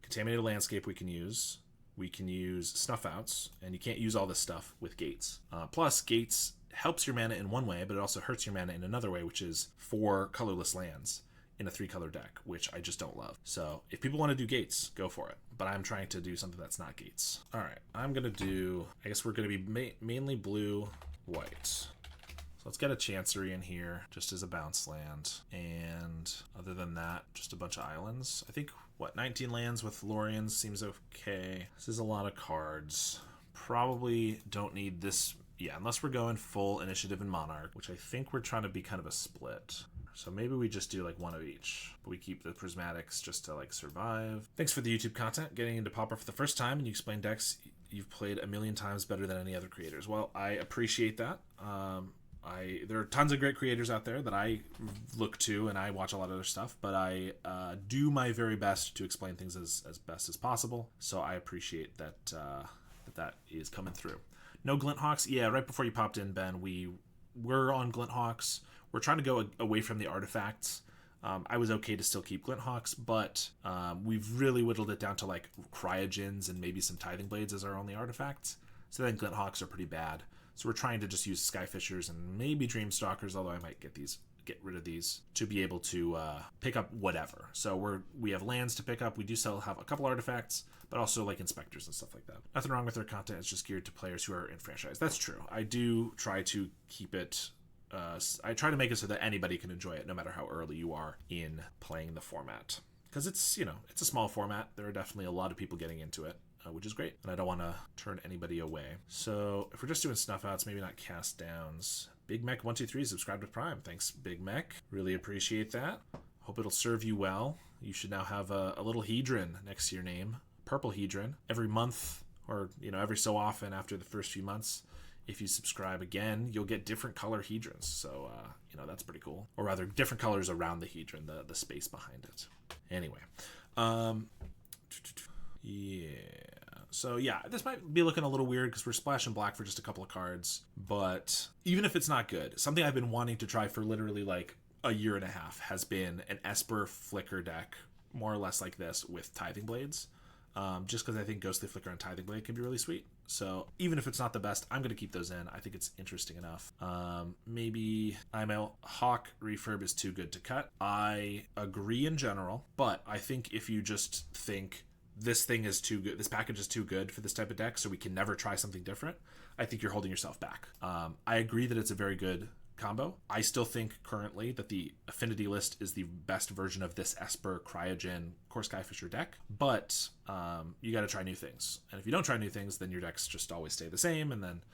Contaminated Landscape we can use. We can use Snuff Outs, and you can't use all this stuff with Gates. Plus, Gates helps your mana in one way, but it also hurts your mana in another way, which is 4 colorless lands in a 3-color deck, which I just don't love. So if people want to do Gates, go for it. But I'm trying to do something that's not Gates. All right, I'm going to do, I guess we're going to be mainly blue, white. So let's get a Chancery in here just as a bounce land. And other than that, just a bunch of islands. I think, what, 19 lands with Lorians seems okay. This is a lot of cards. Probably don't need this, yeah, unless we're going full Initiative and Monarch, which I think we're trying to be kind of a split. So maybe we just do like 1 of each, but we keep the Prismatics just to like survive. Thanks for the YouTube content. Getting into Pauper for the first time, and you explain decks you've played a million times better than any other creators. Well, I appreciate that. There are tons of great creators out there that I look to, and I watch a lot of other stuff, but I do my very best to explain things as best as possible. So I appreciate that that is coming through. No Glinthawks? Yeah, right before you popped in, Ben, we were on Glinthawks. We're trying to go away from the artifacts. I was okay to still keep Glinthawks, but we've really whittled it down to like Cryogens and maybe some Tithing Blades as our only artifacts. So then Glinthawks are pretty bad. So we're trying to just use Skyfishers and maybe Dreamstalkers, although I might get rid of these to be able to pick up whatever. So we have lands to pick up. We do still have a couple artifacts, but also like Inspectors and stuff like that. Nothing wrong with their content. It's just geared to players who are enfranchised. That's true. I do try to keep it... I try to make it so that anybody can enjoy it no matter how early you are in playing the format. Because it's, you know, it's a small format. There are definitely a lot of people getting into it, which is great. And I don't want to turn anybody away. So if we're just doing Snuff Outs, maybe not Cast Downs. Big Mech 123 subscribed with Prime. Thanks, Big Mech. Really appreciate that. Hope it'll serve you well. You should now have a little Hedron next to your name. Purple Hedron. Every month, or, you know, every so often after the first few months, if you subscribe again, you'll get different color hedrons. So, you know, that's pretty cool. Or rather, different colors around the hedron, the space behind it. Anyway. Yeah. So, yeah, this might be looking a little weird because we're splashing black for just a couple of cards. But even if it's not good, something I've been wanting to try for literally like a year and a half has been an Esper Flicker deck, more or less like this, with Tithing Blades. Just because I think Ghostly Flicker and Tithing Blade can be really sweet. So even if it's not the best, I'm going to keep those in. I think it's interesting enough. Maybe IMO Hawk Refurb is too good to cut. I agree in general, but I think if you just think this thing is too good, this package is too good for this type of deck, so we can never try something different, I think you're holding yourself back. I agree that it's a very good combo. I still think currently that the Affinity list is the best version of this Esper Cryogen Core Skyfisher deck, but you got to try new things. And if you don't try new things, then your decks just always stay the same, and then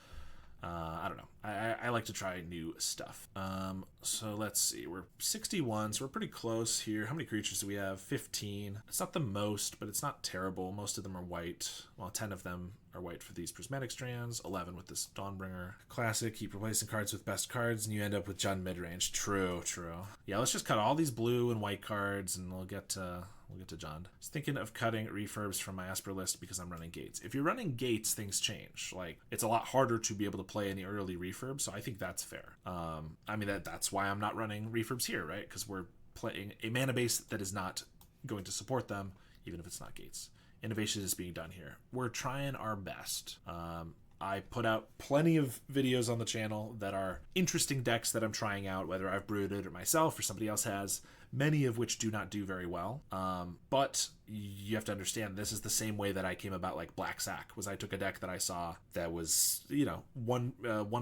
I don't know. I like to try new stuff. So let's see. We're 61, so we're pretty close here. How many creatures do we have? 15. It's not the most, but it's not terrible. Most of them are white. Well, 10 of them are white for these Prismatic Strands. 11 with this Dawnbringer. Classic. Keep replacing cards with best cards, and you end up with Jund midrange. True. Yeah, let's just cut all these blue and white cards, and we'll get to Jund. I was thinking of cutting refurbs from my Esper list because I'm running Gates. If you're running Gates, things change. Like, it's a lot harder to be able to play any early refurbs, so I think that's fair. I mean, that's why I'm not running refurbs here, right? Because we're playing a mana base that is not going to support them, even if it's not Gates. Innovation is being done here. We're trying our best. I put out plenty of videos on the channel that are interesting decks that I'm trying out, whether I've brewed it or myself or somebody else has, many of which do not do very well. But you have to understand, this is the same way that I came about like Black Sack, was I took a deck that I saw that was, you know, one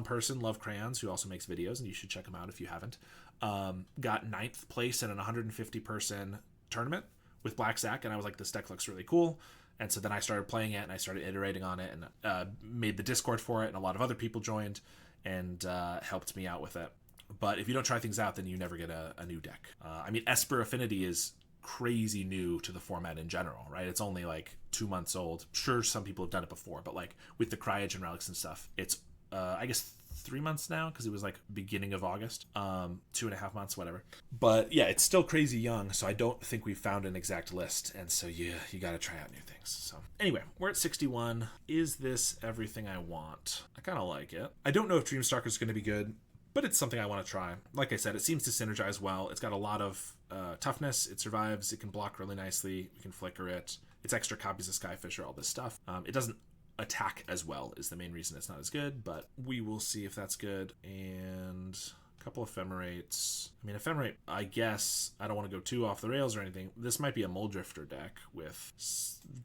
person, Love Crayons, who also makes videos, and you should check him out if you haven't, got 9th place in an 150 person tournament with Black Sack, and I was like, this deck looks really cool. And so then I started playing it, and I started iterating on it, and made the Discord for it, and a lot of other people joined and helped me out with it. But if you don't try things out, then you never get a new deck. I mean, Esper Affinity is crazy new to the format in general, right? It's only like 2 months old. Sure, some people have done it before, but like with the Cryogen relics and stuff, it's, I guess, 3 months now, because it was like beginning of August, 2.5 months, whatever. But yeah, it's still crazy young, so I don't think we've found an exact list, and so yeah, you got to try out new things. So anyway, we're at 61. Is this everything I want? I kind of like it. I don't know if Dreamstalker is going to be good, but it's something I want to try. Like I said, it seems to synergize well. It's got a lot of toughness. It survives. It can block really nicely. We can flicker it. It's extra copies of Skyfisher, all this stuff. It doesn't attack as well is the main reason it's not as good, but we will see if that's good. And a couple Ephemerates. I mean, Ephemerate, I guess, I don't want to go too off the rails or anything. This might be a Muldrifter deck with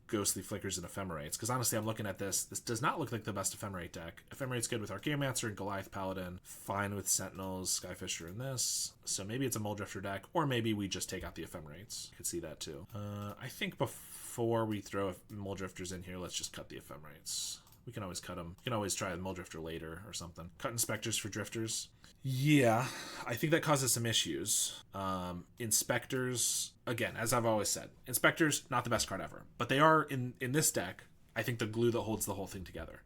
Ghostly Flickers and Ephemerates, because honestly, I'm looking at this. This does not look like the best Ephemerate deck. Ephemerate's good with Archaeomancer and Goliath Paladin. Fine with Sentinels, Skyfisher, and this. So maybe it's a Muldrifter deck, or maybe we just take out the Ephemerates. Could see that too. I think before we throw Muldrifters in here, let's just cut the Ephemerates. We can always cut them. We can always try a Muldrifter later or something. Cut Inspectors for Drifters. Yeah, I think that causes some issues. Inspectors, again, as I've always said, Inspectors, not the best card ever. But they are, in this deck, I think the glue that holds the whole thing together.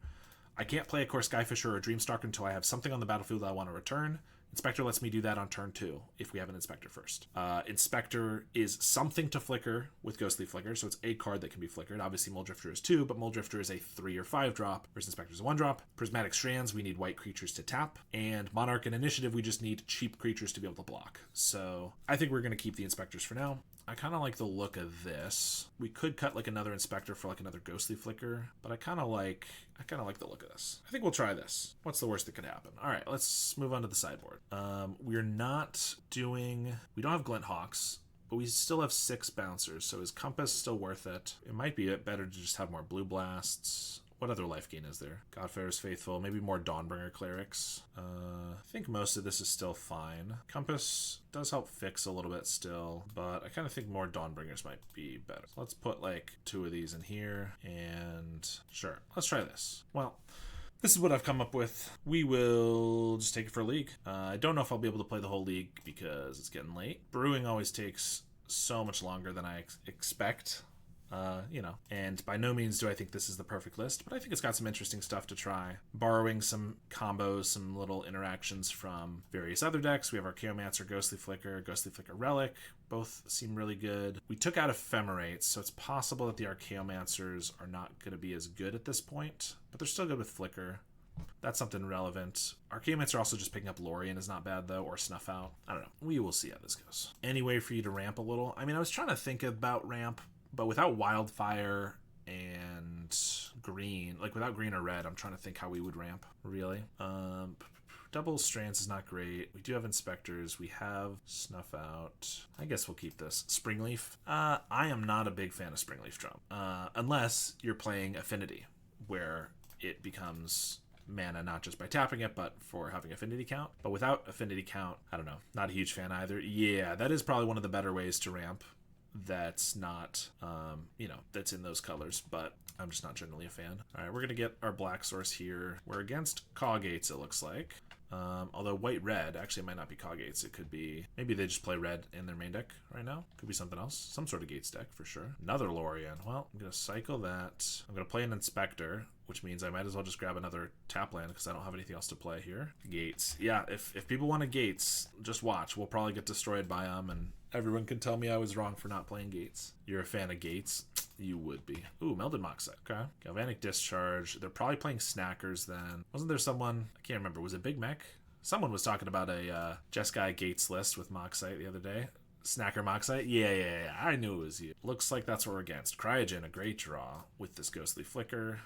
I can't play a Core Skyfisher or a Dreamstalker until I have something on the battlefield that I want to return. Inspector lets me do that on turn 2, if we have an Inspector first. Inspector is something to flicker with Ghostly Flicker, so it's a card that can be flickered. Obviously, Muldrifter is 2, but Muldrifter is a 3 or 5 drop, whereas Inspector is a 1 drop. Prismatic Strands, we need white creatures to tap. And Monarch and Initiative, we just need cheap creatures to be able to block. So I think we're going to keep the Inspectors for now. I kind of like the look of this. We could cut like another Inspector for like another Ghostly Flicker, but I kind of like the look of this. I think we'll try this. What's the worst that could happen? All right, let's move on to the sideboard. We don't have Glint Hawks, but we still have 6 bouncers, so is Compass still worth it? It might be better to just have more Blue Blasts. What other life gain is there? Godfarer's Faithful, maybe more Dawnbringer Clerics. I think most of this is still fine. Compass does help fix a little bit still, but I kind of think more Dawnbringers might be better. So let's put like 2 of these in here, and sure, let's try this. Well, this is what I've come up with. We will just take it for a league. I don't know if I'll be able to play the whole league because it's getting late. Brewing always takes so much longer than I expect. you know, and by no means do I think this is the perfect list, but I think it's got some interesting stuff to try. Borrowing some combos, some little interactions from various other decks. We have Archaeomancer, Ghostly Flicker Relic. Both seem really good. We took out Ephemerates, so it's possible that the Archaeomancers are not going to be as good at this point, but they're still good with Flicker. That's something relevant. Archaeomancer also just picking up Lorien is not bad, though, or Snuff Out. I don't know. We will see how this goes. Any way for you to ramp a little? I mean, I was trying to think about ramp, but without Wildfire and green, like without green or red, I'm trying to think how we would ramp, really. Double Strands is not great. We do have Inspectors. We have Snuff Out. I guess we'll keep this. Springleaf. I am not a big fan of Springleaf Drum, unless you're playing Affinity, where it becomes mana not just by tapping it, but for having Affinity count. But without Affinity count, I don't know. Not a huge fan either. Yeah, that is probably one of the better ways to ramp. That's not, you know, that's in those colors, but I'm just not generally a fan. All right, we're going to get our black source here. We're against Cawgates, it looks like. Although white-red, actually it might not be Cawgates. It could be, maybe they just play red in their main deck right now. Could be something else. Some sort of Gates deck for sure. Another Lorien. Well, I'm going to cycle that. I'm going to play an Inspector, which means I might as well just grab another tap land because I don't have anything else to play here. Gates. Yeah, if people want Gates, just watch. We'll probably get destroyed by them, and everyone can tell me I was wrong for not playing Gates. You're a fan of Gates? You would be. Ooh, Melded Moxite. Okay. Galvanic Discharge. They're probably playing Snackers then. Wasn't there someone, I can't remember, was it Big Mech? Someone was talking about a Jeskai Gates list with Moxite the other day. Snacker Moxite? Yeah. I knew it was you. Looks like that's what we're against. Cryogen, a great draw with this Ghostly Flicker.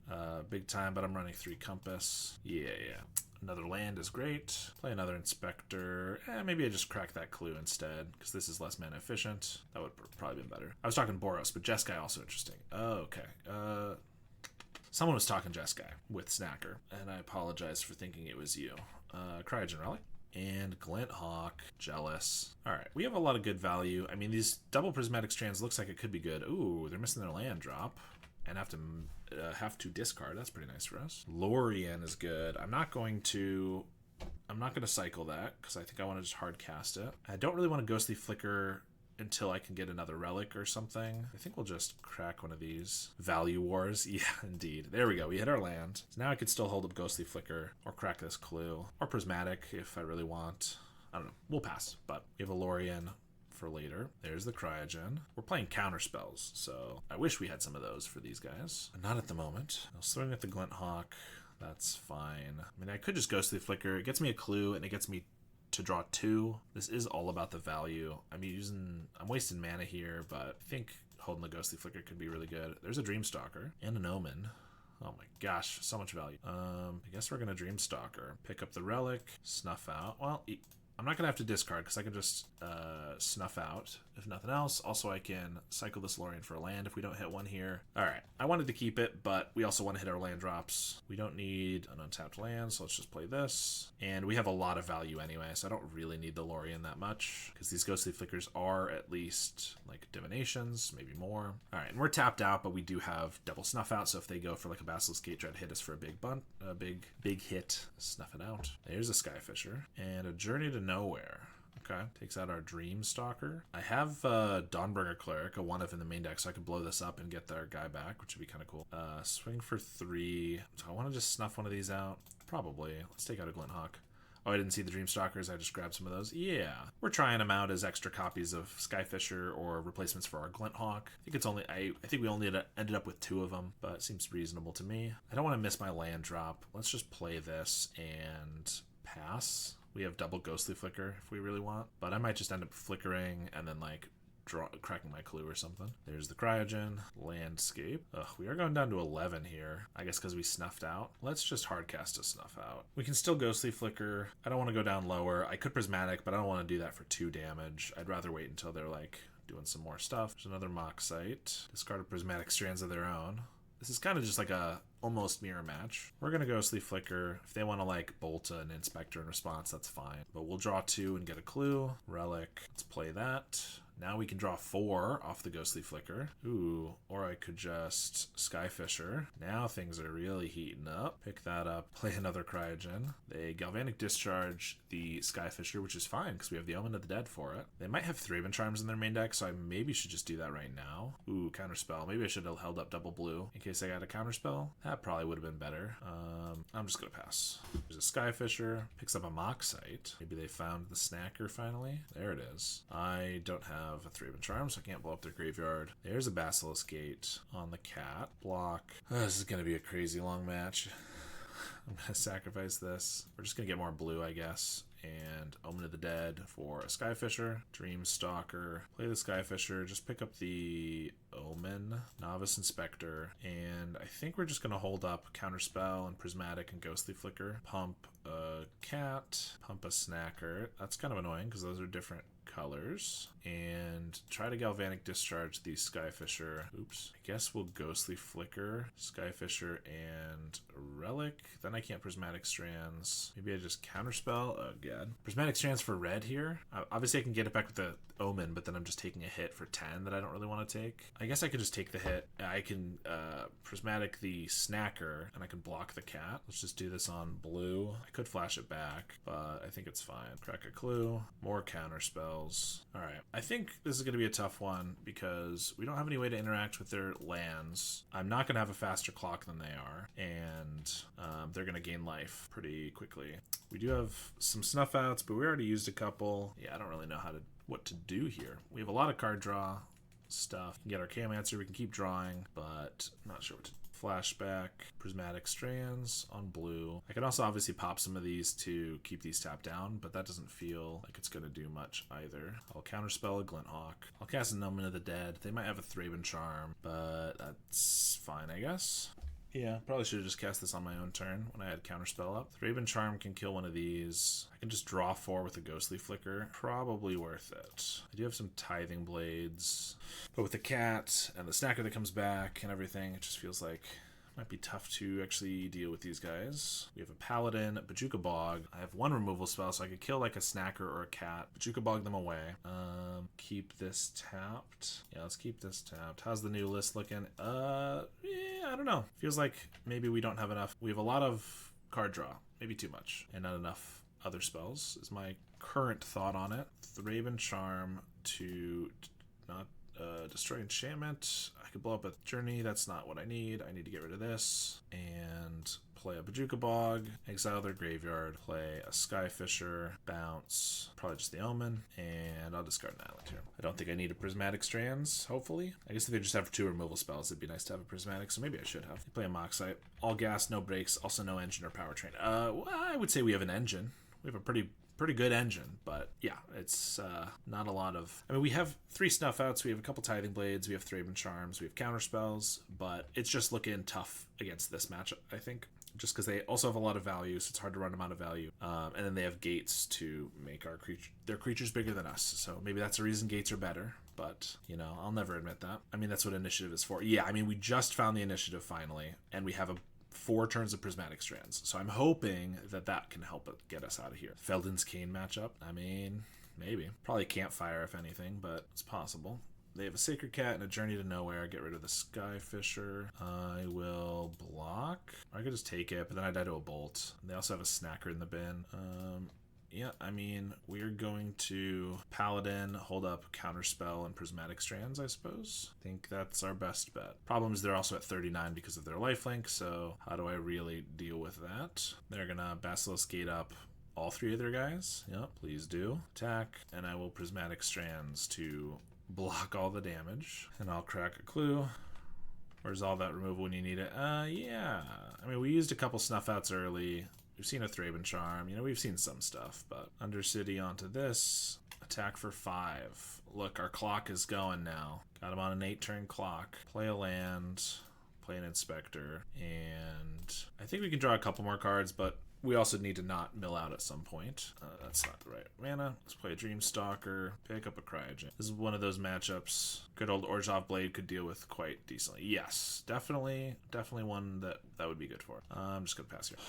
Big time, but I'm running 3 Compass. Yeah. Another land is great. Play another Inspector. Maybe I just crack that Clue instead, because this is less mana efficient. That would probably been better. I was talking Boros, but Jeskai also interesting. Oh, okay. Someone was talking Jeskai with Snacker, and I apologize for thinking it was you. Cryogen Relic. And Glint Hawk, Jealous. All right, we have a lot of good value. I mean, these double Prismatic Strands looks like it could be good. Ooh, they're missing their land drop and have to discard. That's pretty nice for us. Lorien is good. I'm not going to cycle that because I think I want to just hard cast it. I don't really want to Ghostly Flicker until I can get another relic or something. I think we'll just crack one of these. Value Wars. Yeah, indeed. There we go. We hit our land. So now I could still hold up Ghostly Flicker or crack this Clue or Prismatic if I really want. I don't know. We'll pass, but we have a Lorien for later. There's the Cryogen. We're playing counter spells, so I wish we had some of those for these guys. But not at the moment. I'll swing at the Glint Hawk. That's fine. I mean, I could just Ghostly Flicker. It gets me a Clue and it gets me to draw 2. This is all about the value. I'm wasting mana here, but I think holding the Ghostly Flicker could be really good. There's a Dreamstalker and an Omen. Oh my gosh, so much value. I guess we're gonna Dreamstalker. Pick up the relic, Snuff Out. Well, I'm not gonna have to discard because I can just Snuff Out if nothing else. Also, I can cycle this Lorien for a land if we don't hit one here. All right, I wanted to keep it, but we also want to hit our land drops. We don't need an untapped land, so let's just play this. And we have a lot of value anyway, so I don't really need the Lorien that much because these Ghostly Flickers are at least like divinations, maybe more. All right, and we're tapped out, but we do have double Snuff Out, so if they go for like a Basilisk Gate Dread hit us for a big hit, snuff it out. There's a Skyfisher and a Journey to Nowhere. Okay, takes out our Dreamstalker. I have Dawnbringer Cleric, a 1-of in the main deck, so I could blow this up and get their guy back, which would be kind of cool. Swing for 3. So I want to just snuff one of these out. Probably. Let's take out a Glint Hawk. Oh, I didn't see the Dreamstalkers. I just grabbed some of those. Yeah. We're trying them out as extra copies of Skyfisher or replacements for our Glint Hawk. I think it's only, I think we only ended up with 2 of them, but it seems reasonable to me. I don't want to miss my land drop. Let's just play this and pass. We have double Ghostly Flicker if we really want, but I might just end up flickering and then like cracking my Clue or something. There's the Cryogen, Landscape. Ugh, we are going down to 11 here. I guess because we snuffed out. Let's just hardcast a Snuff Out. We can still Ghostly Flicker. I don't want to go down lower. I could Prismatic, but I don't want to do that for 2 damage. I'd rather wait until they're like doing some more stuff. There's another Moxite. Discard a Prismatic Strands of their own. This is kind of just like a almost mirror match. We're going to Ghostly Flicker. If they want to like bolt an Inspector in response, that's fine. But we'll draw 2 and get a Clue. Relic. Let's play that. Now we can draw 4 off the Ghostly Flicker. Ooh, or I could just Skyfisher. Now things are really heating up. Pick that up, play another Cryogen. They Galvanic Discharge the Skyfisher, which is fine because we have the Omen of the Dead for it. They might have Thraben Charms in their main deck, so I maybe should just do that right now. Ooh, Counterspell. Maybe I should have held up double blue in case I got a Counterspell. That probably would have been better. I'm just gonna pass. There's a Skyfisher, picks up a Moxite. Maybe they found the Snacker finally. There it is. I don't have a Thraben Charm, so I can't blow up their graveyard. There's a Basilisk Gate on the cat. Block. This is gonna be a crazy long match. I'm gonna sacrifice this. We're just gonna get more blue, I guess. And Omen of the Dead for a Skyfisher. Dreamstalker. Play the Skyfisher. Just pick up the Omen. Novice Inspector. And I think we're just going to hold up Counterspell and Prismatic and Ghostly Flicker. Pump a cat. Pump a Snacker. That's kind of annoying because those are different colors. And try to Galvanic Discharge the Skyfisher. Oops. I guess we'll Ghostly Flicker, Skyfisher, and Relic. Then I can't Prismatic Strands. Maybe I just Counterspell. Oh, God. Prismatic Strands for red here. Obviously, I can get it back with the Omen, but then I'm just taking a hit for 10 that I don't really want to take. I guess I could just take the hit. I can Prismatic the Snacker, and I can block the cat. Let's just do this on blue. I could flash it back, but I think it's fine. Crack a Clue. More Counterspells. All right. I think this is going to be a tough one because we don't have any way to interact with their lands. I'm not going to have a faster clock than they are, and they're going to gain life pretty quickly. We do have some snuff outs, but we already used a couple. Yeah, I don't really know what to do here. We have a lot of card draw stuff. We can get our Archaeomancer, we can keep drawing, but I'm not sure what to do. Flashback, Prismatic Strands on blue. I can also obviously pop some of these to keep these tapped down, but that doesn't feel like it's going to do much either. I'll Counterspell a Glinthawk. I'll cast an Omen of the Dead. They might have a Thraben Charm, but that's fine, I guess. Yeah, probably should have just cast this on my own turn when I had Counterspell up. Thraben Charm can kill one of these. I can just draw 4 with a Ghostly Flicker. Probably worth it. I do have some Tithing Blades, but with the cat and the Snacker that comes back and everything, it just feels like it might be tough to actually deal with these guys. We have a Paladin, Bajuka Bog. I have 1 removal spell, so I could kill like a Snacker or a cat. Bajuka Bog them away. Keep this tapped. Yeah, let's keep this tapped. How's the new list looking? Yeah, I don't know. Feels like maybe we don't have enough. We have a lot of card draw. Maybe too much. And not enough other spells is my current thought on it. Thraben Charm to not destroy enchantment. I could blow up a journey. That's not what I need. I need to get rid of this and play a Bajuka Bog, exile their graveyard, play a Skyfisher, bounce, probably just the Omen, and I'll discard an island here. I don't think I need a Prismatic Strands, hopefully. I guess if they just have 2 removal spells, it'd be nice to have a Prismatic, so maybe I should have. Play a Moxite. All gas, no brakes, also no engine or powertrain. Well, I would say we have an engine. We have a pretty good engine, but yeah, it's not a lot of... I mean, we have 3 snuff outs, we have a couple Tithing Blades, we have Thraben Charms, we have Counterspells, but it's just looking tough against this matchup, I think. Just because they also have a lot of value, so it's hard to run them out of value. And then they have gates to make their creatures bigger than us. So maybe that's a reason gates are better. But, you know, I'll never admit that. I mean, that's what initiative is for. Yeah, I mean, we just found the initiative finally, and we have 4 turns of Prismatic Strands. So I'm hoping that can help get us out of here. Felden's Cane matchup. I mean, maybe. Probably Campfire, if anything, but it's possible. They have a Sacred Cat and a Journey to Nowhere. Get rid of the Skyfisher. I will block. Or I could just take it, but then I die to a Bolt. They also have a Snacker in the bin. Yeah, I mean, we're going to Paladin, hold up Counterspell and Prismatic Strands, I suppose. I think that's our best bet. Problem is they're also at 39 because of their lifelink, so how do I really deal with that? They're gonna Basilisk Gate up all 3 of their guys. Yep, please do. Attack, and I will Prismatic Strands to block all the damage, and I'll Crack a Clue. Where's all that removal when you need it? Yeah. I mean, we used a couple snuff outs early. We've seen a Thraben Charm. You know, we've seen some stuff, but Undercity onto this. Attack for 5. Look, our clock is going now. Got him on an 8-turn clock. Play a land. Play an Inspector. And I think we can draw a couple more cards, but we also need to not mill out at some point. That's not the right mana. Let's play a Dreamstalker, pick up a Cryogen. This is one of those matchups good old Orzhov Blade could deal with quite decently. Yes, definitely one that would be good for. I'm just gonna pass here.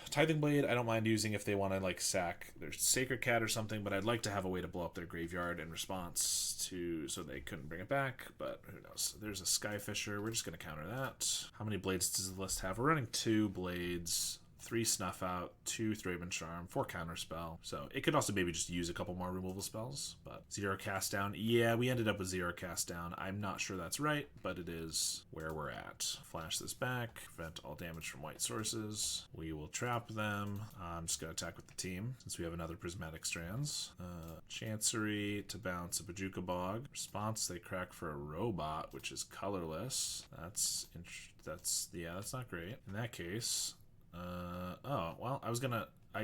Tithing Blade, I don't mind using if they want to like sack their Sacred Cat or something, but I'd like to have a way to blow up their graveyard in response to so they couldn't bring it back, but who knows. There's a Skyfisher. We're just going to counter that. How many blades does the list have? We're running 2 blades, 3 Snuff Out, 2 Thraben Charm, 4 Counterspell. So it could also maybe just use a couple more removal spells, but 0 Cast Down. Yeah, we ended up with 0 Cast Down. I'm not sure that's right, but it is where we're at. Flash this back, prevent all damage from white sources. We will trap them. I'm just going to attack with the team since we have another Prismatic Strands. Chancery to bounce a Bajuka Bog. Response, they crack for a Robot, which is colorless. That's not great. In that case, I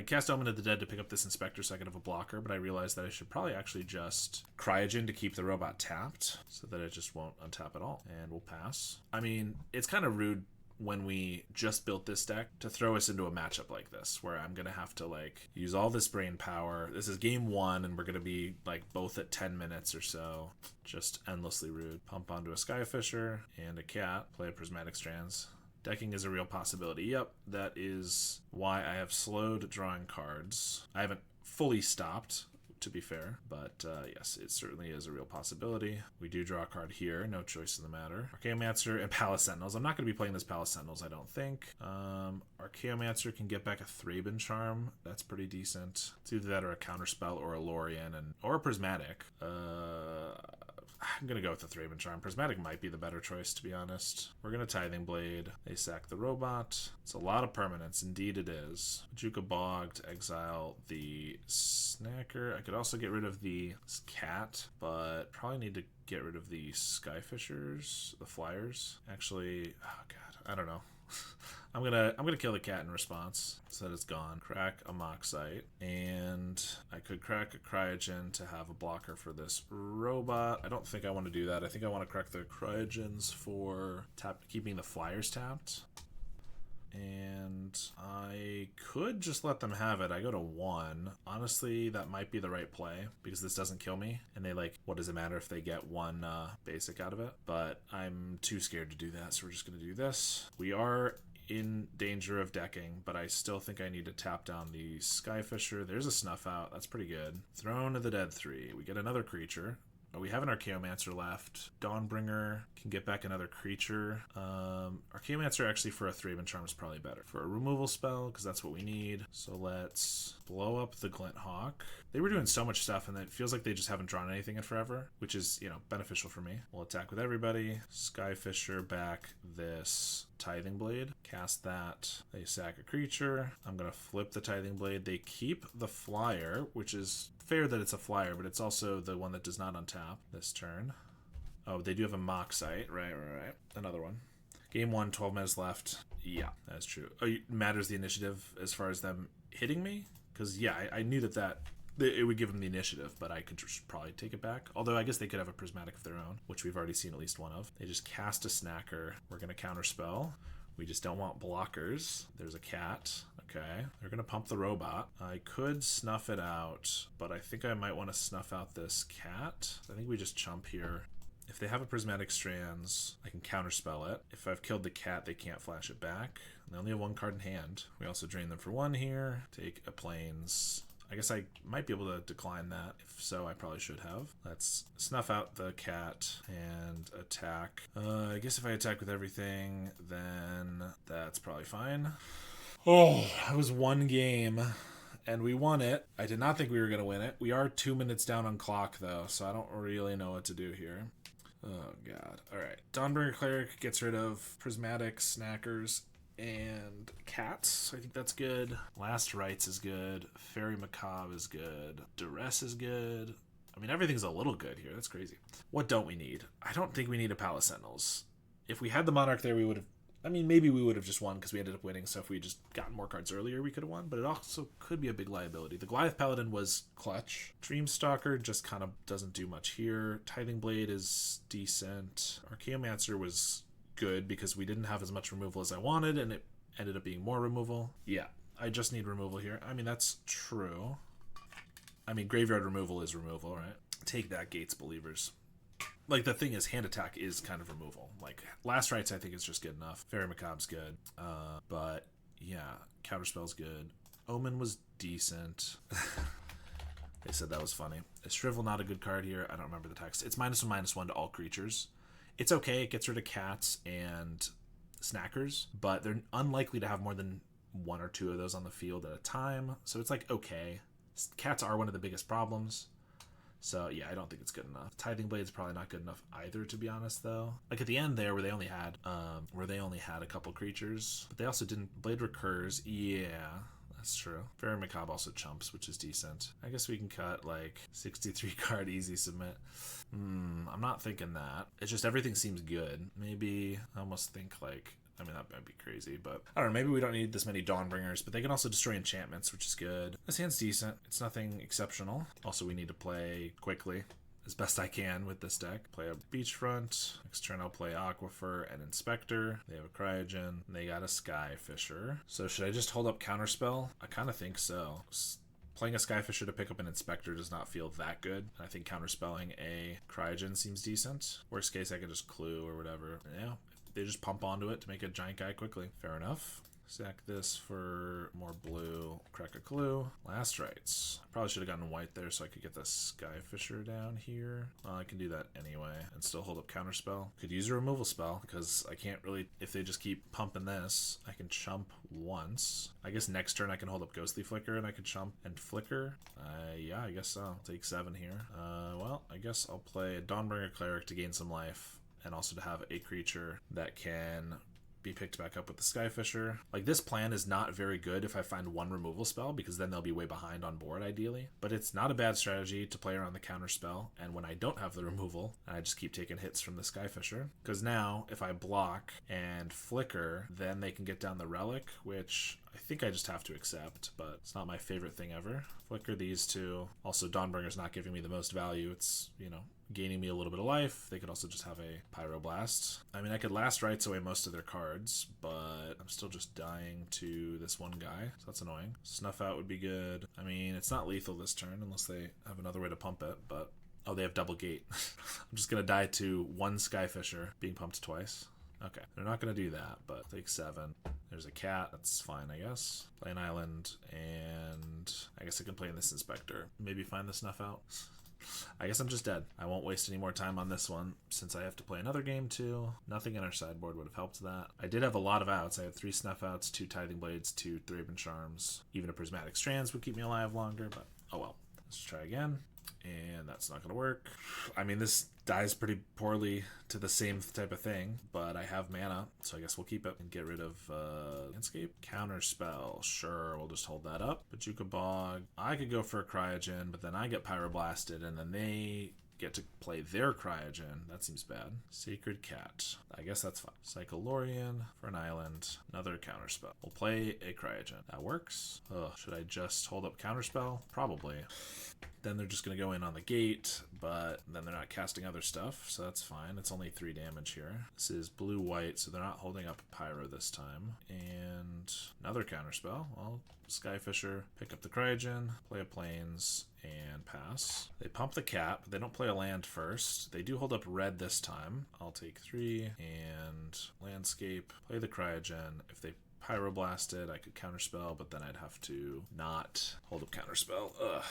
cast Omen of the Dead to pick up this Inspector so I could have a blocker, but I realized that I should probably actually just Cryogen to keep the robot tapped so that it just won't untap at all, and we'll pass. I mean, it's kind of rude when we just built this deck to throw us into a matchup like this where I'm gonna have to like use all this brain power. This is game 1 and we're gonna be like both at 10 minutes or so. Just endlessly rude. Pump onto a Skyfisher and a cat, play a Prismatic Strands. Decking is a real possibility. Yep, that is why I have slowed drawing cards. I haven't fully stopped, to be fair, but yes, it certainly is a real possibility. We do draw a card here, no choice in the matter. Archaeomancer and Palace Sentinels. I'm not going to be playing this Palace Sentinels, I don't think. Archaeomancer can get back a Thraben Charm. That's pretty decent. It's either that or a Counterspell or a Lorien or a Prismatic. I'm going to go with the Thraben Charm. Prismatic might be the better choice, to be honest. We're going to Tithing Blade. They sack the robot. It's a lot of permanents. Indeed it is. Bajuka Bog to exile the Snacker. I could also get rid of the cat, but probably need to get rid of the Skyfishers, the Flyers. Actually, oh god, I don't know. I'm gonna kill the cat in response so that it's gone. Crack a Moxite, and I could crack a Cryogen to have a blocker for this robot. I don't think I want to do that. I think I want to crack the Cryogens for keeping the Flyers tapped. And I could just let them have it. I go to 1. Honestly, that might be the right play because this doesn't kill me. And they like, what does it matter if they get 1 basic out of it? But I'm too scared to do that, so we're just going to do this. We are in danger of decking, but I still think I need to tap down the Skyfisher. There's a Snuff Out. That's pretty good. Throne of the Dead 3. We get another creature. Oh, we have an Archaeomancer left. Dawnbringer can get back another creature. Archaeomancer actually for a Thraben Charm is probably better. For a removal spell, because that's what we need. So let's blow up the Glint Hawk. They were doing so much stuff, and it feels like they just haven't drawn anything in forever, which is, beneficial for me. We'll attack with everybody. Skyfisher back this Tithing Blade. Cast that. They sack a creature. I'm going to flip the Tithing Blade. They keep the Flyer, which is fair that it's a Flyer, but it's also the one that does not untap this turn. Oh, they do have a Moxite. Right. Another one. Game 1, 12 minutes left. Yeah, that's true. Oh, matters the initiative as far as them hitting me? Because, yeah, I knew that it would give them the initiative, but I could just probably take it back. Although I guess they could have a Prismatic of their own, which we've already seen at least one of. They just cast a Snacker. We're going to counterspell. We just don't want blockers. There's a cat. Okay. They're going to pump the robot. I could snuff it out, but I think I might want to snuff out this cat. I think we just chump here. If they have a Prismatic Strands, I can counterspell it. If I've killed the cat, they can't flash it back. And they only have 1 card in hand. We also drain them for 1 here. Take a Plains. I guess I might be able to decline that. If so, I probably should have. Let's snuff out the cat and attack. I guess if I attack with everything, then that's probably fine. Oh, that was 1 game, and we won it. I did not think we were going to win it. We are 2 minutes down on clock, though, so I don't really know what to do here. Oh, God. All right. Dawnbringer Cleric gets rid of Prismatic, Snackers, and cats. I think that's good. Last Rites is good. Fairy Macabre is good. Duress is good. I mean, everything's a little good here. That's crazy. What don't we need? I don't think we need a Palace Sentinels. If we had the Monarch there, we would have... I mean, maybe we would have just won because we ended up winning, so if we just gotten more cards earlier, we could have won, but it also could be a big liability. The Goliath Paladin was clutch. Dreamstalker just kind of doesn't do much here. Tithing Blade is decent. Archaeomancer was good because we didn't have as much removal as I wanted, and it ended up being more removal. Yeah, I just need removal here. I mean, that's true. I mean, graveyard removal is removal, right? Take that, Gates believers. Like, the thing is, hand attack is kind of removal. Like, Last Rites, I think, is just good enough. Fairy Macabre's good. But, yeah, Counterspell's good. Omen was decent. They said that was funny. Is Shrivel not a good card here? I don't remember the text. It's -1/-1 to all creatures. It's okay. It gets rid of cats and snackers, but they're unlikely to have more than 1 or 2 of those on the field at a time. So it's like, okay. Cats are one of the biggest problems. So, yeah, I don't think it's good enough. Tithing Blade's probably not good enough either, to be honest, though. Like, at the end there, where they only had a couple creatures, but they also didn't... Blade recurs. Yeah, that's true. Fairy Macabre also chumps, which is decent. I guess we can cut, like, 63 card easy submit. I'm not thinking that. It's just everything seems good. Maybe I almost think, like... I mean, that might be crazy, but I don't know. Maybe we don't need this many Dawnbringers, but they can also destroy enchantments, which is good. This hand's decent. It's nothing exceptional. Also, we need to play quickly as best I can with this deck. Play a Beachfront. Next turn, I'll play Aquifer and Inspector. They have a Cryogen. They got a Skyfisher. So should I just hold up Counterspell? I kind of think so. Playing a Skyfisher to pick up an Inspector does not feel that good. I think counterspelling a Cryogen seems decent. Worst case, I could just Clue or whatever. Yeah. They just pump onto it to make a giant guy quickly. Fair enough. Sack this for more blue. Crack a Clue. Last Rites. I probably should have gotten white there so I could get the Skyfisher down here. Well, I can do that anyway and still hold up Counterspell. Could use a removal spell because I can't really... If they just keep pumping this, I can chump once. I guess next turn I can hold up Ghostly Flicker and I can chump and Flicker. Yeah, I guess so. I'll take 7 here. Well, I guess I'll play a Dawnbringer Cleric to gain some life. And also to have a creature that can be picked back up with the Skyfisher. Like, this plan is not very good if I find one removal spell, because then they'll be way behind on board, ideally. But it's not a bad strategy to play around the counter spell, and when I don't have the removal, I just keep taking hits from the Skyfisher. Because now, if I block and flicker, then they can get down the Relic, which I think I just have to accept, but it's not my favorite thing ever. Flicker these two. Also, Dawnbringer's not giving me the most value. It's, you know, gaining me a little bit of life. They could also just have a Pyroblast. I mean, I could Last Rites away most of their cards, but I'm still just dying to this one guy, so that's annoying. Snuff Out would be good. I mean, it's not lethal this turn unless they have another way to pump it, but... Oh, they have Double Gate. I'm just going to die to one Skyfisher being pumped twice. Okay, they're not going to do that, but take 7. There's a cat. That's fine, I guess. Play an island, and I guess I can play in this Inspector. Maybe find the Snuff Out. I guess I'm just dead. I won't waste any more time on this one since I have to play another game too. Nothing in our sideboard would have helped that. I did have a lot of outs. I had 3 Snuff Outs, 2 Tithing Blades, 2 Thraben Charms. Even a Prismatic Strands would keep me alive longer, but oh well. Let's try again. And that's not going to work. I mean, this dies pretty poorly to the same type of thing, but I have mana, so I guess we'll keep it and get rid of Landscape. Counterspell, sure, we'll just hold that up. Bajuka Bog, I could go for a Cryogen, but then I get Pyroblasted, and then they get to play their Cryogen. That seems bad. Sacred Cat, I guess that's fine. Cyclorian for an island, another Counterspell. We'll play a Cryogen. That works. Ugh, should I just hold up Counterspell? Probably. Then they're just going to go in on the gate, but then they're not casting other stuff, so that's fine. It's only 3 damage here. This is blue-white, so they're not holding up Pyro this time. And another Counterspell. Well, Skyfisher, pick up the Cryogen, play a Plains, and pass. They pump the cat, but they don't play a land first. They do hold up red this time. I'll take 3 and Landscape, play the Cryogen. If they Pyroblasted, I could Counterspell, but then I'd have to not hold up Counterspell. Ugh.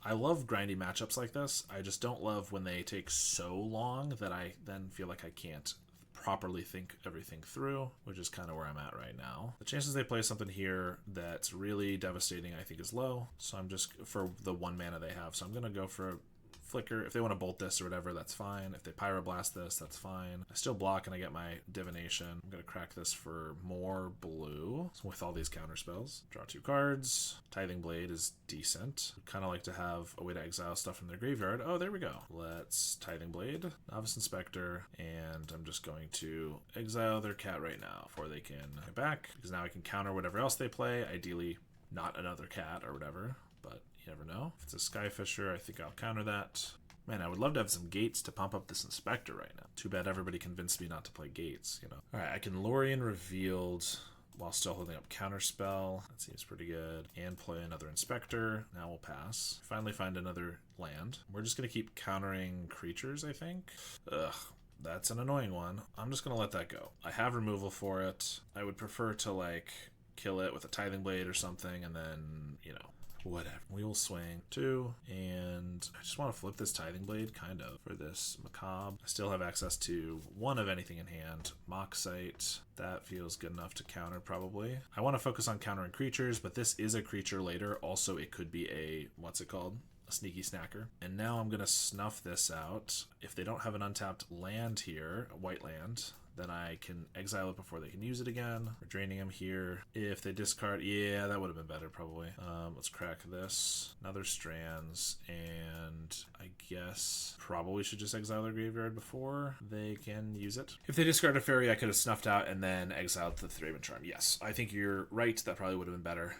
I love grindy matchups like this. I just don't love when they take so long that I then feel like I can't properly think everything through, which is kind of where I'm at right now. The chances they play something here that's really devastating, I think, is low. So I'm just, for the 1 mana they have, so I'm going to go for a Flicker. If they want to bolt this or whatever, that's fine. If they Pyroblast this, that's fine. I still block and I get my Divination. I'm going to crack this for more blue with all these counter spells. Draw 2 cards. Tithing Blade is decent. Kind of like to have a way to exile stuff from their graveyard. Oh, there we go. Let's Tithing Blade, Novice Inspector, and I'm just going to exile their cat right now before they can get back, because now I can counter whatever else they play. Ideally, not another cat or whatever, but you never know. If it's a Skyfisher, I think I'll counter that. Man, I would love to have some gates to pump up this Inspector right now. Too bad everybody convinced me not to play gates, you know. Alright, I can Lorien Revealed while still holding up Counterspell. That seems pretty good. And play another Inspector. Now we'll pass. Finally find another land. We're just going to keep countering creatures, I think. Ugh. That's an annoying one. I'm just going to let that go. I have removal for it. I would prefer to, like, kill it with a Tithing Blade or something, and then, you know, whatever. We will swing 2, and I just want to flip this Tithing Blade, kind of, for this Macabre. I still have access to 1 of anything in hand. Moxite. That feels good enough to counter, probably. I want to focus on countering creatures, but this is a creature later. Also, it could be a, what's it called? A sneaky snacker. And now I'm going to snuff this out. If they don't have an untapped land here, a white land, then I can exile it before they can use it again. We're draining them here. If they discard, yeah, that would have been better probably. Let's crack this. Another Strands, and I guess probably should just exile their graveyard before they can use it. If they discard a fairy, I could have snuffed out and then exiled the Thraben Charm. Yes, I think you're right. That probably would have been better.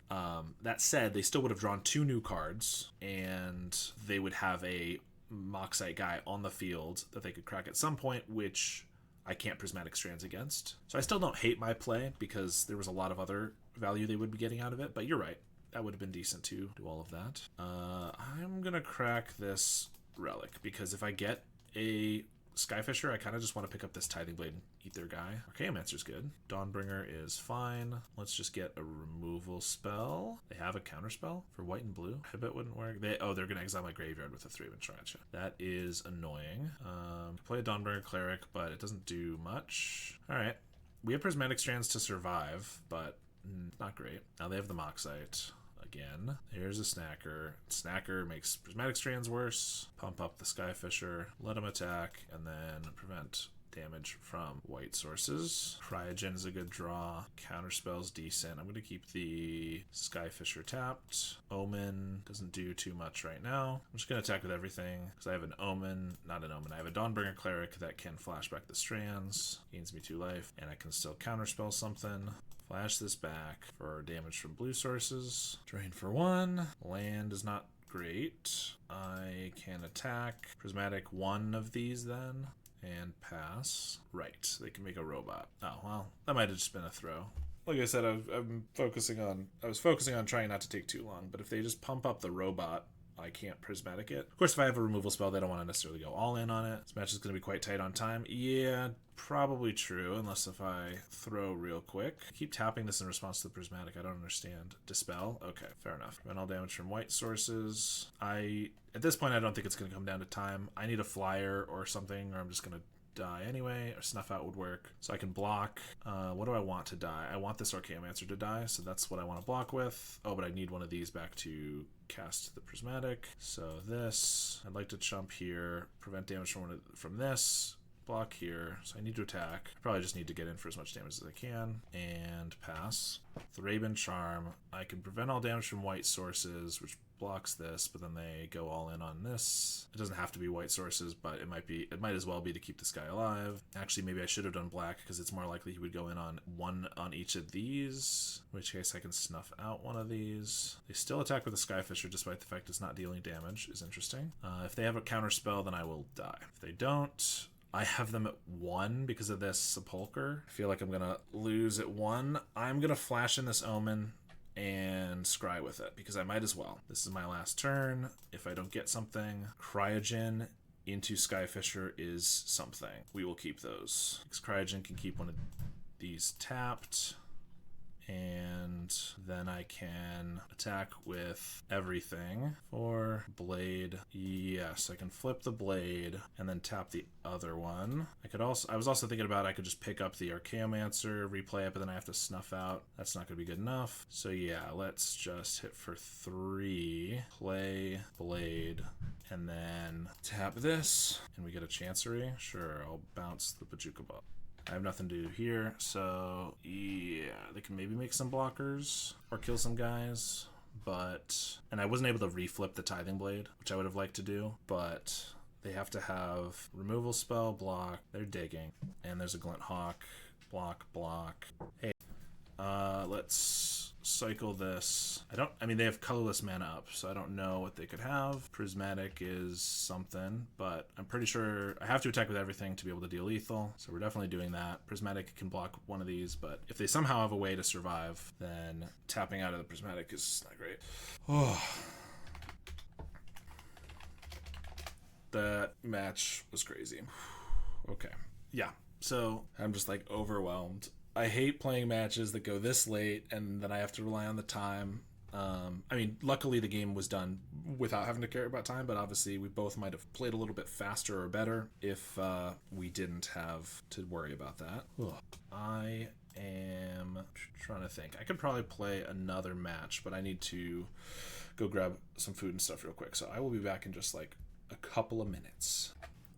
That said, they still would have drawn 2 new cards, and they would have a Moxite guy on the field that they could crack at some point, which I can't Prismatic Strands against. So I still don't hate my play because there was a lot of other value they would be getting out of it, but you're right. That would have been decent to do all of that. I'm going to crack this Relic because if I get a Skyfisher, I kind of just want to pick up this Tithing Blade and eat their guy. Archaeomancer's good. Dawnbringer is fine. Let's just get a removal spell. They have a counter spell for white and blue. I bet wouldn't work. They're going to exile my graveyard with a Thraben Charm. That is annoying. Play a Dawnbringer Cleric, but it doesn't do much. All right. We have Prismatic Strands to survive, but not great. Now they have the Moxite. Again, here's a Snacker. Snacker makes Prismatic Strands worse. Pump up the Skyfisher, let him attack, and then prevent damage from white sources. Cryogen is a good draw. Counterspell's decent. I'm going to keep the Skyfisher tapped. Omen doesn't do too much right now. I'm just going to attack with everything because I have an Omen, not an Omen. I have a Dawnbringer Cleric that can flashback the Strands, gains me 2 life, and I can still counterspell something. Flash this back for damage from blue sources. Drain for 1. Land is not great. I can attack. Prismatic 1 of these then. And pass. Right. They can make a robot. Oh, well, that might have just been a throw. Like I said, I was focusing on trying not to take too long, but if they just pump up the robot, I can't Prismatic it. Of course, if I have a removal spell, they don't want to necessarily go all in on it. This match is going to be quite tight on time. Yeah, probably true, unless if I throw real quick. I keep tapping this in response to the Prismatic. I don't understand. Dispel? Okay, fair enough. Prevent all damage from white sources. At this point, I don't think it's going to come down to time. I need a flyer or something, or I'm just going to die anyway, or Snuff Out would work. So I can block. What do I want to die? I want this Archaeomancer to die, so that's what I want to block with. Oh, but I need one of these back to cast the Prismatic. So this, I'd like to jump here, prevent damage from this, block here. So I need to attack. I probably just need to get in for as much damage as I can, and pass. Thraben Charm. I can prevent all damage from white sources, which blocks this, but then they go all in on this. It doesn't have to be white sources, but it might as well be to keep this guy alive. Actually, maybe I should have done black because it's more likely he would go in on 1 on each of these, in which case I can snuff out 1 of these. They still attack with the Skyfisher despite the fact it's not dealing damage, is interesting. If they have a counter spell, then I will die. If they don't, I have them at 1 because of this Sepulcher. I feel like I'm gonna lose at 1. I'm gonna flash in this Omen and scry with it because I might as well. This is my last turn. If I don't get something, Cryogen into Skyfisher is something. We will keep those. Because Cryogen can keep one of these tapped. And then I can attack with everything for Blade. Yes, I can flip the Blade and then tap the other one. I was also thinking about I could just pick up the Archaeomancer, replay it, but then I have to snuff out. That's not going to be good enough. So yeah, let's just hit for 3, play Blade, and then tap this, and we get a Chancery. Sure, I'll bounce the Pajuka Ball. I have nothing to do here, so yeah, they can maybe make some blockers or kill some guys, and I wasn't able to reflip the Tithing Blade, which I would have liked to do, but they have to have removal spell, block, they're digging, and there's a Glint Hawk, block. Hey, let's cycle this. I mean, they have colorless mana up, so I don't know what they could have. Prismatic is something, but I'm pretty sure I have to attack with everything to be able to deal lethal, so we're definitely doing that. Prismatic can block one of these, but if they somehow have a way to survive, then tapping out of the Prismatic is not great. Oh. That match was crazy. Okay. Yeah. So I'm just like overwhelmed. I hate playing matches that go this late and then I have to rely on the time. I mean, luckily the game was done without having to care about time, but obviously we both might have played a little bit faster or better if we didn't have to worry about that. Ugh. I am trying to think. I could probably play another match, but I need to go grab some food and stuff real quick. So I will be back in just like a couple of minutes.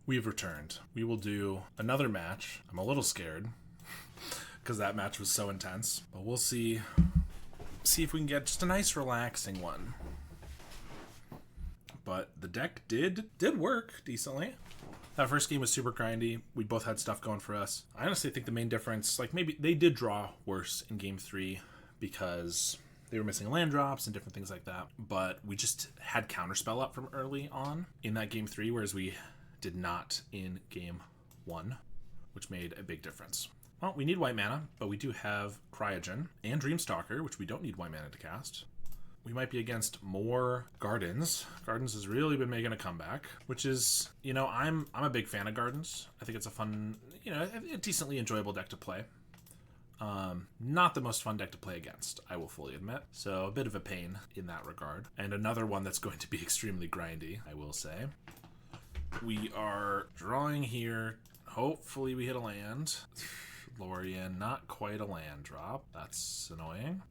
We've returned. We will do another match. I'm a little scared because that match was so intense, but we'll see if we can get just a nice relaxing one. But the deck did work decently. That first game was super grindy. We both had stuff going for us. I honestly think the main difference, like maybe they did draw worse in game 3 because they were missing land drops and different things like that. But we just had Counterspell up from early on in that game 3, whereas we did not in game 1, which made a big difference. Well, we need white mana, but we do have Cryogen and Dreamstalker, which we don't need white mana to cast. We might be against more Gardens. Gardens has really been making a comeback, which is, you know, I'm a big fan of Gardens. I think it's a fun, you know, a decently enjoyable deck to play. Not the most fun deck to play against, I will fully admit. So a bit of a pain in that regard. And another one that's going to be extremely grindy, I will say. We are drawing here. Hopefully we hit a land. Lorien, not quite a land drop. That's annoying.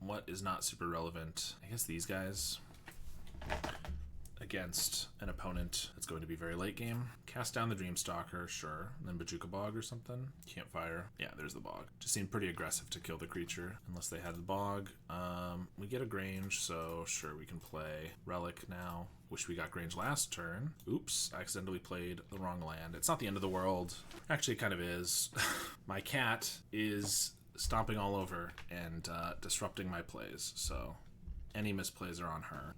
What is not super relevant? I guess these guys against an opponent that's going to be very late game. Cast down the Dreamstalker, sure. And then Bojuka Bog or something. Campfire. Yeah, there's the Bog. Just seemed pretty aggressive to kill the creature unless they had the Bog. We get a Grange, so sure, we can play Relic now. Wish we got Grange last turn. Oops, I accidentally played the wrong land. It's not the end of the world. Actually, it kind of is. My cat is stomping all over and disrupting my plays, so any misplays are on her.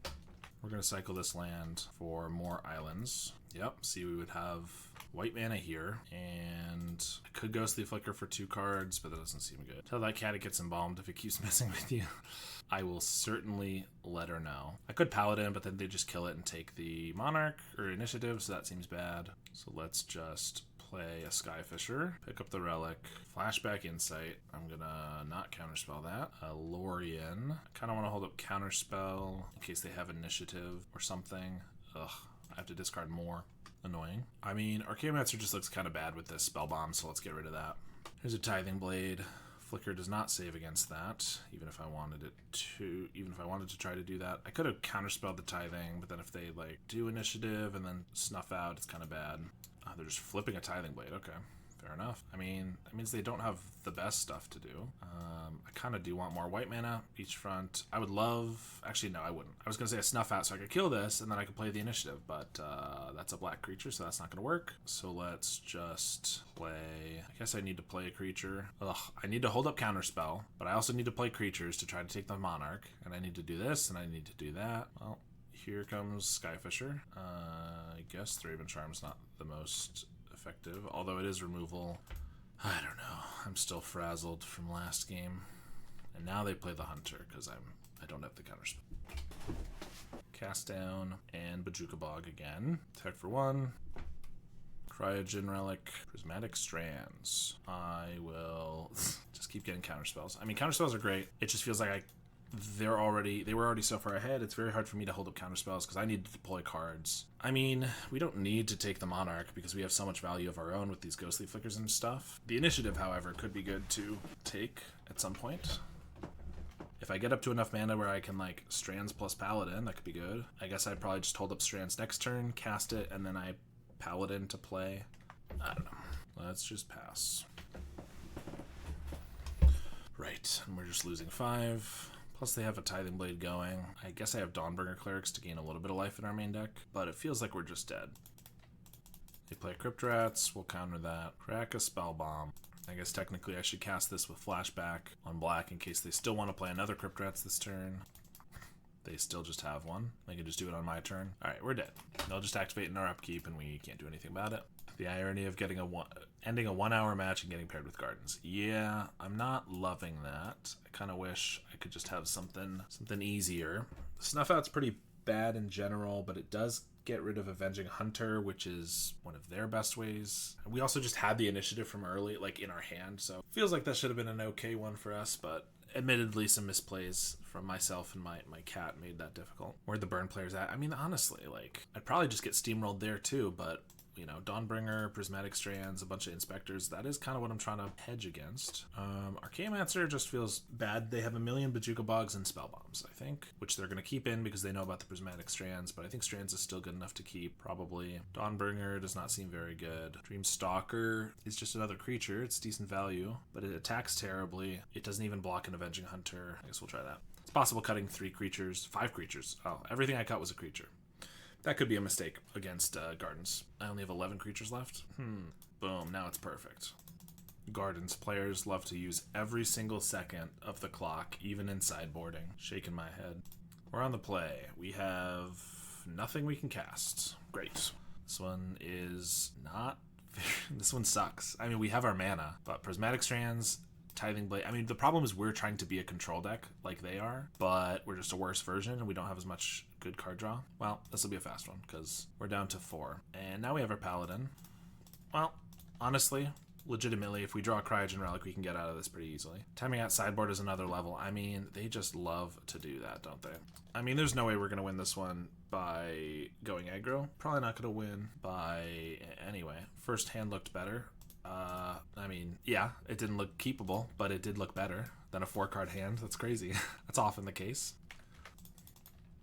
We're going to cycle this land for more islands. Yep, see, we would have white mana here, and I could Ghostly Flicker for 2 cards, but that doesn't seem good. Tell that cat it gets embalmed if it keeps messing with you. I will certainly let her know. I could Paladin, but then they just kill it and take the Monarch or Initiative, so that seems bad. So let's just play a Skyfisher, pick up the Relic, Flashback Insight. I'm gonna not Counterspell that. Lorien. I kind of want to hold up Counterspell in case they have Initiative or something. Ugh, I have to discard more. Annoying. I mean, Archaeomancer just looks kind of bad with this Spell Bomb, so let's get rid of that. Here's a Tithing Blade. Flicker does not save against that, even if I wanted it to. Even if I wanted to try to do that, I could have Counterspelled the Tithing, but then if they like do Initiative and then snuff out, it's kind of bad. They're just flipping a Tithing Blade. Okay, fair enough. I mean, that means they don't have the best stuff to do. I kind of do want more white mana, beachfront. I would love... Actually, no, I wouldn't. I was going to say a snuff out so I could kill this, and then I could play the Initiative, but that's a black creature, so that's not going to work. So let's just play... I guess I need to play a creature. Ugh, I need to hold up Counterspell, but I also need to play creatures to try to take the Monarch, and I need to do this, and I need to do that. Well... Here comes Skyfisher. I guess Thraben Charm's not the most effective, although it is removal. I don't know. I'm still frazzled from last game. And now they play the Hunter because I don't have the Counterspell. Cast down and Bojuka Bog again. Attack for 1. Cryogen Relic. Prismatic Strands. I will just keep getting Counterspells. I mean, Counterspells are great. It just feels like they were already so far ahead. It's very hard for me to hold up Counterspells because I need to deploy cards. I mean, we don't need to take the Monarch because we have so much value of our own with these Ghostly Flickers and stuff. The Initiative, however, could be good to take at some point. If I get up to enough mana where I can, like, Strands plus Paladin, that could be good. I guess I'd probably just hold up Strands next turn, cast it, and then I Paladin to play. I don't know. Let's just pass. Right, and we're just losing 5. Plus they have a Tithing Blade going. I guess I have Dawnbringer Clerics to gain a little bit of life in our main deck, but it feels like we're just dead. They play Crypt Rats, we'll counter that. Crack a Spell Bomb. I guess technically I should cast this with flashback on black in case they still want to play another Crypt Rats this turn. They still just have one. They can just do it on my turn. Alright, we're dead. They'll just activate in our upkeep and we can't do anything about it. The irony of getting ending a 1 hour match and getting paired with Gardens. Yeah, I'm not loving that. I kind of wish I could just have something easier. Snuff Out's pretty bad in general, but it does get rid of Avenging Hunter, which is one of their best ways. We also just had the initiative from early, like in our hand, so feels like that should have been an okay one for us, but admittedly some misplays from myself and my cat made that difficult. Where'd the burn players at? I mean, honestly, like, I'd probably just get steamrolled there too, but you know, Dawnbringer, Prismatic Strands, a bunch of Inspectors. That is kind of what I'm trying to hedge against. Archaeomancer just feels bad. They have a million Bajuka Bogs and Spell Bombs, I think, which they're going to keep in because they know about the Prismatic Strands, but I think Strands is still good enough to keep, probably. Dawnbringer does not seem very good. Dreamstalker is just another creature. It's decent value, but it attacks terribly. It doesn't even block an Avenging Hunter. I guess we'll try that. It's possible cutting 5 creatures. Oh, everything I cut was a creature. That could be a mistake against Gardens. I only have 11 creatures left. Boom, now it's perfect. Gardens players love to use every single second of the clock, even in sideboarding. Shaking my head. We're on the play. We have nothing we can cast. Great. This one is not... This one sucks. I mean, we have our mana, but Prismatic Strands... Tithing Blade. I mean, the problem is we're trying to be a control deck like they are, but we're just a worse version and we don't have as much good card draw. Well, this will be a fast one because we're down to 4. And now we have our Paladin. Well, honestly, legitimately, if we draw a Cryogen Relic, we can get out of this pretty easily. Timing out sideboard is another level. I mean, they just love to do that, don't they? I mean, there's no way we're going to win this one by going aggro. Probably not going to win by... Anyway, first hand looked better. I mean, yeah, it didn't look keepable, but it did look better than a 4-card hand. That's crazy. That's often the case.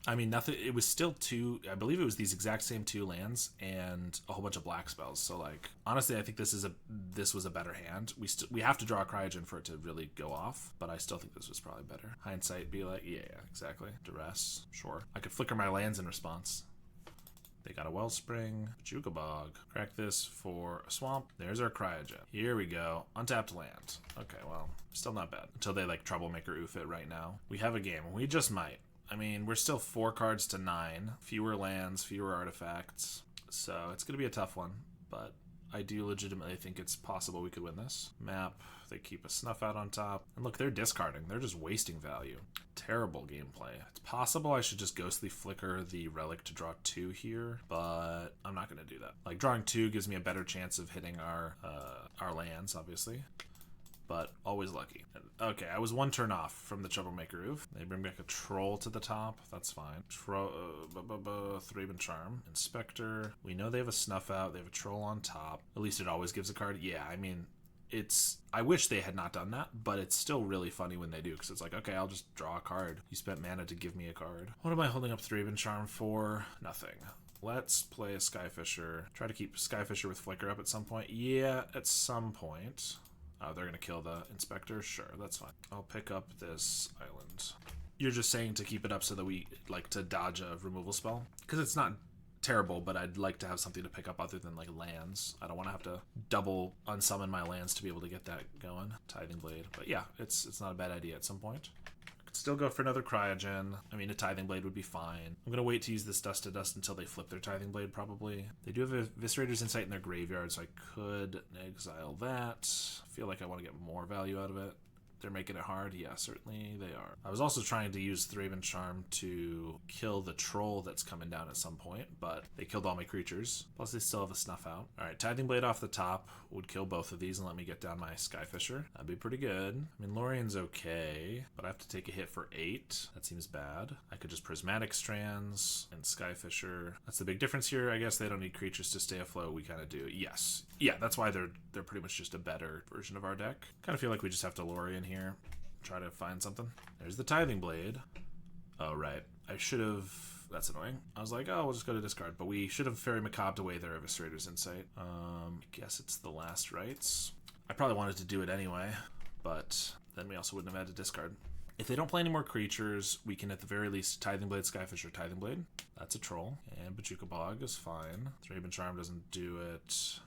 I mean, nothing. It was still 2. I believe it was these exact same 2 lands and a whole bunch of black spells. So, like, honestly, I think this was a better hand. We have to draw a Cryogen for it to really go off, but I still think this was probably better. Hindsight, be like, yeah, exactly. Duress, sure. I could flicker my lands in response. They got a Wellspring, Bajuka Bog. Crack this for a Swamp. There's our Cryogen. Here we go. Untapped land. Okay, well, still not bad. Until they, like, Troublemaker oof it right now. We have a game. We just might. I mean, we're still 4 cards to 9. Fewer lands, fewer artifacts. So it's going to be a tough one, but I do legitimately think it's possible we could win this. Map. They keep a Snuff Out on top. And look, they're discarding. They're just wasting value. Terrible gameplay. It's possible I should just Ghostly Flicker the Relic to draw 2 here, but I'm not going to do that. Like, drawing 2 gives me a better chance of hitting our lands, obviously, but always lucky. Okay, I was 1 turn off from the Troublemaker Roof. They bring back a Troll to the top. That's fine. Thraben Charm. Inspector. We know they have a Snuff Out. They have a Troll on top. At least it always gives a card. Yeah, I mean... I wish they had not done that, but it's still really funny when they do, because it's like, okay, I'll just draw a card. You spent mana to give me a card. What am I holding up Thraben Charm for? Nothing. Let's play a Skyfisher. Try to keep Skyfisher with Flicker up at some point. Yeah, at some point. Oh, they're going to kill the Inspector? Sure, that's fine. I'll pick up this island. You're just saying to keep it up so that we, like, to dodge a removal spell? Because it's not terrible, but I'd like to have something to pick up other than, like, lands. I don't want to have to double unsummon my lands to be able to get that going. Tithing Blade. But yeah, it's not a bad idea at some point. I could still go for another Cryogen. I mean, a Tithing Blade would be fine. I'm going to wait to use this Dust to Dust until they flip their Tithing Blade, probably. They do have a Viscerator's Insight in their graveyard, so I could exile that. I feel like I want to get more value out of it. They're making it hard? Yeah, certainly they are. I was also trying to use Thraben Charm to kill the troll that's coming down at some point, but they killed all my creatures. Plus they still have a Snuff Out. Alright, Tithing Blade off the top would kill both of these and let me get down my Skyfisher. That'd be pretty good. I mean, Lorien's okay, but I have to take a hit for 8. That seems bad. I could just Prismatic Strands and Skyfisher. That's the big difference here. I guess they don't need creatures to stay afloat. We kind of do. Yes. Yeah, that's why they're pretty much just a better version of our deck. Kind of feel like we just have to Lorien here. Try to find something. There's the Tithing Blade. Oh, right. I should have... That's annoying. I was like, oh, we'll just go to discard. But we should have Fairy Macabre away their Eviscerator's Insight. I guess it's the last rites. I probably wanted to do it anyway, but then we also wouldn't have had to discard. If they don't play any more creatures, we can at the very least Tithing Blade, Skyfisher, Tithing Blade. That's a troll. And Bajuka Bog is fine. Thraben Charm doesn't do it.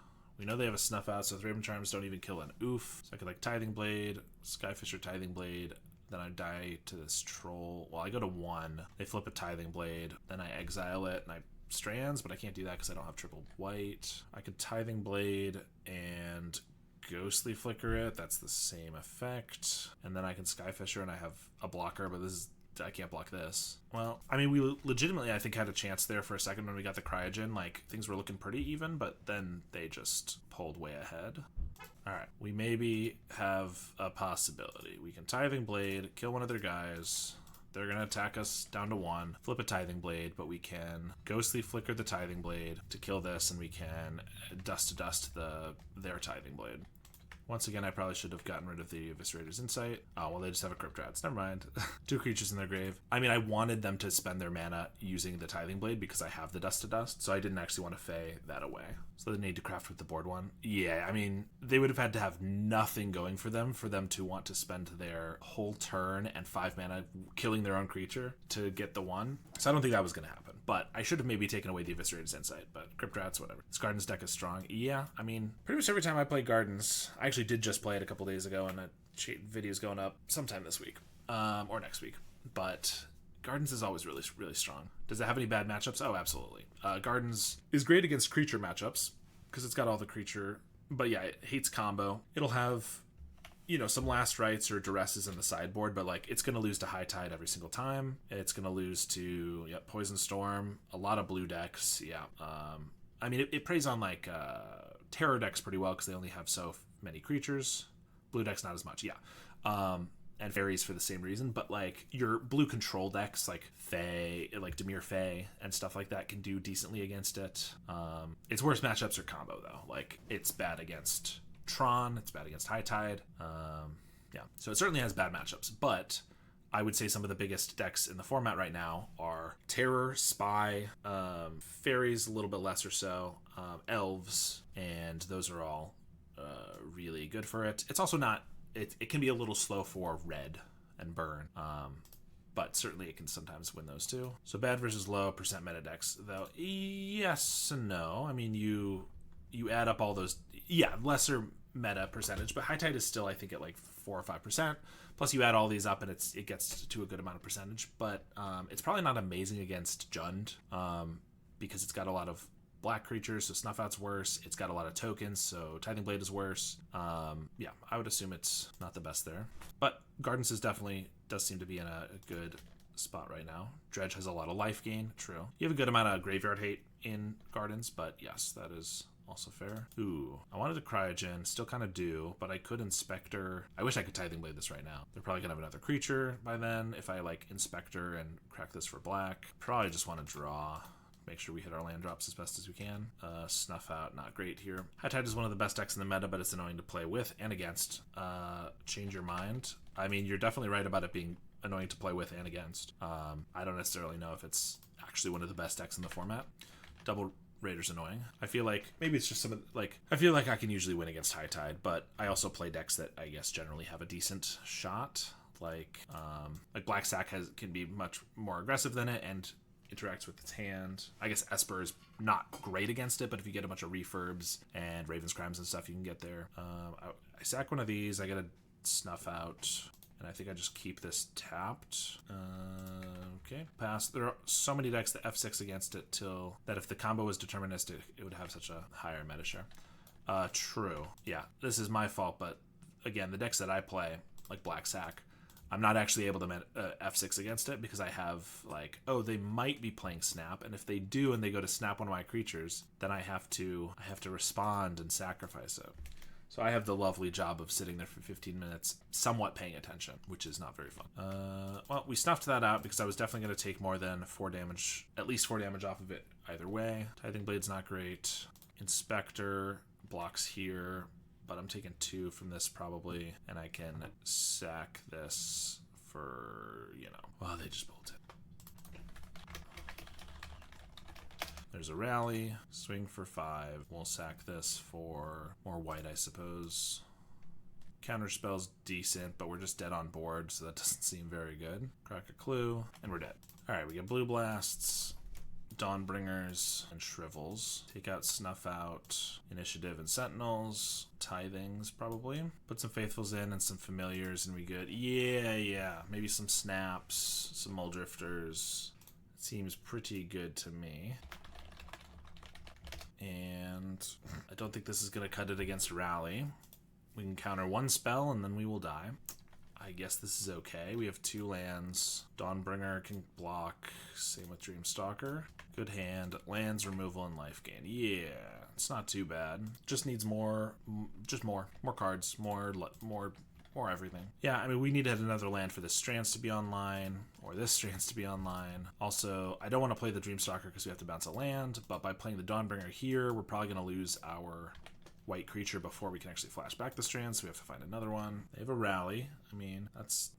We know they have a Snuff Out, so Raven Charms don't even kill an oof. So I could like Tithing Blade, Skyfisher Tithing Blade, then I die to this Troll. Well, I go to 1, they flip a Tithing Blade, then I exile it, and I Strands, but I can't do that because I don't have triple white. I could Tithing Blade and Ghostly Flicker it. That's the same effect. And then I can Skyfisher and I have a blocker, but this is, I can't block this. Well, I mean, we legitimately, I think, had a chance there for a second when we got the Cryogen. Like, things were looking pretty even, but then they just pulled way ahead. All right, we maybe have a possibility. We can Tithing Blade, kill one of their guys. They're going to attack us down to 1, flip a Tithing Blade, but we can Ghostly Flicker the Tithing Blade to kill this, and we can Dust to Dust their Tithing Blade. Once again, I probably should have gotten rid of the Eviscerator's Insight. Oh, well, they just have a Crypt Rats. Never mind. 2 creatures in their grave. I mean, I wanted them to spend their mana using the Tithing Blade because I have the Dust to Dust, so I didn't actually want to Fey that away. So they need to craft with the board 1. Yeah, I mean, they would have had to have nothing going for them to want to spend their whole turn and 5 mana killing their own creature to get the 1. So I don't think that was going to happen. But I should have maybe taken away the Eviscerator's Insight, but Crypt Rats, whatever. This Gardens deck is strong. Yeah, I mean, pretty much every time I play Gardens, I actually did just play it a couple days ago, and a video's going up sometime this week, or next week. But Gardens is always really, really strong. Does it have any bad matchups? Oh, absolutely. Gardens is great against creature matchups, because it's got all the creature, but yeah, it hates combo. It'll have, you know, some Last Rites or Duresses in the sideboard, but like it's going to lose to High Tide every single time. It's going to lose to Poison Storm, a lot of blue decks. Yeah. I mean, it preys on like Terror decks pretty well because they only have so many creatures. Blue decks not as much. Yeah. And Fairies for the same reason, but like your blue control decks like Fae, like Dimir Fae and stuff like that can do decently against it. Its worst matchups are combo though. Like it's bad against Tron, it's bad against High Tide. Yeah, so it certainly has bad matchups, but I would say some of the biggest decks in the format right now are Terror, Spy, Fairies a little bit less or so, Elves, and those are all really good for it. It's also not, it can be a little slow for Red and Burn, but certainly it can sometimes win those too. So bad versus low percent meta decks, though, yes and no. I mean, you add up all those, yeah, lesser meta percentage, but High Tide is still, I think, at like 4 or 5%. Plus, you add all these up, and it gets to a good amount of percentage. But it's probably not amazing against Jund because it's got a lot of black creatures, so Snuff Out's worse. It's got a lot of tokens, so Tithing Blade is worse. Yeah, I would assume it's not the best there. But Gardens does seem to be in a good spot right now. Dredge has a lot of life gain, true. You have a good amount of graveyard hate in Gardens, but yes, that is also fair. Ooh, I wanted to Cryogen, still kind of do, but I could Inspector. I wish I could Tithing Blade this right now. They're probably gonna have another creature by then. If I like Inspector and crack this for black, probably just want to draw. Make sure we hit our land drops as best as we can. Snuff Out, not great here. High Tide is one of the best decks in the meta, but it's annoying to play with and against. Change your mind. I mean, you're definitely right about it being annoying to play with and against. I don't necessarily know if it's actually one of the best decks in the format. Double Raider's annoying. I feel like maybe it's just some of like, I feel like I can usually win against High Tide, but I also play decks that I guess generally have a decent shot. Like Black Sack can be much more aggressive than it and interacts with its hand. I guess Esper is not great against it, but if you get a bunch of refurbs and Raven's Crimes and stuff, you can get there. I sack one of these, I get a Snuff Out, and I think I just keep this tapped. Okay, pass. There are so many decks that F6 against it till that if the combo was deterministic, it would have such a higher meta share. True. Yeah, this is my fault, but again, the decks that I play, like Black Sack, I'm not actually able to F6 against it because I have like, oh, they might be playing Snap, and if they do and they go to Snap one of my creatures, then I have to respond and sacrifice it. So I have the lovely job of sitting there for 15 minutes, somewhat paying attention, which is not very fun. Well, we snuffed that out because I was definitely going to take more than 4 damage, at least 4 damage off of it either way. Tithing Blade's not great. Inspector blocks here, but I'm taking 2 from this probably, and I can sack this for, well, they just bolted. There's a rally, swing for 5. We'll sack this for more white, I suppose. Counterspell's decent, but we're just dead on board, so that doesn't seem very good. Crack a clue, and we're dead. All right, we get blue blasts. Dawnbringers and Shrivels. Take out Snuff Out, Initiative and Sentinels, Tithings probably. Put some Faithfuls in and some Familiars and we good. Yeah. Maybe some Snaps, some Muldrifters. It seems pretty good to me. And I don't think this is going to cut it against Rally. We can counter one spell and then we will die. I guess this is okay. We have 2 lands. Dawnbringer can block. Same with Dreamstalker. Good hand. Lands, removal, and life gain. Yeah, it's not too bad. Just needs more. Just more cards. More everything. Yeah, I mean, we need to hit another land for this Strands to be online, or this Strands to be online. Also, I don't want to play the Dreamstalker because we have to bounce a land, but by playing the Dawnbringer here, we're probably going to lose our white creature before we can actually flash back the Strands, so we have to find another one. They have a Rally. I mean,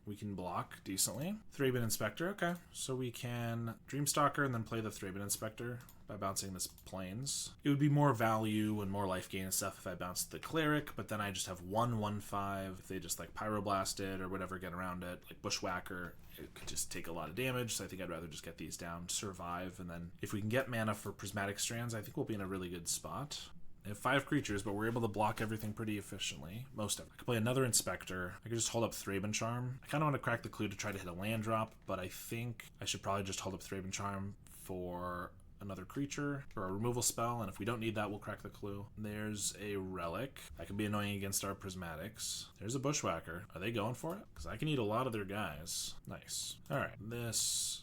we can block decently. Thraben Inspector, okay. So we can Dreamstalker and then play the Thraben Inspector by bouncing this Plains. It would be more value and more life gain and stuff if I bounced the Cleric, but then I just have 1/1/5. If they just like Pyroblast it or whatever, get around it, like Bushwhacker, it could just take a lot of damage, so I think I'd rather just get these down, survive, and then if we can get mana for Prismatic Strands, I think we'll be in a really good spot. They have 5 creatures, but we're able to block everything pretty efficiently. Most of it. I could play another Inspector. I could just hold up Thraben Charm. I kind of want to crack the clue to try to hit a land drop, but I think I should probably just hold up Thraben Charm for another creature or a removal spell, and if we don't need that, we'll crack the clue. There's a Relic. That could be annoying against our Prismatics. There's a Bushwhacker. Are they going for it? Because I can eat a lot of their guys. Nice. Alright, this.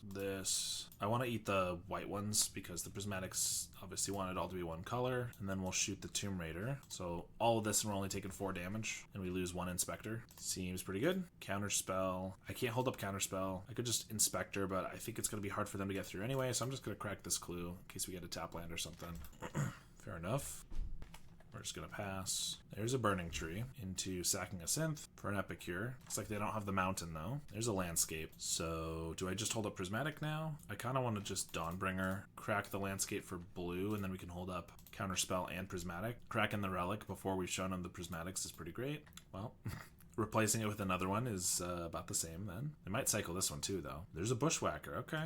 I want to eat the white ones because the Prismatics obviously want it all to be one color, and then we'll shoot the Tomb Raider. So all of this, and we're only taking 4 damage, and we lose 1 Inspector. Seems pretty good. Counterspell. I can't hold up Counterspell. I could just Inspector, but I think it's going to be hard for them to get through anyway, so I'm just going to crack this clue in case we get a tap land or something. Fair enough. We're just going to pass. There's a Burning Tree into sacking a Synth for an Epicure. Looks like they don't have the mountain, though. There's a Landscape. So do I just hold up Prismatic now? I kind of want to just Dawnbringer, crack the Landscape for blue, and then we can hold up Counterspell and Prismatic. Cracking the Relic before we've shown them the Prismatics is pretty great. Well, replacing it with another one is about the same then. They might cycle this one too, though. There's a Bushwhacker. Okay.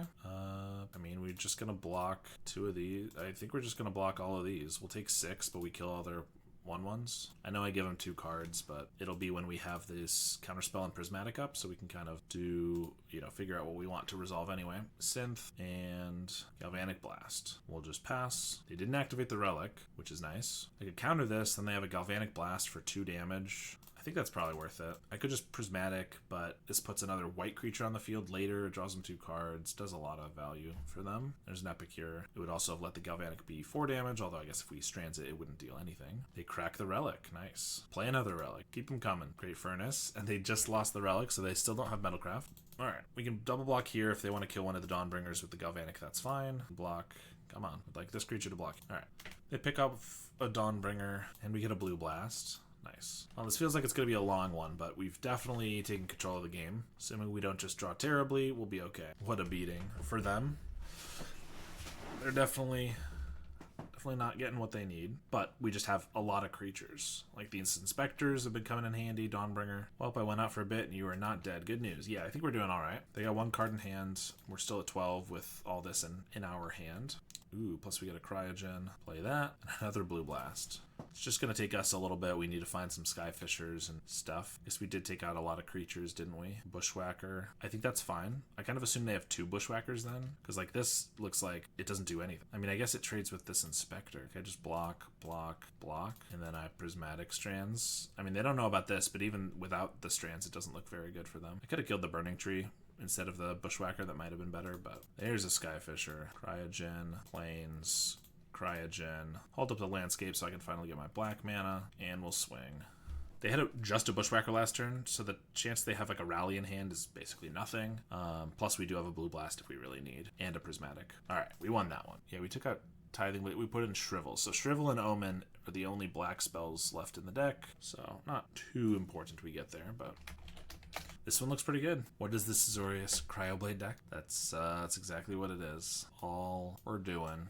I mean, we're just going to block 2 of these. I think we're just going to block all of these. We'll take 6, but we kill all their 1/1s. I know I give them 2 cards, but it'll be when we have this Counterspell and Prismatic up, so we can kind of do, figure out what we want to resolve anyway. Synth and Galvanic Blast. We'll just pass. They didn't activate the Relic, which is nice. I could counter this, then they have a Galvanic Blast for 2 damage. I think that's probably worth it. I could just Prismatic, but this puts another white creature on the field later, draws them 2 cards, does a lot of value for them. There's an Epicure. It would also have let the Galvanic be 4 damage, although I guess if we Strands it, it wouldn't deal anything. They crack the Relic. Nice. Play another Relic. Keep them coming. Great Furnace. And they just lost the Relic, so they still don't have Metalcraft. Alright, we can double block here if they want to kill one of the Dawnbringers with the Galvanic, that's fine. Block. Come on. I'd like this creature to block. Alright. They pick up a Dawnbringer, and we get a Blue Blast. Nice. Well, this feels like it's going to be a long one, but we've definitely taken control of the game. Assuming we don't just draw terribly, we'll be okay. What a beating for them. They're definitely not getting what they need, but we just have a lot of creatures. Like these Inspectors have been coming in handy, Dawnbringer. Well, I went out for a bit and you are not dead. Good news. Yeah, I think we're doing all right. They got 1 card in hand. We're still at 12 with all this in our hand. Ooh, plus we get a Cryogen. Play that. And another Blue Blast. It's just going to take us a little bit. We need to find some Skyfishers and stuff. Guess we did take out a lot of creatures, didn't we? Bushwhacker. I think that's fine. I kind of assume they have 2 Bushwhackers then. Because like this looks like it doesn't do anything. I mean, I guess it trades with this Inspector. Okay, just block, block, block. And then I Prismatic Strands. I mean, they don't know about this, but even without the Strands, it doesn't look very good for them. I could have killed the Burning Tree instead of the Bushwhacker. That might have been better, but there's a Skyfisher. Cryogen, Plains, Cryogen. Hold up the Landscape so I can finally get my black mana, and we'll swing. They had just a Bushwhacker last turn, so the chance they have like a Rally in hand is basically nothing. Plus we do have a Blue Blast if we really need, and a Prismatic. Alright, we won that one. Yeah, we took out Tithing, but we put in Shrivel. So Shrivel and Omen are the only black spells left in the deck, so not too important we get there, but this one looks pretty good. What is this Azorius CryoBlade deck? That's exactly what it is. All we're doing.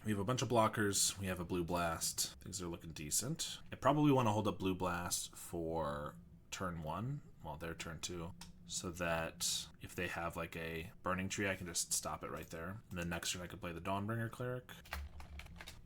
We have a bunch of blockers. We have a Blue Blast. Things are looking decent. I probably want to hold up Blue Blast for turn 1. Well, their turn 2. so that if they have like a Burning Tree, I can just stop it right there. And then next turn I can play the Dawnbringer Cleric.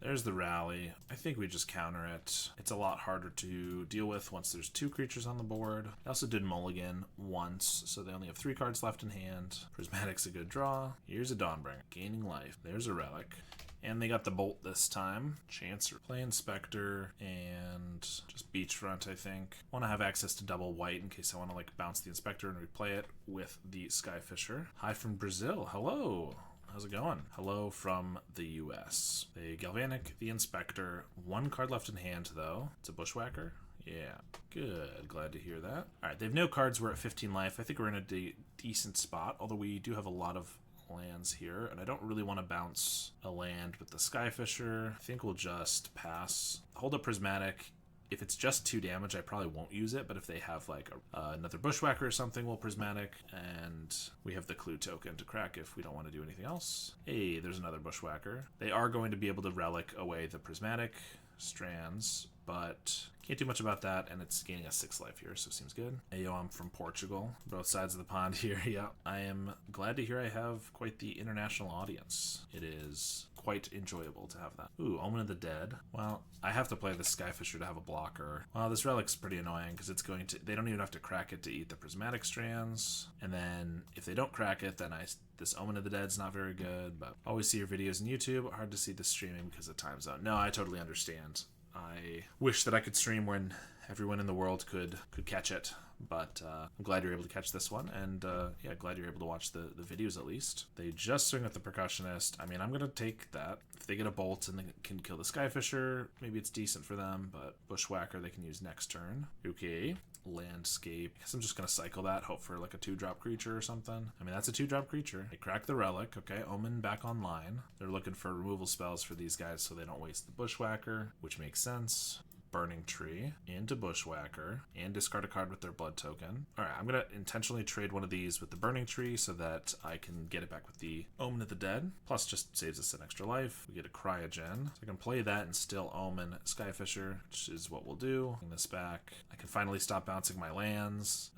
There's the rally. I think we just counter it. It's a lot harder to deal with once there's 2 creatures on the board. I also did mulligan once, so they only have 3 cards left in hand. Prismatic's a good draw. Here's a Dawnbringer, gaining life. There's a relic. And they got the bolt this time. Chancer. Play Inspector and just Beachfront, I think. Want to have access to double white in case I want to like bounce the Inspector and replay it with the Skyfisher. Hi from Brazil. Hello. How's it going? Hello from the US. The Galvanic, the Inspector. 1 card left in hand though. It's a Bushwhacker. Yeah, good. Glad to hear that. All right, they have no cards. We're at 15 life. I think we're in a decent spot, although we do have a lot of lands here, and I don't really want to bounce a land with the Skyfisher. I think we'll just pass. Hold up Prismatic. If it's just 2 damage, I probably won't use it, but if they have like another Bushwhacker or something, we'll Prismatic, and we have the Clue token to crack if we don't want to do anything else. Hey, there's another Bushwhacker. They are going to be able to relic away the Prismatic strands, but can't do much about that, and it's gaining us 6 life here, so seems good. Ayo, I'm from Portugal. Both sides of the pond here, yeah. I am glad to hear I have quite the international audience. It is quite enjoyable to have that. Ooh, Omen of the Dead. Well, I have to play the Skyfisher to have a blocker. Well, this relic's pretty annoying because it's going to, they don't even have to crack it to eat the Prismatic strands, and then if they don't crack it, then this Omen of the Dead's not very good, but always see your videos on YouTube. Hard to see the streaming because of time zone. No, I totally understand. I wish that I could stream when everyone in the world could catch it, but I'm glad you're able to catch this one, and yeah, glad you're able to watch the videos at least. They just swing with the Percussionist. I mean, I'm gonna take that. If they get a bolt and they can kill the Skyfisher, maybe it's decent for them, but Bushwhacker they can use next turn. Okay. Landscape. I guess I'm just gonna cycle that, hope for like a 2-drop creature or something. I mean, that's a 2-drop creature. They crack the relic. Okay, Omen back online. They're looking for removal spells for these guys so they don't waste the Bushwhacker, which makes sense. Burning Tree into Bushwhacker and discard a card with their blood token. All right, I'm gonna intentionally trade one of these with the Burning Tree so that I can get it back with the Omen of the Dead. Plus, just saves us an extra life. We get a Cryogen, so I can play that and still Omen Skyfisher, which is what we'll do. Bring this back. I can finally stop bouncing my lands.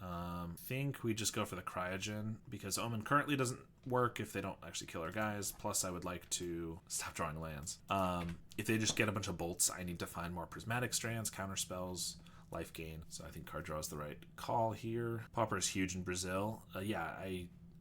Think we just go for the Cryogen because Omen currently doesn't work if they don't actually kill our guys. Plus, I would like to stop drawing lands. If they just get a bunch of bolts, I need to find more Prismatic strands, counter spells, life gain. So I think card draw is the right call here. Pauper is huge in Brazil. Yeah,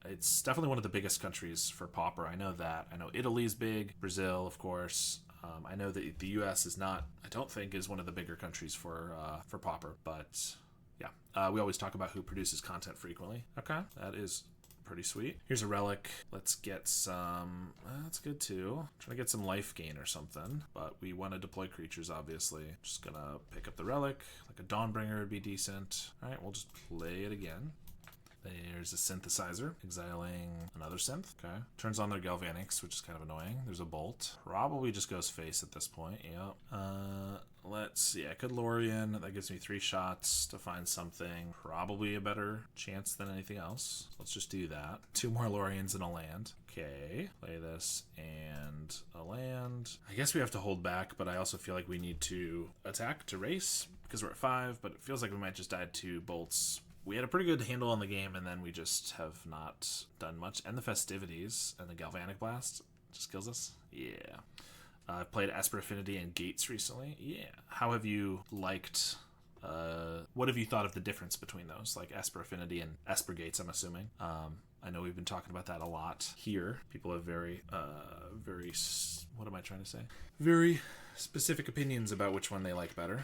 it's definitely one of the biggest countries for Pauper. I know that. I know Italy's big. Brazil, of course. I know that the U.S. is not. I don't think is one of the bigger countries for Pauper. But yeah, we always talk about who produces content frequently. Okay, that is pretty sweet. Here's a relic. Let's get some, that's good too. Trying to get some life gain or something, but we want to deploy creatures, obviously. Just gonna pick up the relic. Like a Dawnbringer would be decent. All right, we'll just play it again. There's a Synthesizer, exiling another synth. Okay. Turns on their Galvanics, which is kind of annoying. There's a Bolt. Probably just goes face at this point. Yep. Let's see. I could Lorien. That gives me 3 shots to find something. Probably a better chance than anything else. Let's just do that. 2 more Loriens and a land. Okay. Play this and a land. I guess we have to hold back, but I also feel like we need to attack to race because we're at 5, but it feels like we might just add 2 bolts. We had a pretty good handle on the game, and then we just have not done much. And the Festivities and the Galvanic Blast just kills us. Yeah. I've played Esper Affinity and Gates recently. Yeah. How have you liked... what have you thought of the difference between those? Like Esper Affinity and Esper Gates, I'm assuming. I know we've been talking about that a lot here. People have very, what am I trying to say? Very specific opinions about which one they like better.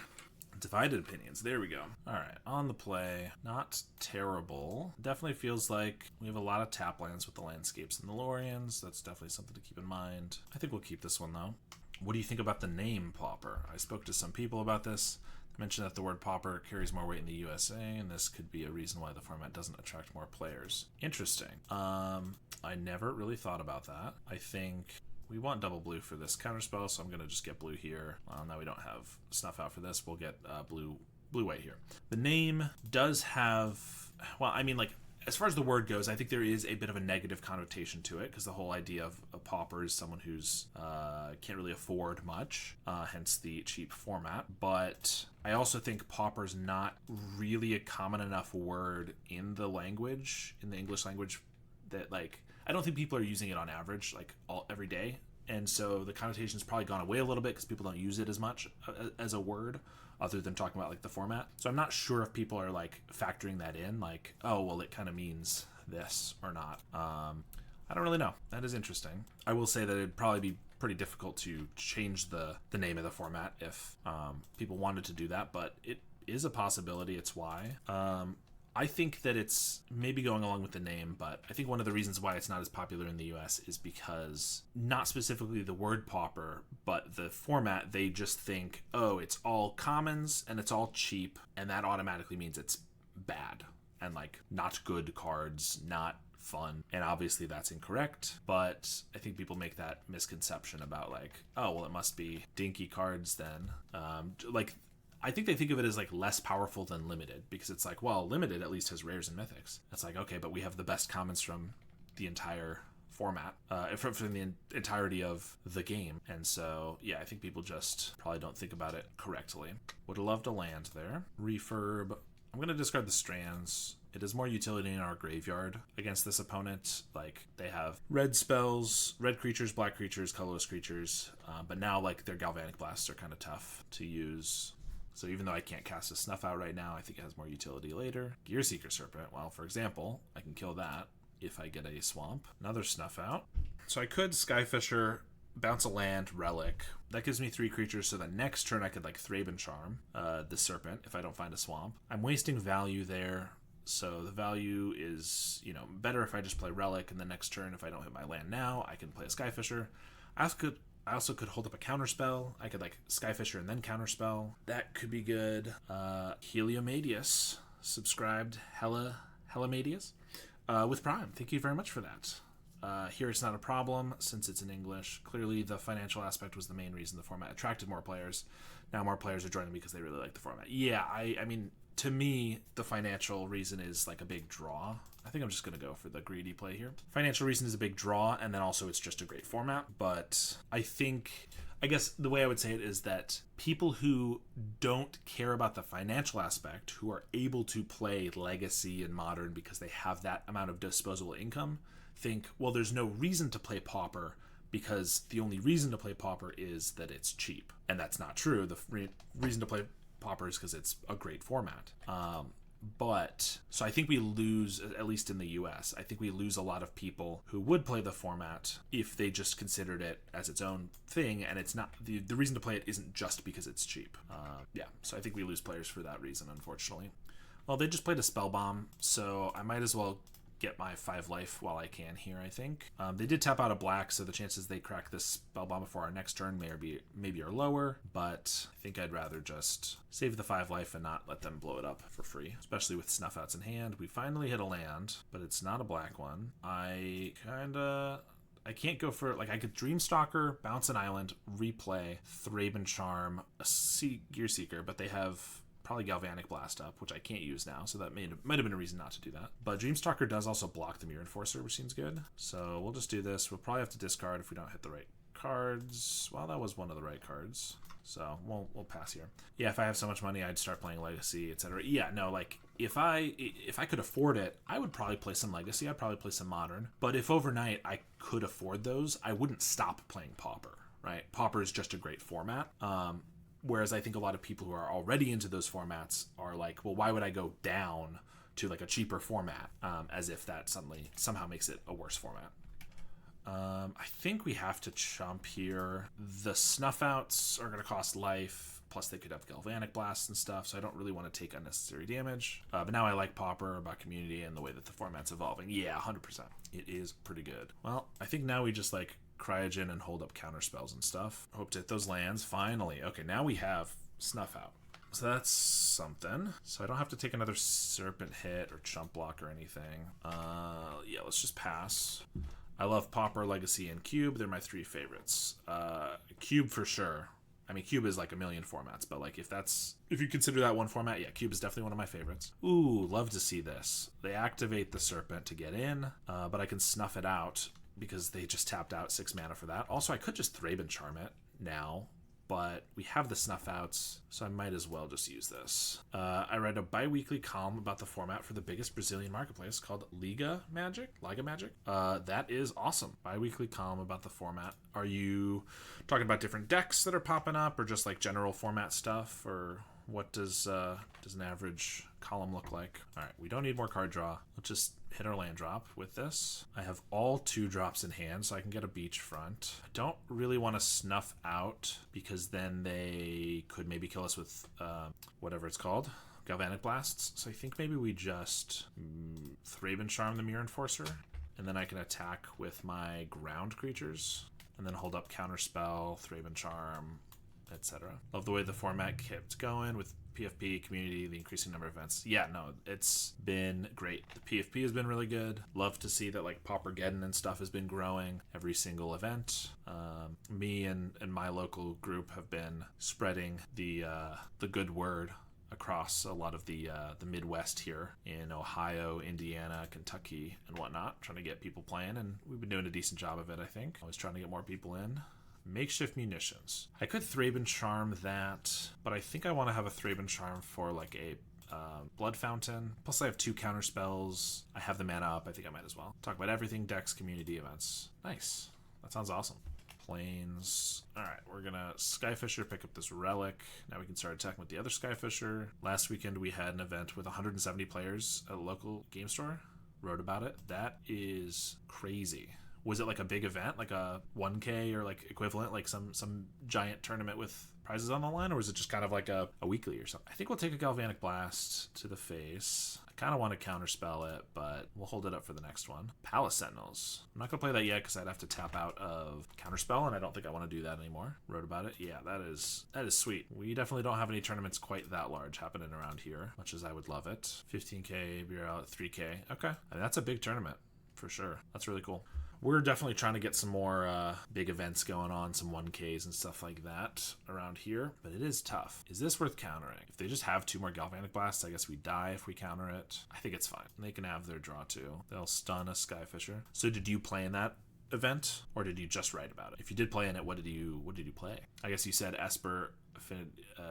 Divided opinions. There we go. All right, on the play. Not terrible. Definitely feels like we have a lot of tap lands with the landscapes and the Loriens. That's definitely something to keep in mind. I think we'll keep this one, though. What do you think about the name Pauper? I spoke to some people about this. They mentioned that the word Pauper carries more weight in the USA, and this could be a reason why the format doesn't attract more players. Interesting. I never really thought about that. I think... we want double blue for this counterspell, so I'm going to just get blue here. Now we don't have snuff out for this. We'll get blue-white here. The name does have... well, I mean, like, as far as the word goes, I think there is a bit of a negative connotation to it, because the whole idea of a pauper is someone who's can't really afford much, hence the cheap format. But I also think pauper's not really a common enough word in the language, in the English language, that like I don't think people are using it on average like every day. And so the connotation's probably gone away a little bit because people don't use it as much as a word, other than talking about like the format. So I'm not sure if people are like factoring that in, like, oh well, it kind of means this or not. I don't really know. That is interesting. I will say that it'd probably be pretty difficult to change the name of the format if people wanted to do that, but it is a possibility. It's why. I think that it's maybe going along with the name, but I think one of the reasons why it's not as popular in the US is because not specifically the word pauper, but the format. They just think, oh, it's all commons and it's all cheap, and that automatically means it's bad and like not good cards, not fun. And obviously that's incorrect, but I think people make that misconception about like, oh, well, it must be dinky cards then. I think they think of it as like less powerful than limited, because it's like, well, limited at least has rares and mythics. It's like, okay, but we have the best commons from the entire format, from the entirety of the game. And so, yeah, I think people just probably don't think about it correctly. Would have loved a land there. Refurb. I'm going to discard the Strands. It has more utility in our graveyard against this opponent. Like, they have red spells, red creatures, black creatures, colorless creatures, but now, like, their Galvanic Blasts are kind of tough to use. So even though I can't cast a Snuff Out right now, I think it has more utility later. Gearseeker Serpent, well, for example, I can kill that if I get a swamp. Another Snuff Out. So I could Skyfisher, bounce a land, Relic. That gives me 3 creatures, so that next turn I could like Thraben Charm the Serpent if I don't find a swamp. I'm wasting value there, so the value is, better if I just play Relic, and the next turn if I don't hit my land now, I can play a Skyfisher. I also could hold up a counterspell. I could like Skyfisher and then counterspell. That could be good. Heliomadius subscribed. Helamadius with Prime. Thank you very much for that. Here it's not a problem since it's in English. Clearly the financial aspect was the main reason the format attracted more players. Now more players are joining because they really like the format. Yeah, I mean, to me, the financial reason is like a big draw. I think I'm just going to go for the greedy play here. Financial reason is a big draw, and then also it's just a great format. But I guess the way I would say it is that people who don't care about the financial aspect, who are able to play Legacy and Modern because they have that amount of disposable income, think, well, there's no reason to play Pauper because the only reason to play Pauper is that it's cheap. And that's not true. The reason to play Pauper is because it's a great format. So I think we lose, at least in the US, I think we lose a lot of people who would play the format if they just considered it as its own thing, and it's not, the reason to play it isn't just because it's cheap. So I think we lose players for that reason, unfortunately. Well, they just played a Spellbomb, so I might as well get my 5 life while I can here, I think. They did tap out a black, so the chances they crack this Spellbomb before our next turn maybe are lower, but I think I'd rather just save the 5 life and not let them blow it up for free, especially with Snuff Outs in hand. We finally hit a land, but it's not a black one. I can't go for, like, I could Dreamstalker, bounce an island, replay, Thraben Charm, a Gearseeker, but they have probably Galvanic Blast up, which I can't use now, so that might have been a reason not to do that. But Dreamstalker does also block the Mirror Enforcer, which seems good. So we'll just do this. We'll probably have to discard if we don't hit the right cards. Well, that was one of the right cards, so we'll pass here. Yeah, if I have so much money, I'd start playing Legacy, etc. Yeah, no, like, if I could afford it, I would probably play some Legacy. I'd probably play some Modern. But if overnight I could afford those, I wouldn't stop playing Pauper, right? Pauper is just a great format. Whereas I think a lot of people who are already into those formats are like, well, why would I go down to like a cheaper format, as if that somehow makes it a worse format. I think we have to chump here. The Snuff Outs are going to cost life, plus they could have Galvanic Blasts and stuff, so I don't really want to take unnecessary damage. But now I like Pauper, about community, and the way that the format's evolving. Yeah, 100%. It is pretty good. Well, I think now we just like Cryogen and hold up counter spells and stuff. Hope to hit those lands. Finally. Okay, now we have Snuff Out. So that's something. So I don't have to take another Serpent hit or Chump Block or anything. Yeah, let's just pass. I love Pauper, Legacy, and Cube. They're my 3 favorites. Cube for sure. I mean, Cube is like a million formats, but like if you consider that one format, yeah, Cube is definitely one of my favorites. Ooh, love to see this. They activate the Serpent to get in, but I can snuff it out because they just tapped out 6 mana for that. Also, I could just Thraben Charm it now, but we have the snuff outs, so I might as well just use this. I read a bi-weekly column about the format for the biggest Brazilian marketplace called Liga Magic. That is awesome. Bi-weekly column about the format. Are you talking about different decks that are popping up, or just like general format stuff, or what does an average column look like? All right, we don't need more card draw. Let's just hit our land drop with this. I have all 2 drops in hand, so I can get a beachfront. I don't really want to snuff out because then they could maybe kill us with whatever it's called, Galvanic Blasts. So I think maybe we just Thraben Charm the Mirror Enforcer, and then I can attack with my ground creatures, and then hold up Counterspell, Thraben Charm, etc. Love the way the format kept going with PFP, community, the increasing number of events. Yeah, no, it's been great. The PFP has been really good. Love to see that like Paupergeddon and stuff has been growing every single event. Me and my local group have been spreading the good word across a lot of the Midwest here in Ohio, Indiana, Kentucky, and whatnot, trying to get people playing, and we've been doing a decent job of it, I think. Always trying to get more people in. Makeshift munitions. I could Thraben Charm that, but I think I want to have a Thraben Charm for like a Blood Fountain. Plus I have 2 counter spells. I have the mana up. I think I might as well. Talk about everything, decks, community events. Nice. That sounds awesome. Planes. Alright, we're gonna Skyfisher, pick up this relic. Now we can start attacking with the other Skyfisher. Last weekend we had an event with 170 players at a local game store. Wrote about it. That is crazy. Was it like a big event, like a 1K or like equivalent, like some giant tournament with prizes on the line, or was it just kind of like a weekly or something? I think we'll take a Galvanic Blast to the face. I kind of want to counterspell it, but we'll hold it up for the next one. Palace Sentinels. I'm not going to play that yet because I'd have to tap out of counterspell, and I don't think I want to do that anymore. Wrote about it. Yeah, that is sweet. We definitely don't have any tournaments quite that large happening around here, much as I would love it. 15K, we're out 3K. Okay, I mean, that's a big tournament for sure. That's really cool. We're definitely trying to get some more big events going on, some 1Ks and stuff like that around here, but it is tough. Is this worth countering? If they just have 2 more Galvanic Blasts, I guess we die if we counter it. I think it's fine. They can have their draw too. They'll stun a Skyfisher. So did you play in that event, or did you just write about it? If you did play in it, what did you play? I guess you said Esper,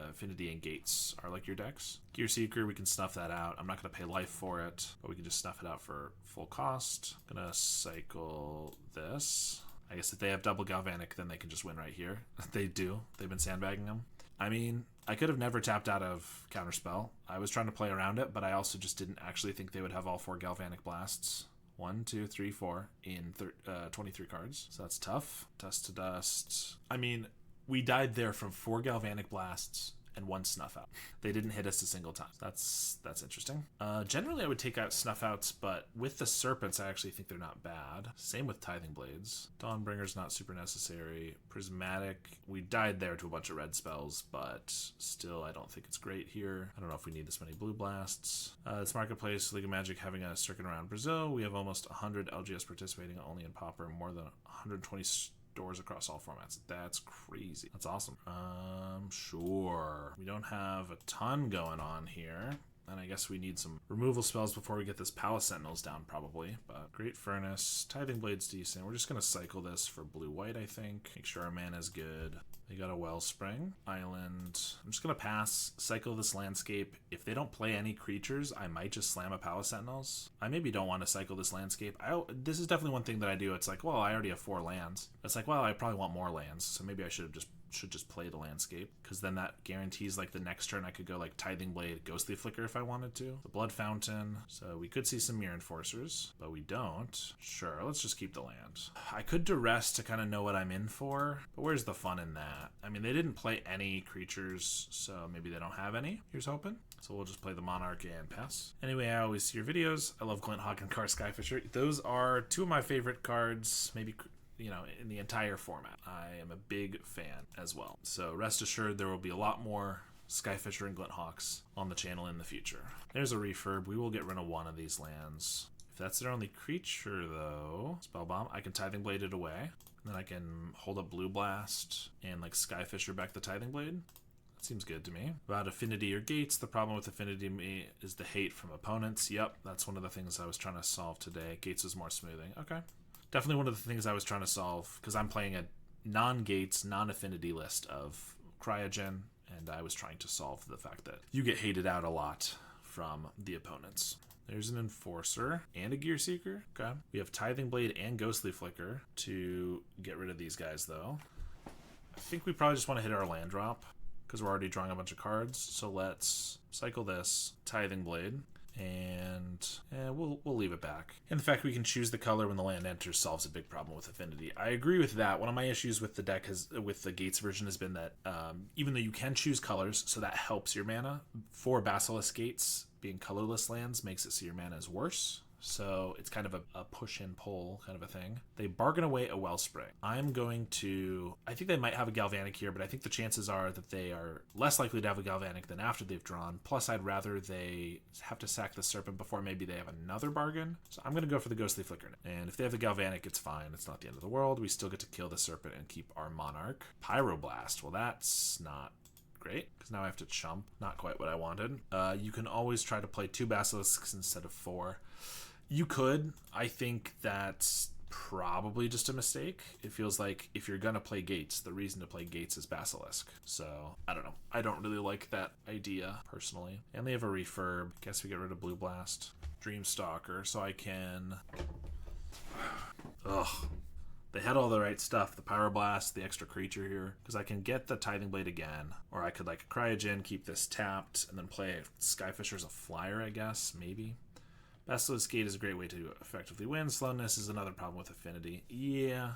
Affinity, and Gates are like your decks. Gear Seeker, we can snuff that out. I'm not going to pay life for it, but we can just snuff it out for full cost. Gonna cycle this. I guess if they have double Galvanic, then they can just win right here. They do. They've been sandbagging them. I mean, I could have never tapped out of Counterspell. I was trying to play around it, but I also just didn't actually think they would have all 4 Galvanic Blasts. 1, 2, 3, 4 in 23 cards. So that's tough. Dust to dust. I mean, we died there from 4 Galvanic Blasts and 1 snuff out. They didn't hit us a single time. That's interesting. Generally, I would take out snuff outs, but with the Serpents, I actually think they're not bad. Same with Tithing Blades. Dawnbringer's not super necessary. Prismatic, we died there to a bunch of red spells, but still, I don't think it's great here. I don't know if we need this many blue blasts. This marketplace, League of Magic having a circuit around Brazil. We have almost 100 LGS participating only in Pauper, more than 120 stores across all formats. That's crazy. That's awesome. Sure. We don't have a ton going on here. And I guess we need some removal spells before we get this Palace Sentinels down, probably. But Great Furnace, Tithing Blade's decent. We're just going to cycle this for blue-white, I think. Make sure our mana's good. They got a Wellspring. Island. I'm just going to pass, cycle this landscape. If they don't play any creatures, I might just slam a Palace Sentinels. I maybe don't want to cycle this landscape. This is definitely one thing that I do. It's like, well, I already have 4 lands. It's like, well, I probably want more lands. So maybe I should just play the landscape, because then that guarantees like the next turn I could go like Tithing Blade, Ghostly Flicker if I wanted to. The Blood Fountain. So we could see some Mirror Enforcers, but we don't. Sure, let's just keep the land. I could duress to kind of know what I'm in for, but where's the fun in that? I mean, they didn't play any creatures, so maybe they don't have any. Here's hoping. So we'll just play the Monarch and pass. Anyway, I always see your videos. I love Glinthawk and Car Skyfisher. Those are 2 of my favorite cards, maybe, you know, in the entire format. I am a big fan as well. So rest assured there will be a lot more Skyfisher and Glinthawks on the channel in the future. There's a refurb. We will get rid of 1 of these lands. If that's their only creature, though, Spellbomb, I can Tithing Blade it away. And then I can hold up Blue Blast and like Skyfisher back the Tithing Blade. That seems good to me. About Affinity or Gates, the problem with Affinity to me is the hate from opponents. Yep, that's one of the things I was trying to solve today. Gates was more smoothing. Okay. Definitely one of the things I was trying to solve, because I'm playing a non-Gates, non-Affinity list of Cryogen, and I was trying to solve the fact that you get hated out a lot from the opponents. There's an Enforcer and a Gear Seeker. Okay. We have Tithing Blade and Ghostly Flicker to get rid of these guys, though. I think we probably just want to hit our land drop because we're already drawing a bunch of cards. So let's cycle this, Tithing Blade, and we'll leave it back. And the fact we can choose the color when the land enters solves a big problem with Affinity. I agree with that. One of my issues with the deck with the Gates version has been that even though you can choose colors, so that helps your mana, for Basilisk Gates, being colorless lands makes it so your mana is worse. So it's kind of a push and pull kind of a thing. They bargain away a Wellspring. I think they might have a Galvanic here, but I think the chances are that they are less likely to have a Galvanic than after they've drawn. Plus, I'd rather they have to sack the Serpent before maybe they have another bargain. So I'm going to go for the Ghostly Flicker. And if they have the Galvanic, it's fine. It's not the end of the world. We still get to kill the Serpent and keep our Monarch. Pyroblast. Well, that's not great, because now I have to chump. Not quite what I wanted. You can always try to play 2 Basilisks instead of 4. You could. I think that's probably just a mistake. It feels like if you're going to play Gates, the reason to play Gates is Basilisk. So, I don't know. I don't really like that idea, personally. And they have a refurb. Guess we get rid of Blue Blast. Dreamstalker, so I can... Ugh. They had all the right stuff. The Pyroblast, the extra creature here. Because I can get the Tithing Blade again. Or I could, like, Cryogen, keep this tapped, and then play Skyfisher as a flyer, I guess. Maybe. Basilisk Gate is a great way to effectively win. Slowness is another problem with Affinity. Yeah,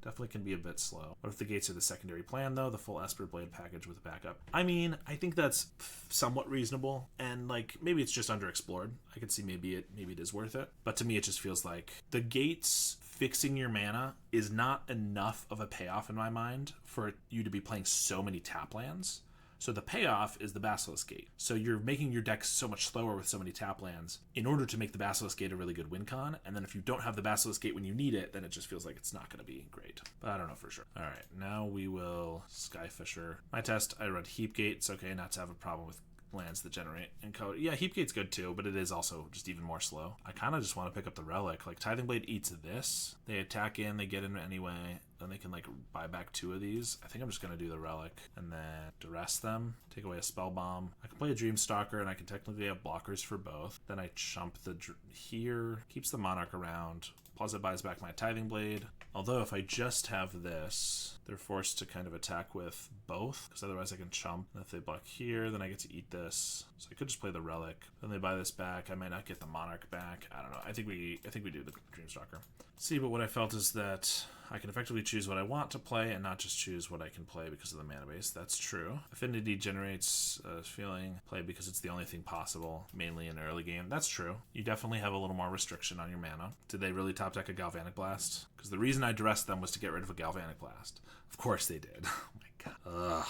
definitely can be a bit slow. What if the Gates are the secondary plan, though? The full Esper Blade package with a backup. I mean, I think that's somewhat reasonable, and like maybe it's just underexplored. I could see maybe it is worth it. But to me, it just feels like the Gates fixing your mana is not enough of a payoff in my mind for you to be playing so many tap lands. So the payoff is the Basilisk Gate. So you're making your deck so much slower with so many tap lands in order to make the Basilisk Gate a really good win con. And then if you don't have the Basilisk Gate when you need it, then it just feels like it's not going to be great. But I don't know for sure. All right, now we will Skyfisher. My test, I read Heap Gate. It's okay not to have a problem with lands that generate in code. Yeah, Heap Gate's good too, but it is also just even more slow. I kind of just want to pick up the Relic. Like, Tithing Blade eats this. They attack in, they get in anyway. Then they can, like, buy back 2 of these. I think I'm just going to do the Relic and then duress them. Take away a Spell Bomb. I can play a Dreamstalker, and I can technically have blockers for both. Then I chump the here. Keeps the Monarch around. Plus it buys back my Tithing Blade. Although if I just have this, they're forced to kind of attack with both, because otherwise I can chump. And if they block here, then I get to eat this. So I could just play the Relic. Then they buy this back. I might not get the Monarch back. I don't know. I think we do the Dreamstalker. See, but what I felt is that I can effectively choose what I want to play and not just choose what I can play because of the mana base. That's true. Affinity generates a feeling play because it's the only thing possible, mainly in early game. That's true. You definitely have a little more restriction on your mana. Did they really top deck a Galvanic Blast? Because the reason I duressed them was to get rid of a Galvanic Blast. Of course they did. Oh my god. Ugh.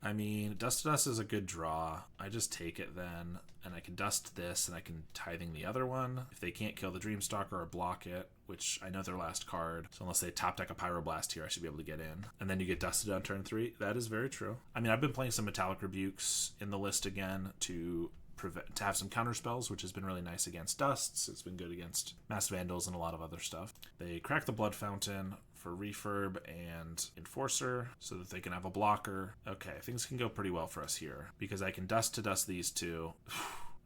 I mean, Dust to Dust is a good draw. I just take it then, and I can Dust this, and I can Tithing the other one. If they can't kill the Dreamstalker or block it, which I know their last card, so unless they top deck a Pyroblast here, I should be able to get in. And then you get Dusted on turn 3. That is very true. I mean, I've been playing some Metallic Rebukes in the list again to have some counter spells, which has been really nice against Dusts. It's been good against Mass Vandals and a lot of other stuff. They crack the Blood Fountain for Refurb and Enforcer so that they can have a blocker. Okay, things can go pretty well for us here because I can Dust to Dust these 2.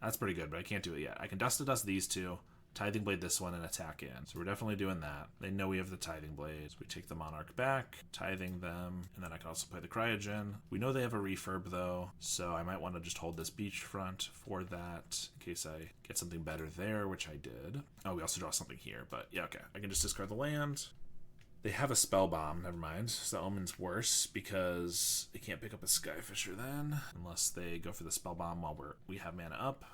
That's pretty good, but I can't do it yet. I can Dust to Dust these 2, Tithing Blade this one, and attack in. So we're definitely doing that. They know we have the Tithing Blade. So we take the Monarch back, Tithing them, and then I can also play the Cryogen. We know they have a Refurb, though, so I might want to just hold this Beachfront for that in case I get something better there, which I did. Oh, we also draw something here, but yeah, okay. I can just discard the land. They have a Spell Bomb, never mind. So Omen's worse because they can't pick up a Skyfisher then, unless they go for the Spell Bomb while we have mana up.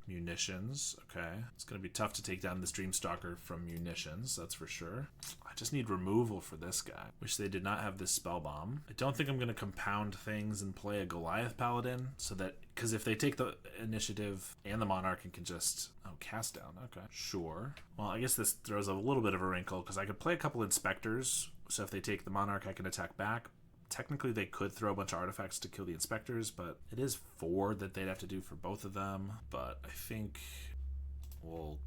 Munitions. Okay. It's going to be tough to take down this Dreamstalker from munitions, that's for sure. I just need removal for this guy. Wish they did not have this Spell Bomb. I don't think I'm going to compound things and play a Goliath Paladin, so that, because if they take the initiative and the Monarch and can just, oh, cast down. Okay, sure. Well, I guess this throws a little bit of a wrinkle, because I could play a couple Inspectors, so if they take the Monarch, I can attack back. Technically, they could throw a bunch of artifacts to kill the Inspectors, but it is 4 that they'd have to do for both of them. But I think we'll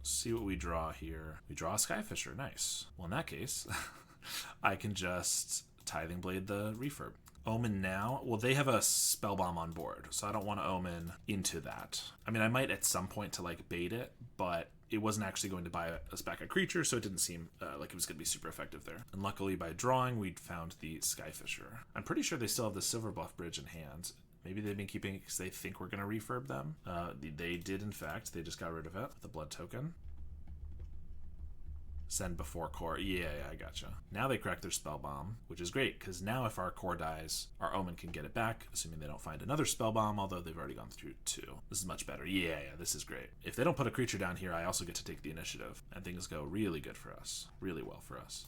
see what we draw here. We draw a Skyfisher. Nice. Well, in that case, I can just Tithing Blade the Refurb. Omen now. Well, they have a Spell Bomb on board, so I don't want to Omen into that. I mean, I might at some point to like bait it, but it wasn't actually going to buy us back a creature, so it didn't seem like it was going to be super effective there. And luckily, by drawing, we'd found the Skyfisher. I'm pretty sure they still have the Silverbluff Bridge in hand. Maybe they've been keeping it because they think we're going to refurb them. They did, in fact. They just got rid of it. The blood token. Send before core. Yeah, I gotcha. Now they crack their Spell Bomb, which is great, because now if our core dies, our Omen can get it back, assuming they don't find another Spell Bomb, although they've already gone through 2. This is much better. Yeah, this is great. If they don't put a creature down here, I also get to take the initiative, and things go really good for us. Really well for us.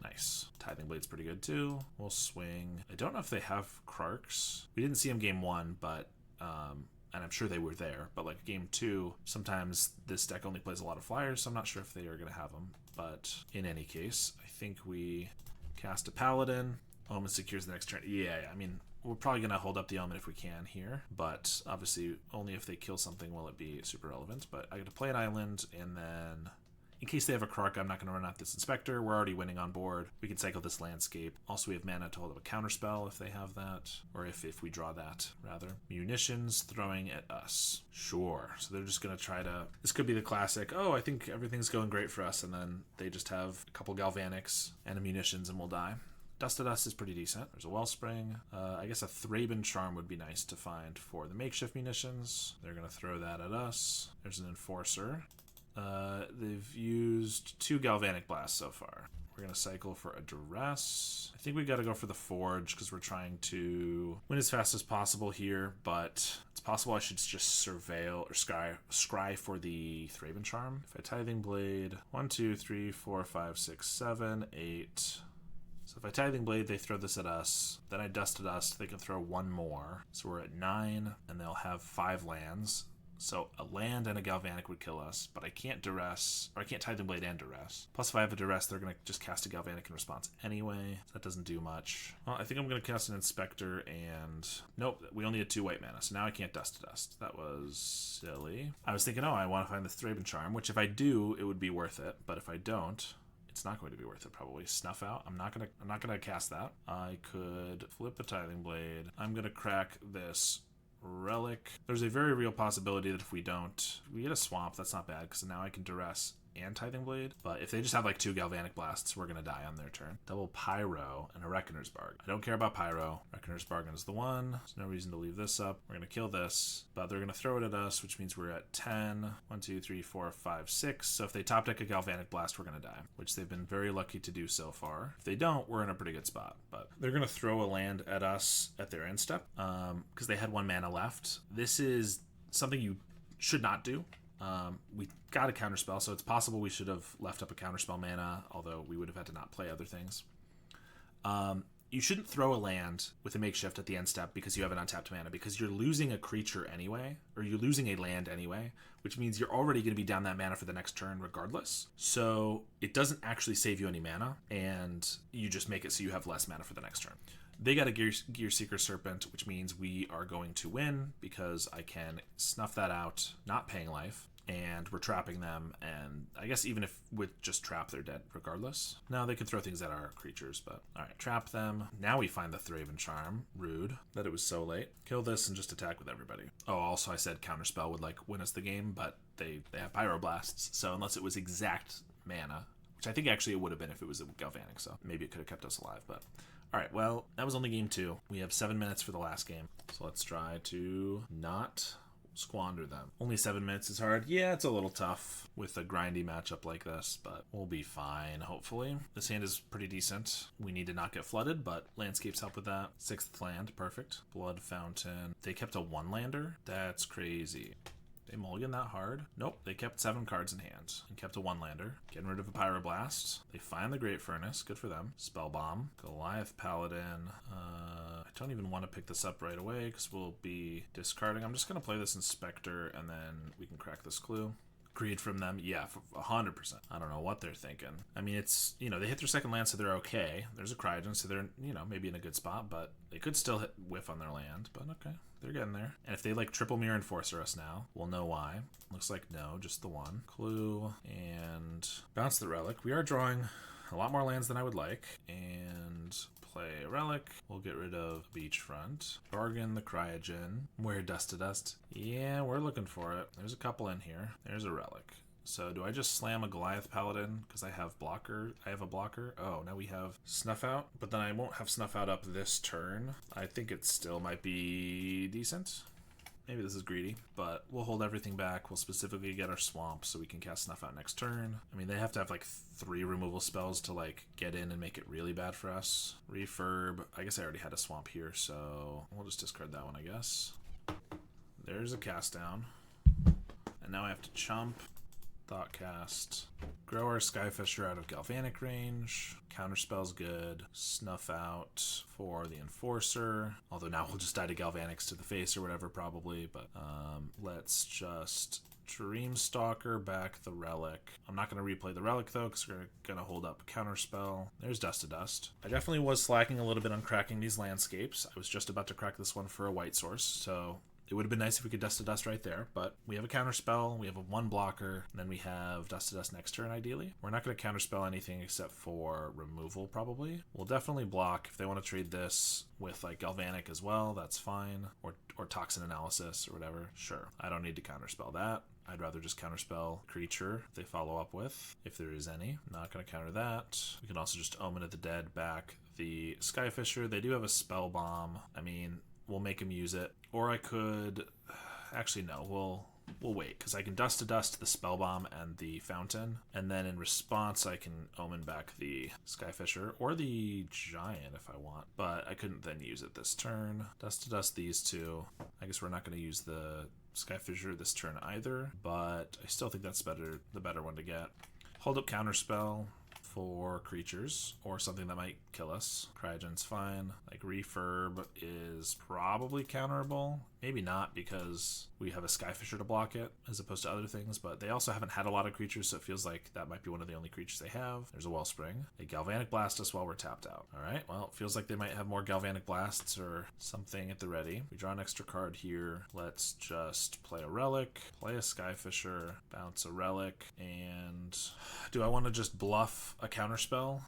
Nice. Tithing Blade's pretty good, too. We'll swing. I don't know if they have Krarks. We didn't see them game 1, but... and I'm sure they were there, but like game 2, sometimes this deck only plays a lot of flyers, so I'm not sure if they are going to have them. But in any case, I think we cast a Paladin. Omen secures the next turn. Yeah, I mean, we're probably going to hold up the Omen if we can here, but obviously only if they kill something will it be super relevant. But I get to play an island, and then in case they have a Krark, I'm not going to run out this Inspector. We're already winning on board. We can cycle this Landscape. Also, we have mana to hold up a Counterspell if they have that, or if we draw that, rather. Munitions throwing at us. Sure. So they're just going to try to... This could be the classic, oh, I think everything's going great for us, and then they just have a couple Galvanics and a Munitions and we'll die. Dust to Dust is pretty decent. There's a Wellspring. I guess a Thraben Charm would be nice to find for the makeshift munitions. They're going to throw that at us. There's an Enforcer. They've used 2 Galvanic Blasts so far. We're going to cycle for a Duress. I think we got to go for the Forge because we're trying to win as fast as possible here, but it's possible I should just Surveil or Scry for the Thraben Charm. If I Tithing Blade, 1, 2, 3, 4, 5, 6, 7, 8... So if I Tithing Blade, they throw this at us. Then I Dust to Dust, they can throw 1 more. So we're at 9, and they'll have 5 lands. So a land and a Galvanic would kill us, but I can't Duress, or I can't Tithing Blade and Duress. Plus, if I have a Duress, they're going to just cast a Galvanic in response anyway. So that doesn't do much. Well, I think I'm going to cast an Inspector, and... Nope, we only had 2 white mana, so now I can't Dust to Dust. That was silly. I was thinking, oh, I want to find the Thraben Charm, which if I do, it would be worth it. But if I don't... It's not going to be worth it, probably. Snuff Out. I'm not gonna cast that. I could flip a Tithing Blade. I'm gonna crack this Relic. There's a very real possibility that if we don't, we get a Swamp. That's not bad because now I can Duress and Tithing Blade. But if they just have like 2 Galvanic Blasts, we're gonna die on their turn. Double Pyro and a Reckoner's Bargain. I don't care about Pyro. Reckoner's Bargain is the one. There's no reason to leave this up. We're gonna kill this, but they're gonna throw it at us, which means we're at 10. 1, 2, 3, 4, 5, 6. So if they top deck a Galvanic Blast, we're gonna die, which they've been very lucky to do so far. If they don't, we're in a pretty good spot. But they're gonna throw a land at us at their end step because they had 1 mana left. This is something you should not do. We got a Counterspell, so it's possible we should have left up a Counterspell mana, although we would have had to not play other things. You shouldn't throw a land with a makeshift at the end step because you have an untapped mana, because you're losing a creature anyway, or you're losing a land anyway, which means you're already going to be down that mana for the next turn regardless. So it doesn't actually save you any mana, and you just make it so you have less mana for the next turn. They got a Gear Seeker Serpent, which means we are going to win because I can snuff that out, not paying life, and we're trapping them, and I guess even if with just trap, they're dead regardless. Now they can throw things at our creatures, but alright, trap them. Now we find the Thraben Charm. Rude that it was so late. Kill this and just attack with everybody. Oh, also I said Counterspell would like win us the game, but they have Pyroblasts, so unless it was exact mana, which I think actually it would have been if it was a Galvanic, so maybe it could have kept us alive, but... Alright, well, that was only game 2. We have 7 minutes for the last game, so let's try to not squander them. Only 7 minutes is hard. Yeah, it's a little tough with a grindy matchup like this, but we'll be fine, hopefully. This hand is pretty decent. We need to not get flooded, but landscapes help with that. 6th land, perfect. Blood Fountain. They kept a 1-lander? That's crazy. They mulligan that hard? Nope, they kept 7 cards in hand and kept a 1-lander. Getting rid of a Pyroblast. They find the Great Furnace, good for them. Spell Bomb, Goliath Paladin. I don't even want to pick this up right away because we'll be discarding. I'm just going to play this Inspector and then we can crack this clue. Greed from them, yeah, 100%. I don't know what they're thinking. I mean, it's, you know, they hit their second land, so they're okay. There's a Cryogen, so they're, you know, maybe in a good spot, but they could still whiff on their land, but okay. They're getting there. And if they, like, triple Mirror Enforcer us now, we'll know why. Looks like no, just the one. Clue, and bounce the Relic. We are drawing a lot more lands than I would like, and play a Relic. We'll get rid of Beachfront. Bargain the Cryogen. Where Dust to Dust? Yeah, we're looking for it. There's a couple in here. There's a Relic. So do I just slam a Goliath Paladin because I have blocker? I have a blocker. Oh, now we have Snuff Out, but then I won't have Snuff Out up this turn. I think it still might be decent. Maybe this is greedy, but we'll hold everything back. We'll specifically get our swamp so we can cast Snuff Out next turn. I mean, they have to have like 3 removal spells to like get in and make it really bad for us. Refurb. I guess I already had a swamp here, so we'll just discard that one, I guess. There's a cast down. And now I have to chump. Thoughtcast. Grow our Skyfisher out of Galvanic range. Counterspell's good. Snuff Out for the Enforcer. Although now we'll just die to Galvanics to the face or whatever probably. But let's just Dreamstalker back the Relic. I'm not going to replay the Relic though because we're going to hold up Counterspell. There's Dust to Dust. I definitely was slacking a little bit on cracking these landscapes. I was just about to crack this one for a white source. So it would have been nice if we could Dust to Dust right there, but we have a counterspell, we have a 1 blocker, and then we have Dust to Dust next turn, ideally. We're not going to counterspell anything except for removal, probably. We'll definitely block if they want to trade this with, like, Galvanic as well, that's fine, or Toxin Analysis or whatever. Sure, I don't need to counterspell that. I'd rather just counterspell creature they follow up with, if there is any. Not going to counter that. We can also just Omen of the Dead back the Skyfisher. They do have a Spell Bomb. I mean, we'll make him use it. Or I could... Actually, no. We'll wait, because I can Dust to Dust the Spell Bomb and the Fountain, and then in response I can Omen back the Skyfisher, or the Giant if I want, but I couldn't then use it this turn. Dust to Dust these two. I guess we're not going to use the Skyfisher this turn either, but I still think that's the better one to get. Hold up Counterspell for creatures or something that might kill us. Cryogen's fine. Like Refurb is probably counterable. Maybe not because we have a Skyfisher to block it as opposed to other things, but they also haven't had a lot of creatures, so it feels like that might be one of the only creatures they have. There's a Wellspring. They Galvanic Blast us while we're tapped out. Alright, well, it feels like they might have more Galvanic Blasts or something at the ready. We draw an extra card here. Let's just play a Relic, play a Skyfisher, bounce a Relic, and do I want to just bluff a counterspell?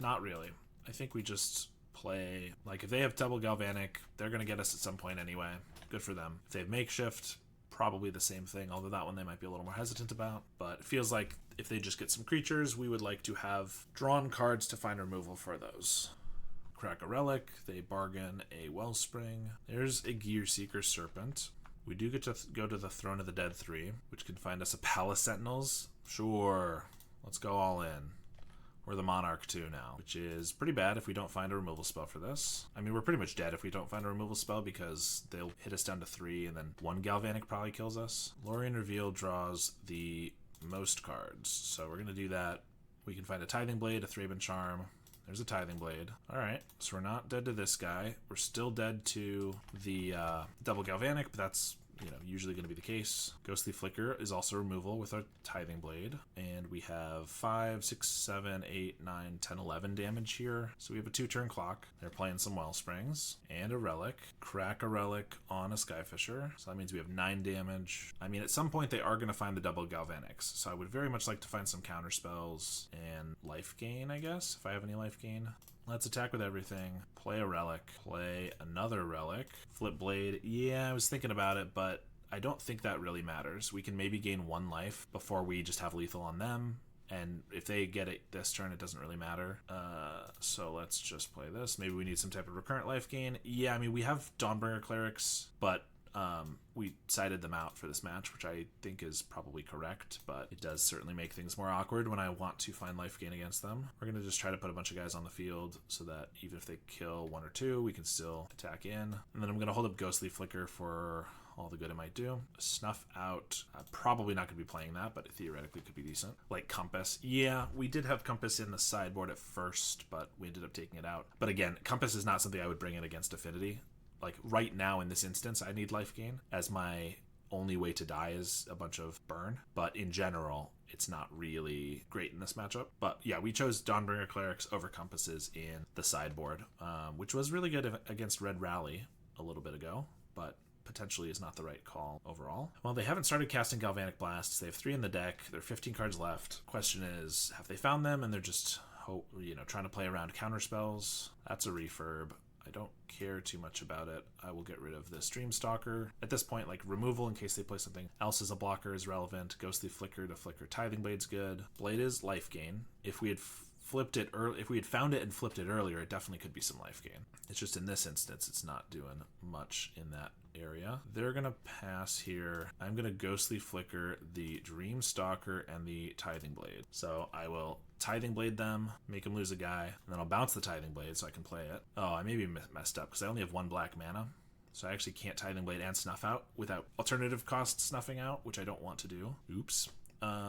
Not really. I think we just play, like, if they have double Galvanic, they're going to get us at some point anyway. Good for them. If they have Makeshift, probably the same thing, although that one they might be a little more hesitant about. But it feels like if they just get some creatures, we would like to have drawn cards to find removal for those. Crack a Relic, they bargain a Wellspring. There's a Gear Seeker Serpent. We do get to go to the Throne of the Dead 3, which can find us a Palace Sentinels. Sure, let's go all in. We're the Monarch 2 now, which is pretty bad if we don't find a removal spell for this. I mean, we're pretty much dead if we don't find a removal spell because they'll hit us down to 3 and then 1 Galvanic probably kills us. Lorien Reveal draws the most cards, so we're going to do that. We can find a Tithing Blade, a Thraben Charm. There's a Tithing Blade. Alright, so we're not dead to this guy. We're still dead to the double Galvanic, but that's, you know, usually going to be the case. Ghostly Flicker is also removal with our Tithing Blade. And we have 5, 6, 7, 8, 9, 10, 11 damage here. So we have a 2-turn clock. They're playing some Wellsprings. And a Relic. Crack a Relic on a Skyfisher. So that means we have 9 damage. I mean, at some point they are going to find the double Galvanics. So I would very much like to find some counter spells and life gain, I guess, if I have any life gain. Let's attack with everything. Play a Relic. Play another Relic. Flip Blade. Yeah, I was thinking about it, but I don't think that really matters. We can maybe gain 1 life before we just have lethal on them. And if they get it this turn, it doesn't really matter. So let's just play this. Maybe we need some type of recurrent life gain. Yeah, I mean, we have Dawnbringer Clerics, but we sided them out for this match, which I think is probably correct, but it does certainly make things more awkward when I want to find life gain against them. We're going to just try to put a bunch of guys on the field so that even if they kill 1 or 2, we can still attack in. And then I'm going to hold up Ghostly Flicker for all the good it might do. Snuff out. Probably not going to be playing that, but it theoretically could be decent. Like Compass. Yeah, we did have Compass in the sideboard at first, but we ended up taking it out. But again, Compass is not something I would bring in against Affinity. Like right now in this instance, I need life gain as my only way to die is a bunch of burn. But in general, it's not really great in this matchup. But yeah, we chose Dawnbringer Clerics over Compasses in the sideboard, which was really good against Red Rally a little bit ago, but potentially is not the right call overall. Well, they haven't started casting Galvanic Blasts. They have 3 in the deck. There are 15 cards left. Question is, have they found them and they're just trying to play around counter spells? That's a refurb. I don't care too much about it. I will get rid of this Dreamstalker. At this point, like removal in case they play something else as a blocker is relevant. Ghostly Flicker to flicker Tithing Blade's good. Blade is life gain. If we had flipped it early, if we had found it and flipped it earlier, it definitely could be some life gain. It's just in this instance, it's not doing much in that area. They're gonna pass here. I'm gonna Ghostly Flicker the Dreamstalker and the Tithing Blade. So I will Tithing Blade them, make them lose a guy, and then I'll bounce the Tithing Blade so I can play it. Oh, I maybe messed up because I only have 1 black mana. So I actually can't Tithing Blade and Snuff out without alternative cost snuffing out, which I don't want to do. Oops.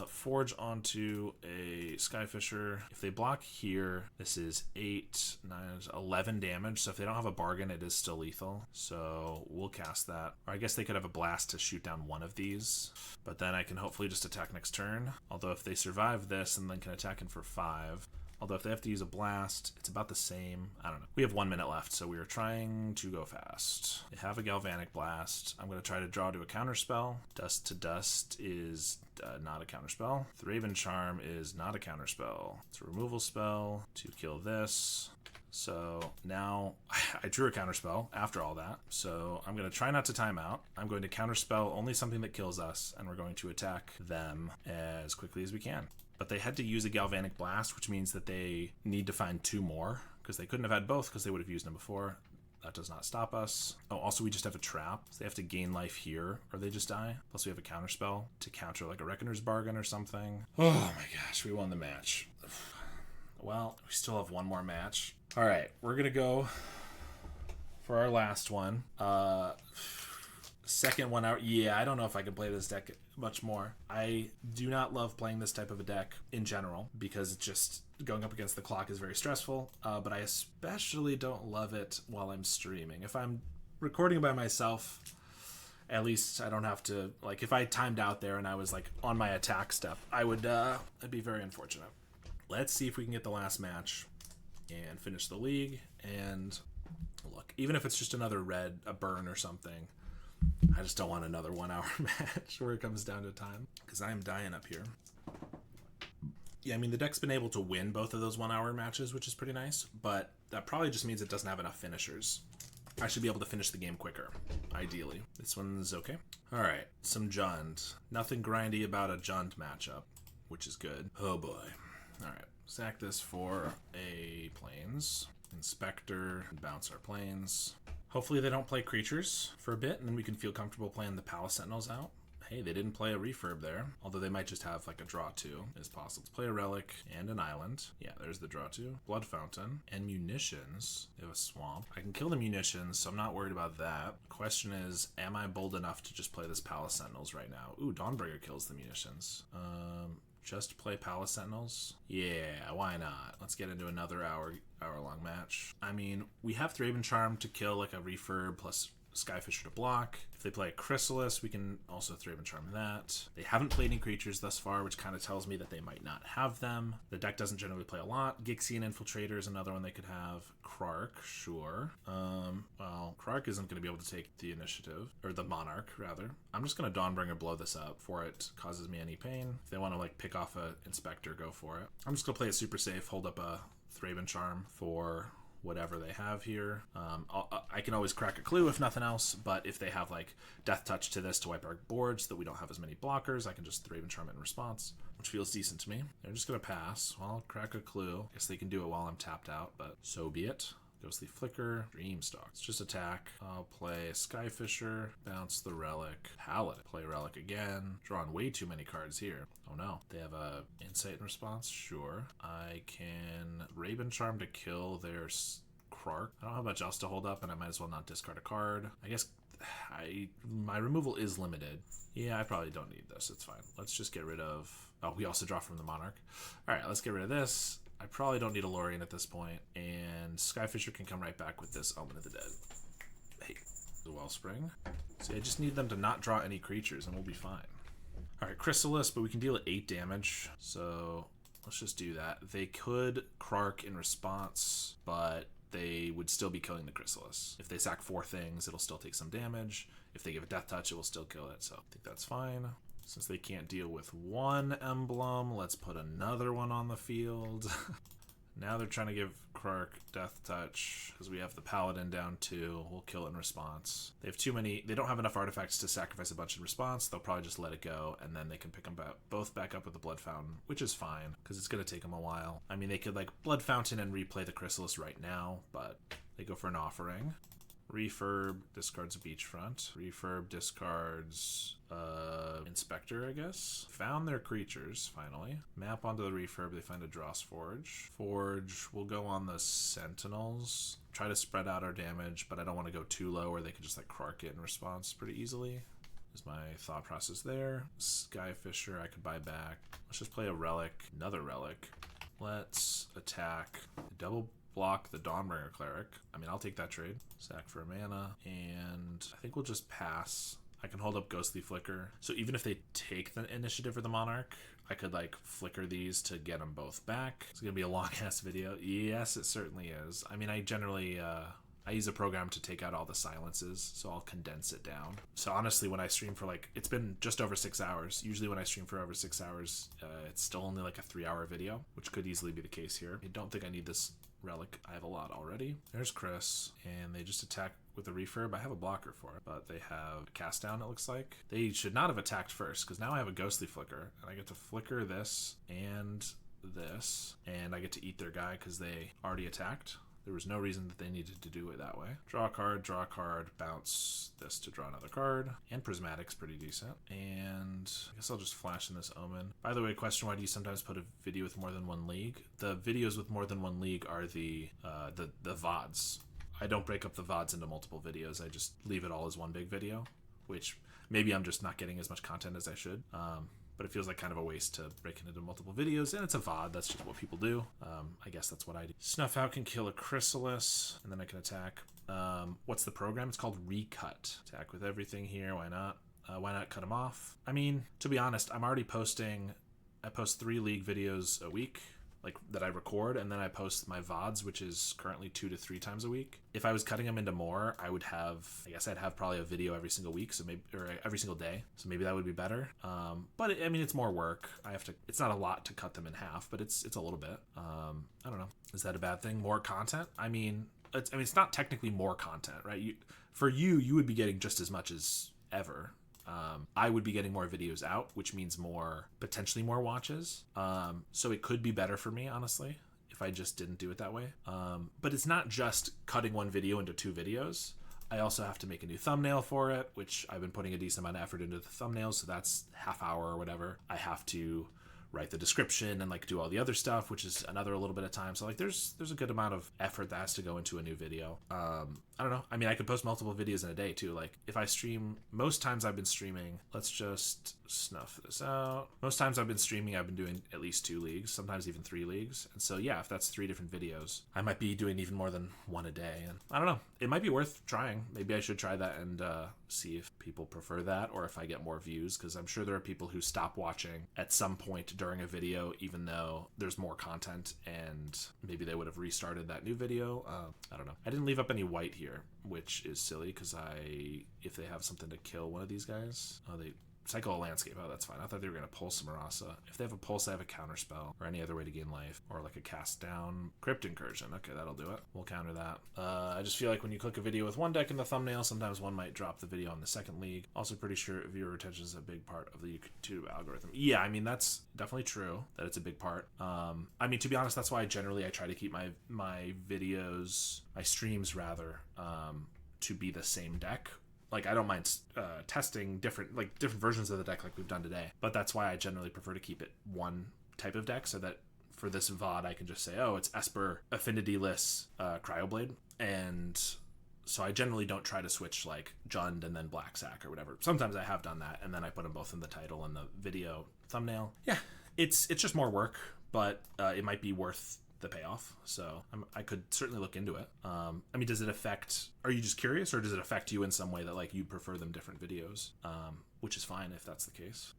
Forge onto a Skyfisher. If they block here, this is 8, 9, 11 damage. So if they don't have a bargain, it is still lethal. So we'll cast that. Or I guess they could have a blast to shoot down one of these. But then I can hopefully just attack next turn. Although if they survive this and then can attack in for 5. Although if they have to use a blast, it's about the same. I don't know. We have 1 minute left, so we are trying to go fast. They have a Galvanic Blast. I'm going to try to draw to a counterspell. Dust to Dust is not a counterspell. Thraben Charm is not a counterspell. It's a removal spell to kill this. So now I drew a counterspell after all that. So I'm going to try not to time out. I'm going to counterspell only something that kills us, and we're going to attack them as quickly as we can. But they had to use a Galvanic Blast, which means that they need to find 2 more, because they couldn't have had both because they would have used them before. That does not stop us. Oh, also we just have a trap. So they have to gain life here, or they just die. Plus we have a counterspell to counter like a Reckoner's Bargain or something. Oh my gosh, we won the match. Well, we still have 1 more match. All right, we're going to go for our last one. Second one out. Yeah, I don't know if I can play this deck much more. I do not love playing this type of a deck in general because it's just going up against the clock is very stressful. But I especially don't love it while I'm streaming. If I'm recording by myself, at least I don't have to, like, if I timed out there and I was like on my attack step, it'd be very unfortunate. Let's see if we can get the last match and finish the league. And look, even if it's just another a burn or something, I just don't want another 1 hour match where it comes down to time, because I'm dying up here. Yeah, I mean, the deck's been able to win both of those 1 hour matches, which is pretty nice, but that probably just means it doesn't have enough finishers. I should be able to finish the game quicker, ideally. This one's okay. All right, some Jund. Nothing grindy about a Jund matchup, which is good. Oh boy. All right, sack this for a Plains. Inspector, and bounce our Plains. Hopefully they don't play creatures for a bit, and then we can feel comfortable playing the Palace Sentinels out. Hey, they didn't play a refurb there, although they might just have like a draw 2 is possible. Let's play a Relic and an Island. Yeah, there's the draw 2. Blood Fountain and Munitions. They have a Swamp. I can kill the Munitions, so I'm not worried about that. Question is, am I bold enough to just play this Palace Sentinels right now? Ooh, Dawnbringer kills the Munitions. Just play Palace Sentinels? Yeah, why not? Let's get into another hour-long match. I mean, we have Thraben Charm to kill like a refurb plus Skyfisher to block. If they play a Chrysalis, we can also Thraben Charm that. They haven't played any creatures thus far, which kind of tells me that they might not have them. The deck doesn't generally play a lot. Gixian Infiltrator is another one they could have. Krark, sure. Well, Krark isn't going to be able to take the initiative, or the Monarch, rather. I'm just going to Dawnbringer blow this up before it causes me any pain. If they want to, like, pick off a Inspector, go for it. I'm just going to play it super safe, hold up a Thraben Charm for whatever they have here. I can always crack a clue if nothing else, but if they have like Death Touch to this to wipe our board so that we don't have as many blockers, I can just Thraben Charm it in response, which feels decent to me. They're just gonna pass. Well, I'll crack a clue. Guess they can do it while I'm tapped out, but so be it. Ghostly Flicker, Dreamstalk. It's just attack. I'll play Skyfisher, bounce the Relic, Paladin, play Relic again. Drawing way too many cards here. Oh no. They have a Insight in response? Sure. I can Raven Charm to kill their Krark. I don't have much else to hold up, and I might as well not discard a card. I guess my removal is limited. Yeah, I probably don't need this. It's fine. Let's just get rid of... Oh, we also draw from the Monarch. All right, let's get rid of this. I probably don't need a Lorien at this point, and Skyfisher can come right back with this Omen of the Dead. Hey, the Wellspring. See, I just need them to not draw any creatures, and we'll be fine. All right, Chrysalis, but we can deal at 8 damage, so let's just do that. They could Krark in response, but they would still be killing the Chrysalis. If they sack 4 things, it'll still take some damage. If they give a Death Touch, it will still kill it, so I think that's fine. Since they can't deal with 1 emblem, let's put another one on the field. Now they're trying to give Krark Death Touch because we have the Paladin down 2. We'll kill it in response. They have too many. They don't have enough artifacts to sacrifice a bunch in response. They'll probably just let it go, and then they can pick them both back up with the Blood Fountain, which is fine because it's going to take them a while. I mean, they could like Blood Fountain and replay the Chrysalis right now, but they go for an Offering. Refurb discards a Beachfront. Refurb discards Inspector, I guess. Found their creatures, finally. Map onto the Refurb, they find a Dross Forge. Forge will go on the Sentinels. Try to spread out our damage, but I don't want to go too low where they could just like Krark it in response pretty easily. Is my thought process there. Skyfisher I could buy back. Let's just play a Relic, another Relic. Let's attack. Double block the Dawnbringer Cleric. I mean, I'll take that trade. Sack for a mana, and I think we'll just pass. I can hold up Ghostly Flicker. So even if they take the initiative or the Monarch, I could like flicker these to get them both back. It's gonna be a long ass video. Yes, it certainly is. I mean, I generally I use a program to take out all the silences, so I'll condense it down. So honestly, when I stream for like, it's been just over 6 hours. Usually when I stream for over 6 hours, it's still only like a 3-hour video, which could easily be the case here. I don't think I need this Relic. I have a lot already. There's Chris, and they just attack with a Refurb. I have a blocker for it, but they have a Cast Down, it looks like. They should not have attacked first, because now I have a Ghostly Flicker, and I get to flicker this and this, and I get to eat their guy because they already attacked. There was no reason that they needed to do it that way. Draw a card, bounce this to draw another card. And Prismatic's pretty decent. And I guess I'll just flash in this Omen. By the way, question, why do you sometimes put a video with more than 1 league? The videos with more than 1 league are the VODs. I don't break up the VODs into multiple videos. I just leave it all as one big video, which maybe I'm just not getting as much content as I should. But it feels like kind of a waste to break it into multiple videos, and it's a VOD, that's just what people do. I guess that's what I do. Snuff Out can kill a Chrysalis, and then I can attack. What's the program? It's called Recut. Attack with everything here, why not? Why not cut them off? I mean, to be honest, I'm already posting, I post 3 league videos a week, like that I record, and then I post my VODs, which is currently 2 to 3 times a week. If I was cutting them into more, I would have, I guess I'd have probably a video every single week, so maybe, or every single day, so maybe that would be better. But I mean, it's more work. I have to, it's not a lot to cut them in half, but it's a little bit. I don't know. Is that a bad thing? More content? I mean, it's not technically more content, right? For you would be getting just as much as ever. I would be getting more videos out, which means potentially more watches. So it could be better for me, honestly, if I just didn't do it that way. But it's not just cutting 1 video into 2 videos. I also have to make a new thumbnail for it, which I've been putting a decent amount of effort into the thumbnails. So that's half hour or whatever. I have to write the description and like do all the other stuff, which is another little bit of time. So like there's a good amount of effort that has to go into a new video. I don't know. I mean, I could post multiple videos in a day too. Like if I stream, most times I've been streaming, let's just snuff this out. Most times I've been streaming, I've been doing at least 2 leagues, sometimes even 3 leagues. And so yeah, if that's 3 different videos, I might be doing even more than 1 a day. And I don't know, it might be worth trying. Maybe I should try that and see if people prefer that, or if I get more views, because I'm sure there are people who stop watching at some point during a video, even though there's more content, and maybe they would have restarted that new video. I don't know. I didn't leave up any white here, which is silly, because if they have something to kill one of these guys, they cycle a landscape. Oh, that's fine. I thought they were going to pulse a Marasa. If they have a pulse, I have a counterspell, or any other way to gain life, or like a cast down Crypt Incursion. Okay, that'll do it. We'll counter that. I just feel like when you click a video with 1 deck in the thumbnail, sometimes one might drop the video on the second league. Also pretty sure viewer retention is a big part of the YouTube algorithm. Yeah, I mean, that's definitely true that it's a big part. I mean, to be honest, that's why I try to keep my videos, my streams rather, to be the same deck. Like, I don't mind testing different versions of the deck like we've done today, but that's why I generally prefer to keep it 1 type of deck, so that for this VOD I can just say, oh, it's Esper Affinity-less CryoBlade, And so I generally don't try to switch like Jund and then Black Sack or whatever. Sometimes I have done that, and then I put them both in the title and the video thumbnail. Yeah, it's just more work, but it might be worth the payoff. So I could certainly look into it. I mean, does it affect, are you just curious, or does it affect you in some way that like you prefer them different videos? Which is fine if that's the case.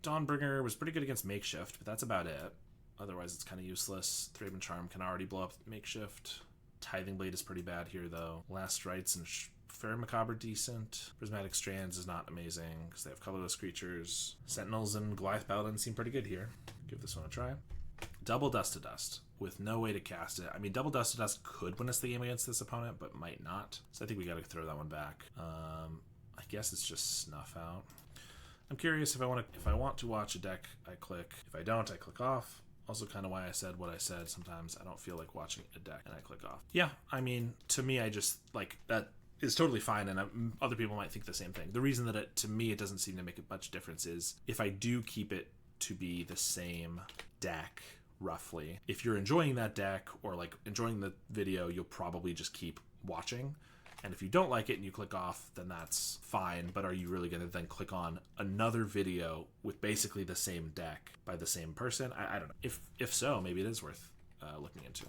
Dawnbringer was pretty good against Makeshift, but that's about it. Otherwise it's kind of useless. Thraben Charm can already blow up Makeshift. Tithing Blade is pretty bad here though. Last Rites and Fair Macabre decent. Prismatic Strands is not amazing because they have colorless creatures. Sentinels and Goliath Paladin seem pretty good here. Give this one a try. Double Dust to Dust with no way to cast it. I mean, Double Dust to Dust could win us the game against this opponent, but might not. So I think we got to throw that one back. I guess it's just Snuff Out. I'm curious if I want to watch a deck, I click. If I don't, I click off. Also kind of why I said what I said. Sometimes I don't feel like watching a deck and I click off. Yeah, I mean, to me, I just like that is totally fine, and other people might think the same thing. The reason that to me it doesn't seem to make much difference is if I do keep it to be the same deck roughly, if you're enjoying that deck or like enjoying the video, you'll probably just keep watching. And if you don't like it and you click off, then that's fine. But are you really going to then click on another video with basically the same deck by the same person? I don't know. If so, maybe it is worth looking into.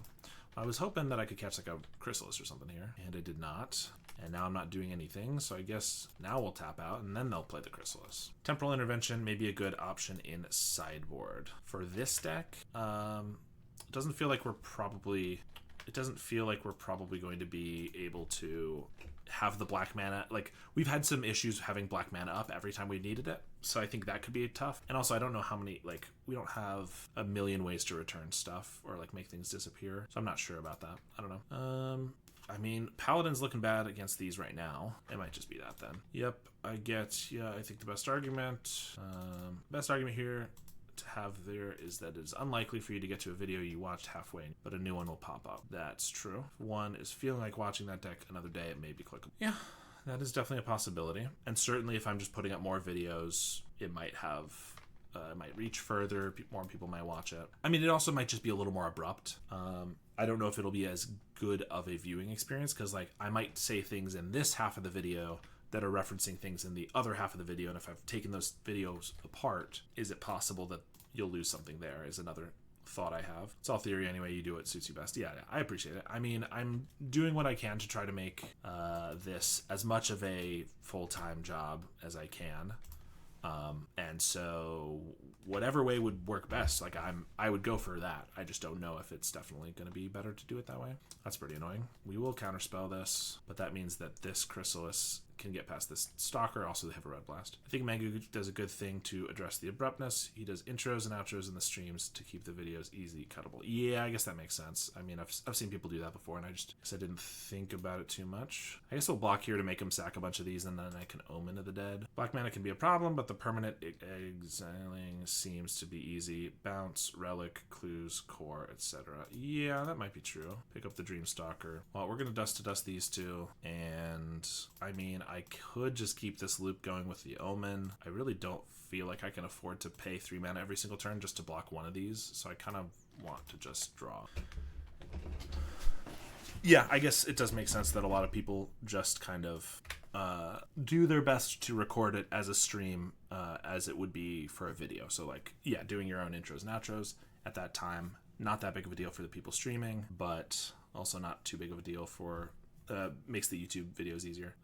I was hoping that I could catch like a Chrysalis or something here, and I did not. And now I'm not doing anything, so I guess now we'll tap out, and then they'll play the Chrysalis. Temporal Intervention may be a good option in sideboard. For this deck, it doesn't feel like we're probably going to be able to have the black mana. Like, we've had some issues having black mana up every time we needed it, so I think that could be tough. And also, I don't know how many, like, we don't have a million ways to return stuff or like make things disappear, so I'm not sure about that. I don't know. I mean, Paladin's looking bad against these right now. It might just be that then. Yep, I think the best argument here to have there is that it's unlikely for you to get to a video you watched halfway, but a new one will pop up. That's true. One is feeling like watching that deck another day, it may be clickable. Yeah, that is definitely a possibility. And certainly if I'm just putting up more videos, it might reach further, more people might watch it. I mean, it also might just be a little more abrupt. I don't know if it'll be as good of a viewing experience, because like I might say things in this half of the video that are referencing things in the other half of the video, and if I've taken those videos apart, is it possible that you'll lose something there, is another thought I have. It's all theory anyway, you do what suits you best. Yeah, I appreciate it. I mean, I'm doing what I can to try to make this as much of a full-time job as I can. And so whatever way would work best, like I would go for that. I just don't know if it's definitely going to be better to do it that way. That's pretty annoying. We will counterspell this, but that means that this Chrysalis can get past this Stalker. Also, they have a Red Blast. I think Mangu does a good thing to address the abruptness. He does intros and outros in the streams to keep the videos easy cuttable. Yeah, I guess that makes sense. I mean, I've seen people do that before, and I didn't think about it too much. I guess we'll block here to make him sack a bunch of these, and then I can Omen of the Dead. Black mana can be a problem, but the permanent exiling seems to be easy. Bounce, Relic, Clues, Core, etc. Yeah, that might be true. Pick up the Dreamstalker. Well, we're going to dust to dust these two, and I mean, I could just keep this loop going with the Omen. I really don't feel like I can afford to pay 3 mana every single turn just to block one of these, so I kind of want to just draw. Yeah, I guess it does make sense that a lot of people just kind of do their best to record it as a stream as it would be for a video. So like, yeah, doing your own intros and outros at that time, not that big of a deal for the people streaming, but also not too big of a deal for makes the YouTube videos easier.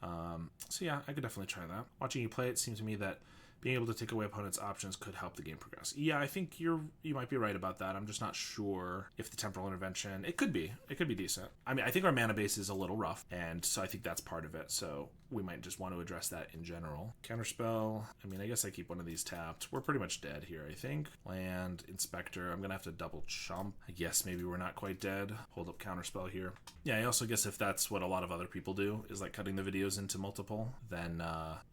So yeah, I could definitely try that. Watching you play, it seems to me that being able to take away opponents' options could help the game progress. Yeah, I think you might be right about that. I'm just not sure if the Temporal Intervention, it could be decent. I mean, I think our mana base is a little rough, and so I think that's part of it. So we might just want to address that in general. Counterspell, I mean, I guess I keep one of these tapped. We're pretty much dead here, I think. Land, Inspector, I'm gonna have to double chump. I guess maybe we're not quite dead. Hold up Counterspell here. Yeah, I also guess if that's what a lot of other people do, is like cutting the videos into multiple, then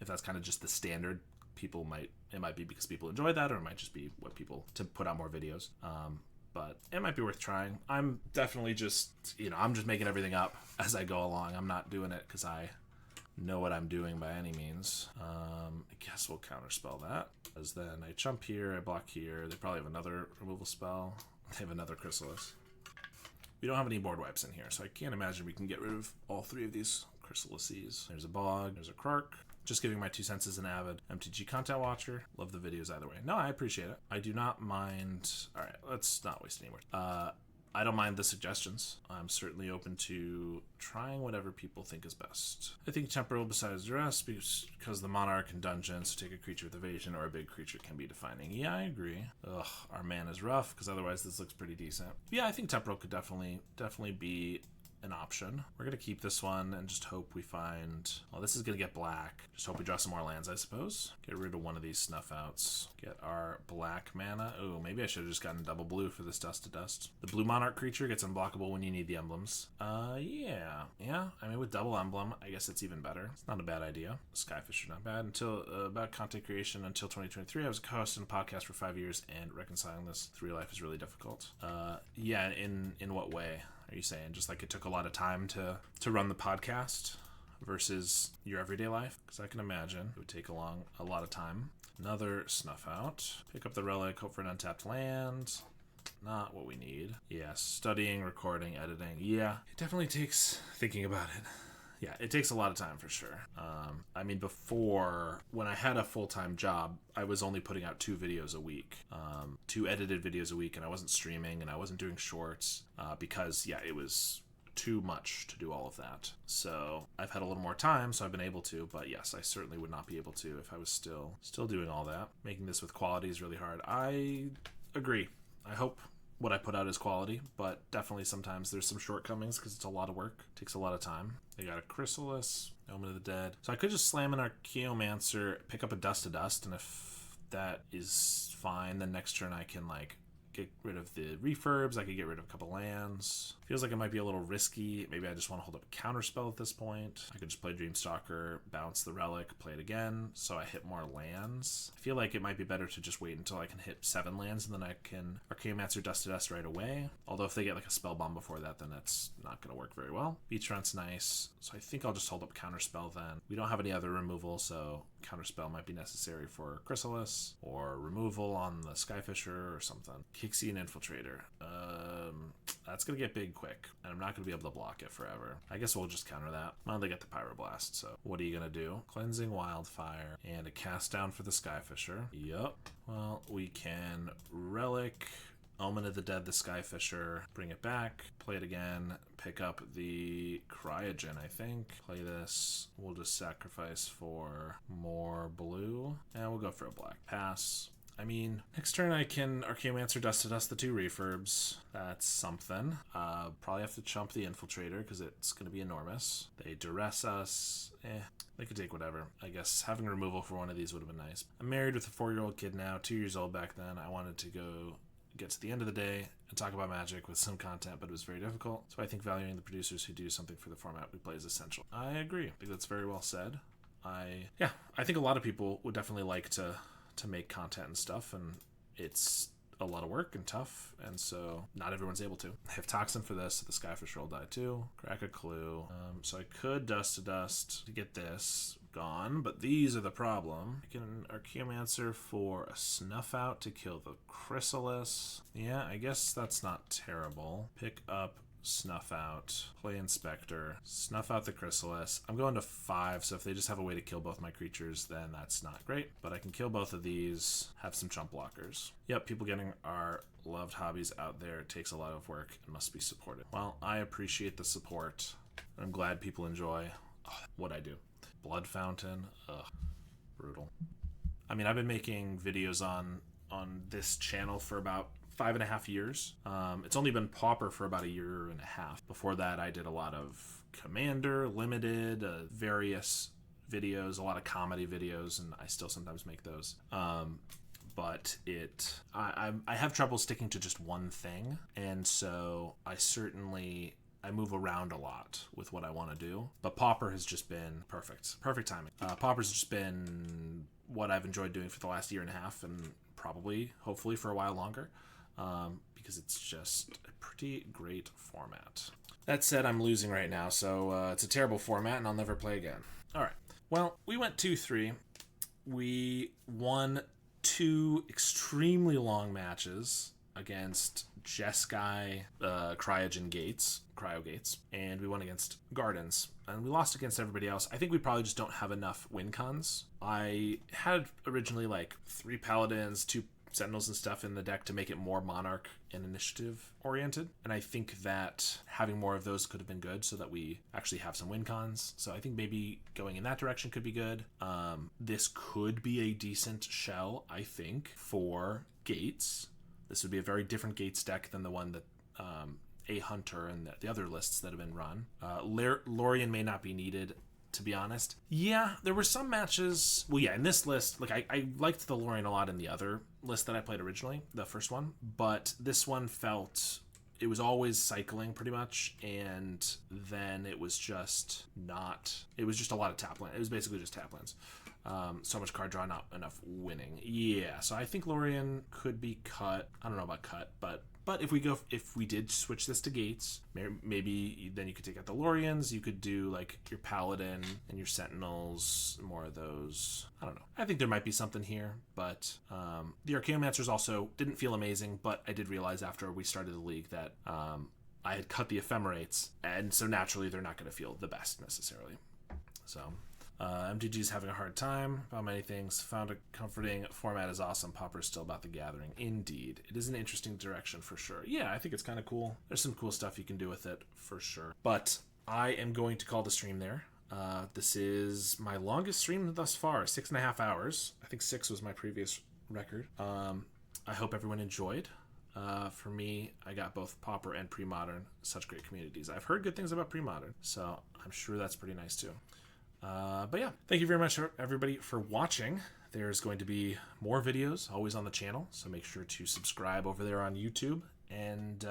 if that's kind of just the standard, it might be because people enjoy that, or it might just be what people to put out more videos. But it might be worth trying. I'm definitely just, I'm just making everything up as I go along. I'm not doing it because I know what I'm doing by any means. I guess we'll counterspell that, because then I chump here, I block here. They probably have another removal spell. They have another Chrysalis. We don't have any board wipes in here, so I can't imagine we can get rid of all 3 of these Chrysalises. There's a Bog, there's a Krark. Just giving my 2 cents as an avid MTG content watcher. Love the videos either way. No, I appreciate it. I do not mind. All right, let's not waste any more. I don't mind the suggestions. I'm certainly open to trying whatever people think is best. I think Temporal besides Duress because the Monarch and Dungeons, take a creature with evasion or a big creature can be defining. Yeah, I agree. Ugh, our mana is rough because otherwise this looks pretty decent. Yeah, I think Temporal could definitely be an option. We're going to keep this one and just hope we find... Well, this is going to get black. Just hope we draw some more lands, I suppose. Get rid of one of these snuff outs. Get our black mana. Oh, maybe I should have just gotten double blue for this Dust to Dust. The blue Monarch creature gets unblockable when you need the emblems. Yeah. I mean, with double emblem, I guess it's even better. It's not a bad idea. Skyfisher, not bad. Until about content creation until 2023, I was a co-host in a podcast for 5 years, and reconciling this to real life is really difficult. Yeah, in what way? Are you saying just like it took a lot of time to run the podcast versus your everyday life? Because I can imagine it would take a lot of time. Another snuff out. Pick up the relic, hope for an untapped land. Not what we need. Yeah, studying, recording, editing. Yeah, it definitely takes thinking about it. Yeah, it takes a lot of time for sure. I mean, before, when I had a full-time job, I was only putting out 2 videos a week, 2 edited videos a week, and I wasn't streaming and I wasn't doing shorts because, yeah, it was too much to do all of that. So I've had a little more time, so I've been able to, but yes, I certainly would not be able to if I was still doing all that. Making this with quality is really hard. I agree. I hope what I put out is quality, but definitely sometimes there's some shortcomings because it's a lot of work. It takes a lot of time. They got a Chrysalis, Omen of the Dead. So I could just slam an Archaeomancer, pick up a Dust to Dust, and if that is fine, then next turn I can like get rid of the refurbs. I could get rid of a couple lands. Feels like it might be a little risky. Maybe I just want to hold up a counterspell at this point. I could just play Dreamstalker, bounce the relic, play it again, so I hit more lands. I feel like it might be better to just wait until I can hit 7 lands, and then I can Archaeomancer Dust to Dust right away. Although if they get like a spell bomb before that, then that's not going to work very well. Beachfront's nice, so I think I'll just hold up counterspell then. We don't have any other removal, so counterspell might be necessary for Chrysalis, or removal on the Skyfisher or something. Kixian Infiltrator. That's going to get big quick, and I'm not going to be able to block it forever. I guess we'll just counter that. Well, they get the Pyroblast, so what are you going to do? Cleansing Wildfire, and a cast down for the Skyfisher. Yup. Well, we can Relic, Omen of the Dead, the Skyfisher, bring it back, play it again, pick up the Cryogen, I think. Play this. We'll just sacrifice for more blue, and we'll go for a black. Pass. I mean, next turn I can Archaeomancer Dust to Dust the 2 refurbs. That's something. Probably have to chump the Infiltrator because it's going to be enormous. They duress us. They could take whatever. I guess having removal for one of these would have been nice. I'm married with a 4-year-old kid now, 2 years old back then. I wanted to get to the end of the day and talk about Magic with some content, but it was very difficult. So I think valuing the producers who do something for the format we play is essential. I agree. I think that's very well said. I think a lot of people would definitely like to make content and stuff, and it's a lot of work and tough, and so not everyone's able to. I have Toxin for this, so the Skyfisher will die too. Crack a Clue. So I could Dust to Dust to get this gone, but these are the problem. I can Archaeomancer for a Snuff Out to kill the Chrysalis. Yeah, I guess that's not terrible. Pick up Snuff Out, play Inspector, snuff out the Chrysalis. I'm going to 5, so if they just have a way to kill both my creatures, then that's not great. But I can kill both of these, have some chump blockers. Yep, people getting our loved hobbies out there. It takes a lot of work and must be supported. Well, I appreciate the support. I'm glad people enjoy what I do. Blood Fountain, brutal. I mean, I've been making videos on this channel for about 5.5 years. It's only been Pauper for about 1.5 years. Before that, I did a lot of Commander, Limited, various videos, a lot of comedy videos, and I still sometimes make those. But I have trouble sticking to just one thing, and so I move around a lot with what I want to do. But Pauper has just been perfect timing. Pauper's just been what I've enjoyed doing for the last 1.5 years, and probably, hopefully, for a while longer. Because it's just a pretty great format. That said, I'm losing right now, so it's a terrible format, and I'll never play again. All right. Well, we went 2-3. We won 2 extremely long matches. against Jeskai Cryo Gates, and we won against Gardens, and we lost against everybody else. I think we probably just don't have enough win cons. I had originally like 3 Paladins, 2 Sentinels and stuff in the deck to make it more Monarch and Initiative oriented, and I think that having more of those could have been good so that we actually have some win cons. So I think maybe going in that direction could be good. This could be a decent shell, I think, for Gates. This would be a very different Gates deck than the one that A Hunter and the other lists that have been run. Lorien may not be needed, to be honest. Yeah, there were some matches. Well, yeah, in this list, like I liked the Lorien a lot in the other list that I played originally, the first one, but this one felt it was always cycling pretty much, and then it was just not. It was just a lot of tap land. It was basically just tap lands. So much card draw, not enough winning. Yeah, so I think Lorien could be cut. I don't know about cut, but if we did switch this to Gates, maybe then you could take out the Loriens. You could do like your Paladin and your Sentinels, more of those. I don't know. I think there might be something here, but the Archaeomancers also didn't feel amazing, but I did realize after we started the league that I had cut the Ephemerates, and so naturally they're not going to feel the best necessarily. So MTG's having a hard time about many things. Found a comforting format is awesome. Pauper is still about the gathering. Indeed. It is an interesting direction for sure. Yeah, I think it's kind of cool. There's some cool stuff you can do with it for sure. But I am going to call the stream there. This is my longest stream thus far, 6.5 hours. I think 6 was my previous record. I hope everyone enjoyed. For me, I got both Pauper and Pre-Modern. Such great communities. I've heard good things about Pre-Modern, so I'm sure that's pretty nice too. But yeah, thank you very much everybody for watching. There's going to be more videos always on the channel, so make sure to subscribe over there on YouTube. And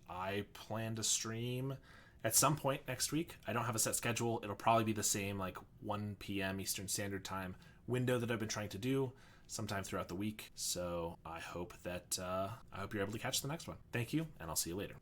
I plan to stream at some point next week. I don't have a set schedule. It'll probably be the same like 1 p.m. Eastern Standard Time window that I've been trying to do sometime throughout the week. So I hope you're able to catch the next one. Thank you, and I'll see you later.